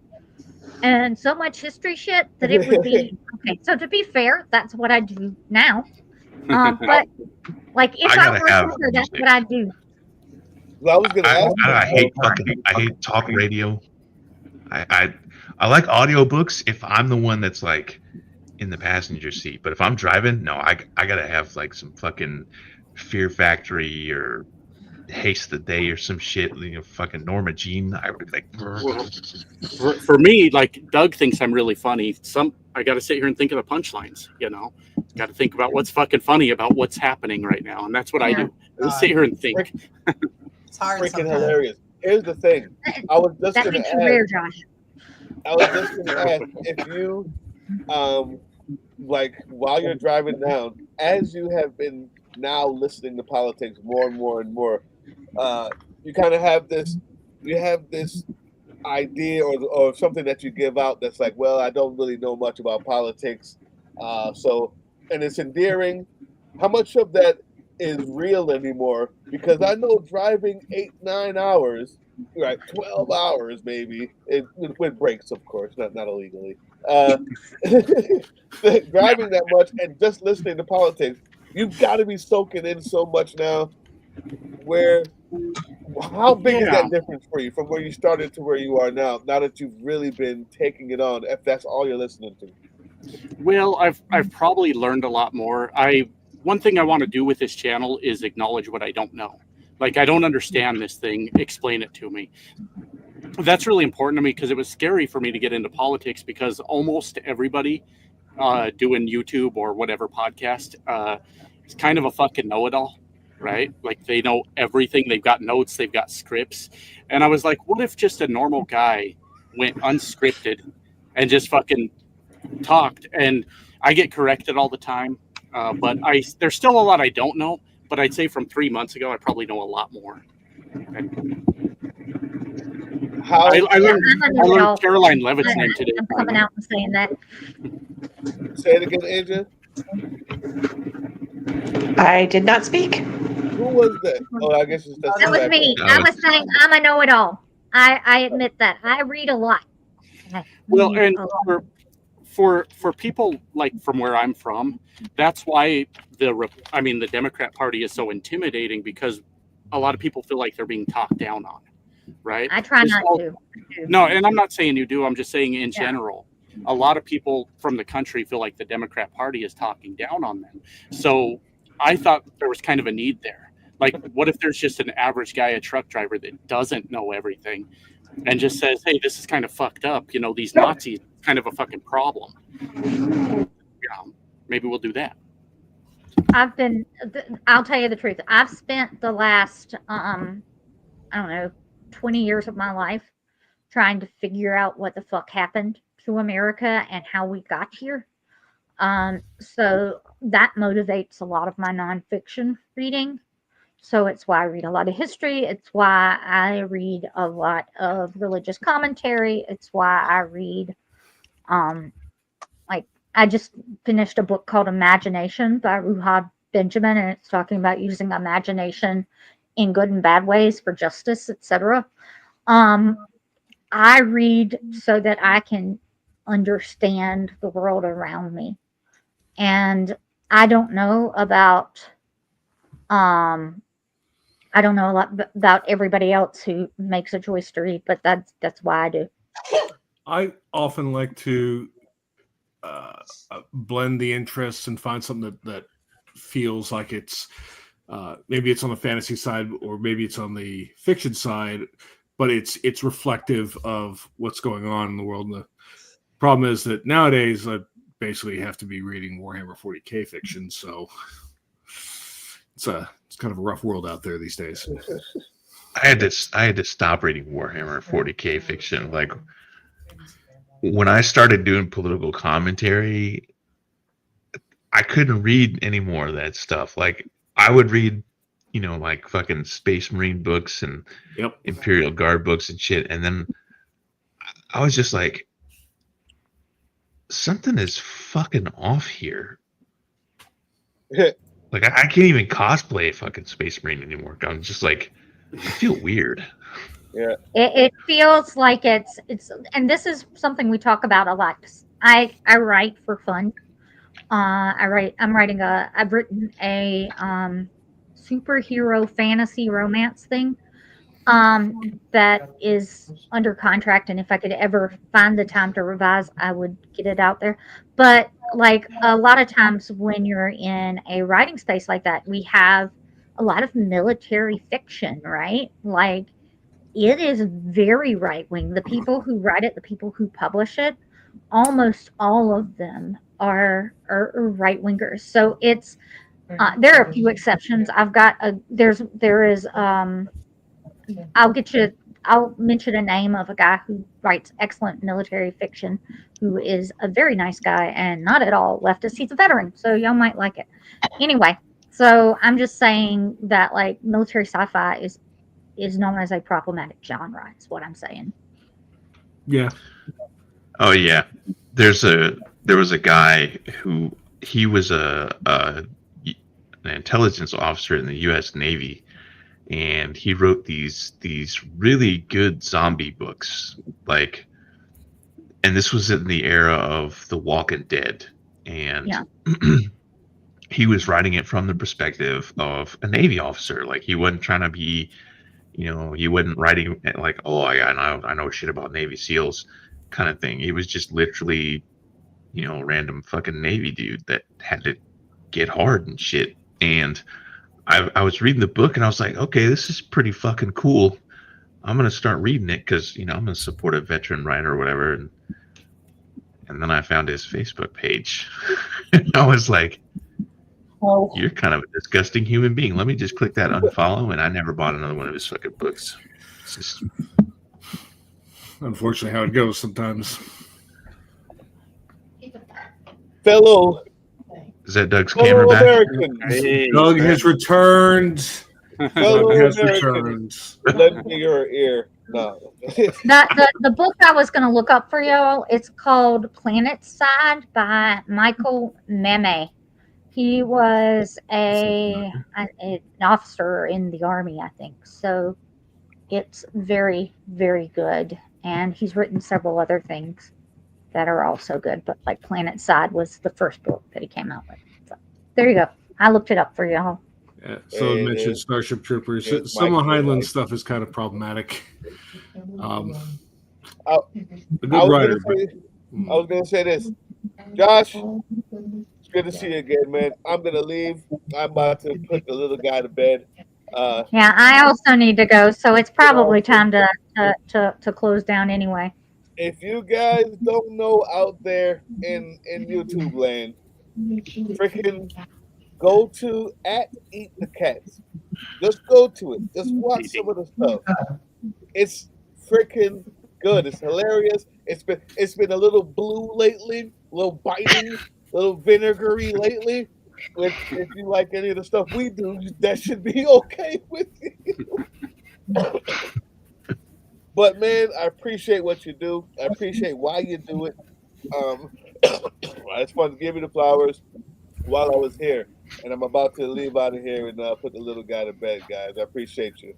and so much history shit that it would be okay. So to be fair, that's what I do now. But like if I were a trucker, that's what I do. Well, I was gonna ask. I hate talk radio. I like audiobooks if I'm the one that's like in the passenger seat. But if I'm driving, no, I gotta have like some fucking Fear Factory or Haste the Day or some shit. Fucking Norma Jean. I would be like. For me, like Doug thinks I'm really funny. I got to sit here and think of the punchlines. Got to think about what's fucking funny about what's happening right now, and that's what I do. I just sit here and think. It's hard. Freaking hilarious. Here's the thing. I was just going to ask. Rare, Josh. I was just going to ask if you, like while you're driving down, as you have been now listening to politics more and more and more, you kind of have this. You have this idea or something that you give out that's like, well, I don't really know much about politics, and it's endearing. How much of that is real anymore? Because I know driving 8-9 hours, right, 12 hours maybe, with breaks, of course, not illegally, driving that much and just listening to politics, you've got to be soaking in so much now. How big is that difference for you from where you started to where you are now that you've really been taking it on, if that's all you're listening to? Well, I've probably learned a lot more. One thing I want to do with this channel is acknowledge what I don't know. Like, I don't understand this thing, explain it to me. That's really important to me because it was scary for me to get into politics because almost everybody doing YouTube or whatever podcast is kind of a fucking know-it-all. Right? Like they know everything. They've got notes, they've got scripts. And I was like, what if just a normal guy went unscripted and just fucking talked? And I get corrected all the time. But there's still a lot I don't know. But I'd say from 3 months ago, I probably know a lot more. I learned Caroline Levitt's name today. I'm coming out and saying that. Say it again, Andrea. I did not speak. Who was that? Oh, I guess it's that was me. I was saying I'm a know-it-all. I admit that. I read a lot. Well, and for people like from where I'm from, that's why the Democrat Party is so intimidating because a lot of people feel like they're being talked down on, right? I try not to. No, and I'm not saying you do. I'm just saying in general. A lot of people from the country feel like the Democrat Party is talking down on them. So I thought there was kind of a need there. Like, what if there's just an average guy, a truck driver that doesn't know everything and just says, hey, this is kind of fucked up. These Nazis, kind of a fucking problem. Maybe we'll do that. I'll tell you the truth. I've spent the last, 20 years of my life trying to figure out what the fuck happened to America and how we got here. So that motivates a lot of my nonfiction reading. So it's why I read a lot of history. It's why I read a lot of religious commentary. It's why I read, I just finished a book called Imagination by Ruha Benjamin, and it's talking about using imagination in good and bad ways for justice, etc. I read so that I can understand the world around me. And I don't know about a lot about everybody else who makes a choice to read, but that's why I do. I often like to blend the interests and find something that feels like it's Maybe it's on the fantasy side, or maybe it's on the fiction side, but it's reflective of what's going on in the world. And the problem is that nowadays I basically have to be reading Warhammer 40K fiction, so it's kind of a rough world out there these days. I had to stop reading Warhammer 40K fiction. Like when I started doing political commentary, I couldn't read any more of that stuff. Like I would read, like fucking Space Marine books and Imperial Guard books and shit, and then I was just like, something is fucking off here. Like I can't even cosplay a fucking Space Marine anymore. I'm just like, I feel weird. Yeah. It feels like it's, and this is something we talk about a lot. I write for fun. I've written a superhero fantasy romance thing that is under contract, and if I could ever find the time to revise, I would get it out there. But like a lot of times when you're in a writing space like that, we have a lot of military fiction, right? Like it is very right wing. The people who write it, the people who publish it, almost all of them are right wingers. So it's there are a few exceptions. I'll mention a name of a guy who writes excellent military fiction, who is a very nice guy and not at all leftist. He's a veteran, so y'all might like it. Anyway, so I'm just saying that like military sci-fi is known as a problematic genre. Is what I'm saying. Yeah. Oh yeah. There was a guy who he was an intelligence officer in the U.S. Navy, and he wrote these really good zombie books, like, and this was in the era of The Walking Dead, and he was writing it from the perspective of a Navy officer. Like he wasn't trying to be, he wasn't writing like, oh, I know shit about Navy SEALs kind of thing. He was just literally, random fucking Navy dude that had to get hard and shit. And I was reading the book and I was like, okay, this is pretty fucking cool. I'm going to start reading it because, I'm going to support a veteran writer or whatever. And then I found his Facebook page. And I was like, you're kind of a disgusting human being. Let me just click that unfollow. And I never bought another one of his fucking books. It's just... Unfortunately, how it goes sometimes. Fellow. Is that Doug's camera back? Hey, Doug has returned. Fellow Doug has Americans, lend me your ear. No. The book I was going to look up for y'all, it's called Planetside by Michael Meme. He was an officer in the Army, I think. So it's very, very good. And he's written several other things that are also good. But like Planetside was the first book that he came out with. So there you go. I looked it up for y'all. Yeah, so I mentioned Starship Troopers. Some of Heinlein's stuff is kind of problematic. A good writer. I was going to say this. Josh, it's good to see you again, man. I'm going to leave. I'm about to put the little guy to bed. Yeah, I also need to go, so it's probably time to close down anyway. If you guys don't know out there in YouTube land, freaking go to @EatTheCats. Just go to it. Just watch some of the stuff. It's freaking good. It's hilarious. It's been a little blue lately, a little biting, a little vinegary lately. If you like any of the stuff we do, that should be okay with you. But man, I appreciate what you do. I appreciate why you do it. It's fun to give me the flowers while I was here, and I'm about to leave out of here and put the little guy to bed, guys. I appreciate you.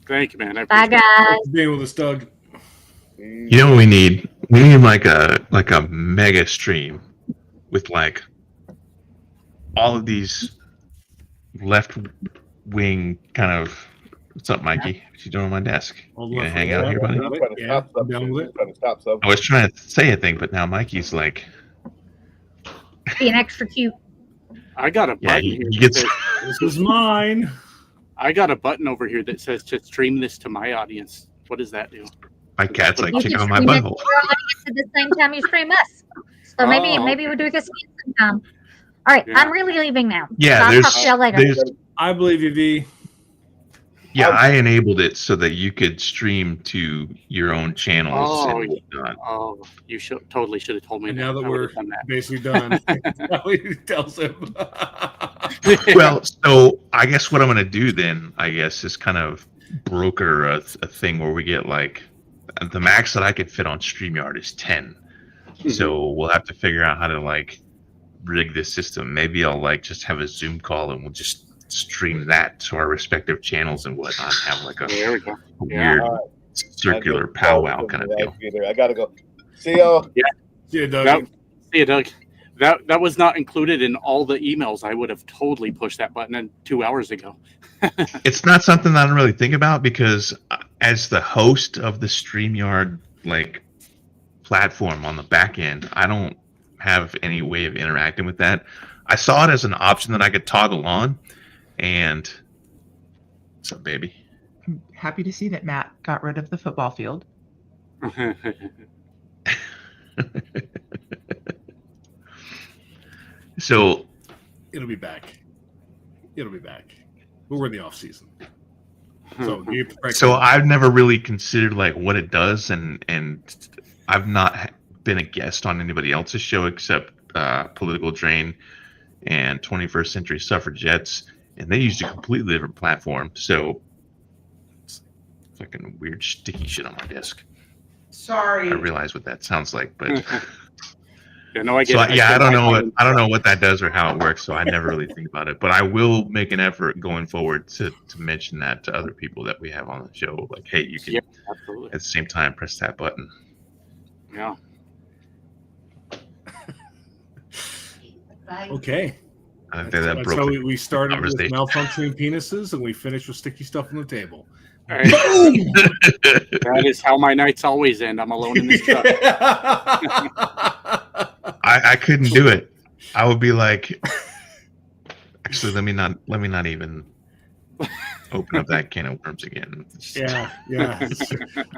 Thank you, man. Bye, guys. Thanks for being with us, Doug. You know what we need? We need like a mega stream with like all of these left wing kind of. What's up, Mikey? What you doing on my desk? You gonna hang out here, buddy? I was trying to say a thing, but now Mikey's like being extra cute. I got a button here. he gets. This is mine. I got a button over here that says to stream this to my audience. What does that do? My cat's like You kicking can on my stream it to butthole. your audience at the same time you stream us. So maybe we'll do this sometime. All right, Yeah. I'm really leaving now. Yeah, So I'll there's- talk to y'all later. I believe you, V. Yeah, I enabled it so that you could stream to your own channels Oh, and whatnot. Oh, you totally should have told me And that. now that I we're would've done that. basically done, that's how he tells him. Well, so I guess what I'm going to do then, I guess, is kind of broker a thing where we get like the max that I could fit on StreamYard is 10. So we'll have to figure out how to like rig this system. Maybe I'll like just have a Zoom call and we'll just stream that to our respective channels and whatnot. And have like a weird circular powwow kind of deal. I gotta go. See y'all. Yeah. See you, Doug. See you, Doug. That was not included in all the emails. I would have totally pushed that button in 2 hours ago. It's not something that I don't really think about because as the host of the StreamYard like platform on the back end, I don't have any way of interacting with that. I saw it as an option that I could toggle on, and what's up, baby? I'm happy to see that Matt got rid of the football field. So It'll be back. It'll be back. But we're in the off season. So you have to practice. So I've never really considered like what it does, and I've not been a guest on anybody else's show except Political Drain and 21st Century Suffragettes, and they used a completely different platform. So it's fucking weird sticky shit on my desk. Sorry. I realize what that sounds like, but Yeah, no, I get so it. I don't know what that does or how it works, so I never really think about it. But I will make an effort going forward to mention that to other people that we have on the show. Like, hey, you can absolutely. at the same time press that button. Yeah. Okay. I think that That's broke how the we started with conversation. malfunctioning penises, and we finished with sticky stuff on the table. All right. That is how my nights always end. I'm alone in this truck. I couldn't do it. I would be like, actually, let me not even open up that can of worms again. Yeah.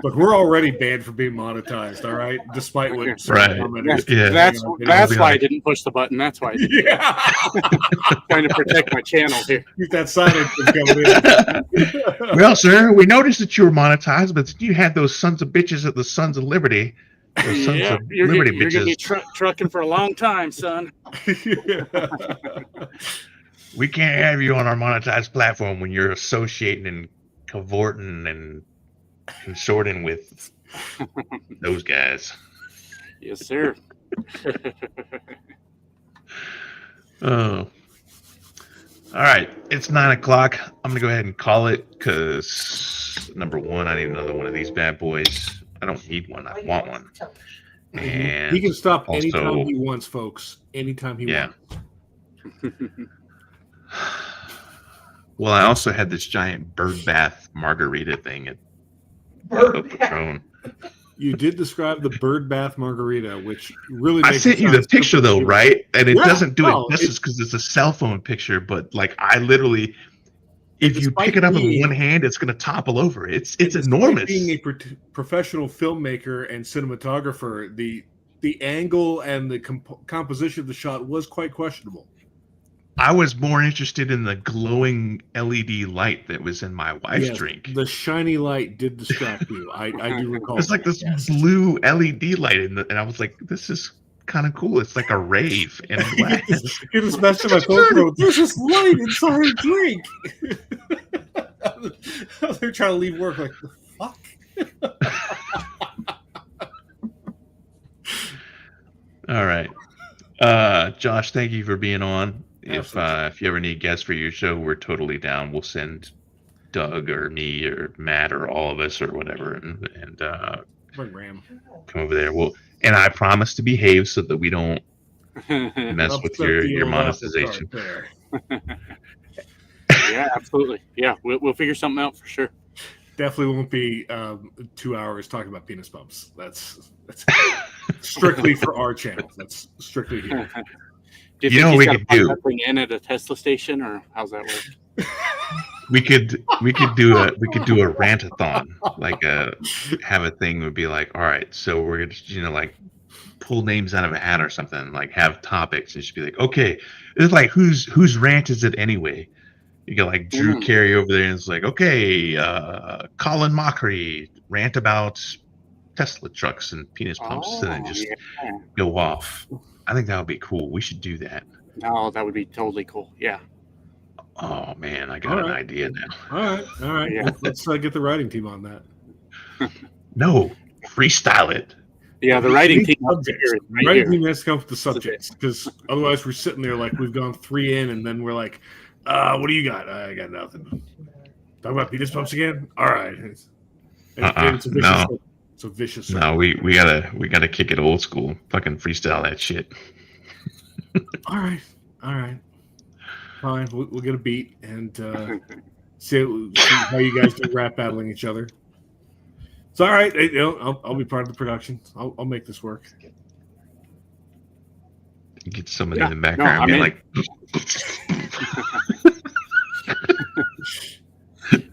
Look, we're already banned for being monetized. All right, despite what Right. Yeah. That's why I didn't push the button. That's why. Trying to protect my channel here. Keep that signage from coming in. Well, sir, we noticed that you were monetized, but you had those sons of bitches at the Sons of Liberty. Those Sons Yeah, of you're Liberty going to be bitches. trucking for a long time, son. We can't have you on our monetized platform when you're associating and cavorting and consorting with those guys. Yes, sir. Oh. All right. It's 9:00. I'm going to go ahead and call it because, number one, I need another one of these bad boys. I don't need one. I want one. And He can stop also, anytime he wants, folks. Anytime he wants. Well, I also had this giant bird bath margarita thing at Patron. You did describe the bird bath margarita, which really I makes sent it you the sound picture super though, cute. right? And it Yeah, doesn't do no, it justice because it's a cell phone picture. But like, I literally, if you pick it up in one hand, it's going to topple over. It's Despite enormous. Being a professional filmmaker and cinematographer, the angle and the composition of the shot was quite questionable. I was more interested in the glowing LED light that was in my wife's Yes, drink. the shiny light did distract you. I do recall. It's like this blue LED light, and I was like, "This is kind of cool. It's like a rave in glass." You just messed with my phone. There's this light inside a drink. They're trying to leave work. Like, the fuck? All right, Josh, thank you for being on. If you ever need guests for your show, we're totally down. We'll send Doug or me or Matt or all of us or whatever, and Ram. come over there. And I promise to behave so that we don't mess with your monetization. Yeah, absolutely. Yeah, we'll figure something out for sure. Definitely won't be 2 hours talking about penis bumps. That's strictly for our channel. That's strictly here. Do you You think know what he's we got to could plug do? that thing in at a Tesla station, or how's that work? We could do a rant-a-thon, like have a thing would be like, all right, so we're gonna like pull names out of a hat or something, like have topics and just be like, okay, it's like whose rant is it anyway? You got like Drew Carey over there, and it's like, okay, Colin Mockery rant about Tesla trucks and penis pumps, and then just go off. I think that would be cool. We should do that. No, that would be totally cool. Yeah. Oh man, I got an idea now. All right. Yeah. Let's get the writing team on that. No, freestyle it. Yeah, the writing team. Writing team has to come up with the subjects, because otherwise we're sitting there like we've gone 3 in, and then we're like, what do you got? I got nothing. Talk about penis pumps again? All right. It's a vicious No. It's a vicious No, we gotta kick it old school. Fucking freestyle that shit. All right. Fine. We'll get a beat and see how you guys do rap battling each other. It's all right. I'll be part of the production. I'll make this work. Get somebody in the background being like.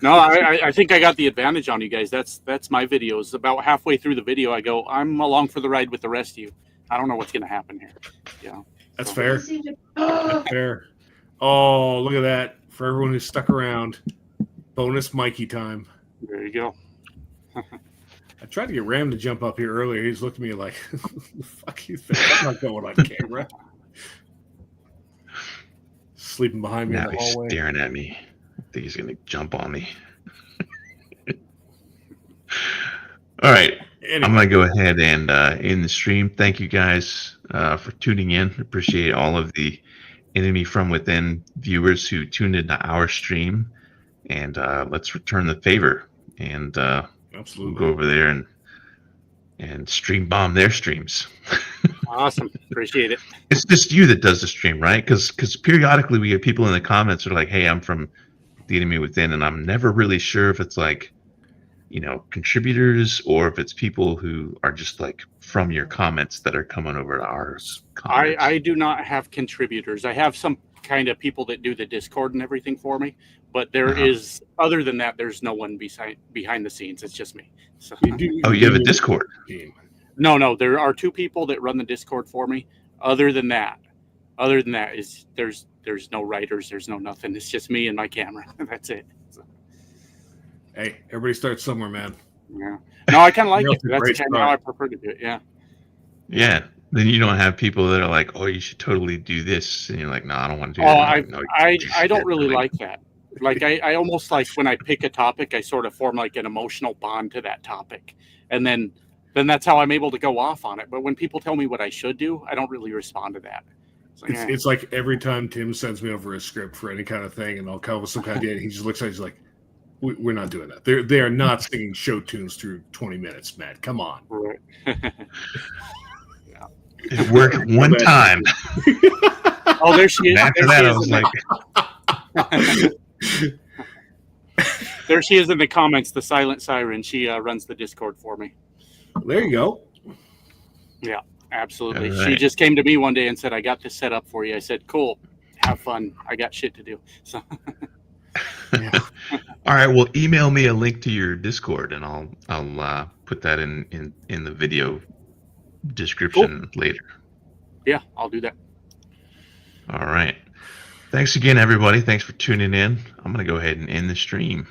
No, I think I got the advantage on you guys. That's my videos. About halfway through the video, I go, I'm along for the ride with the rest of you. I don't know what's going to happen here. Yeah, that's fair. That's fair. Oh, look at that! For everyone who's stuck around, bonus Mikey time. There you go. I tried to get Ram to jump up here earlier. He's looked at me like, "Fuck you! I'm not going on camera." Sleeping behind me Now in the he's hallway. staring at me. I think he's gonna jump on me. All right. Anyway. I'm gonna go ahead and end the stream. Thank you guys for tuning in. Appreciate all of the Enemy from Within viewers who tuned into our stream, and let's return the favor and absolutely we'll go over there and stream bomb their streams. Awesome, appreciate it. It's just you that does the stream, right? Because periodically we get people in the comments who are like, "Hey, I'm from the Enemy Within," and I'm never really sure if it's like, contributors or if it's people who are just like from your comments that are coming over to ours. I do not have contributors. I have some kind of people that do the Discord and everything for me, but there is, other than that, there's no one behind the scenes. It's just me. So. You have a Discord? No, there are 2 people that run the Discord for me. Other than that is there's no writers, there's no nothing. It's just me and my camera. That's it. So. Hey, everybody starts somewhere, man. Yeah. No, I kind of like it. That's kind of how I prefer to do it. Yeah. Yeah. Then you don't have people that are like, "Oh, you should totally do this," and you're like, "No, I don't want to do that." I don't really like that. Like I almost like when I pick a topic, I sort of form like an emotional bond to that topic, and then that's how I'm able to go off on it. But when people tell me what I should do, I don't really respond to that. It's like every time Tim sends me over a script for any kind of thing, and I'll come up with some kind of idea, he just looks at it, he's like, "We're not doing that. They are not singing show tunes through 20 minutes, Matt. Come on." Right. It worked one time. Oh, there she is. After that, I was like, there she is in the comments, the silent siren. She runs the Discord for me. There you go. Yeah, absolutely. All right. She just came to me one day and said, "I got this set up for you." I said, "Cool, have fun. I got shit to do." So. All right. Well, email me a link to your Discord, and I'll put that in the video description later. Yeah, I'll do that. All right. Thanks again, everybody. Thanks for tuning in. I'm going to go ahead and end the stream.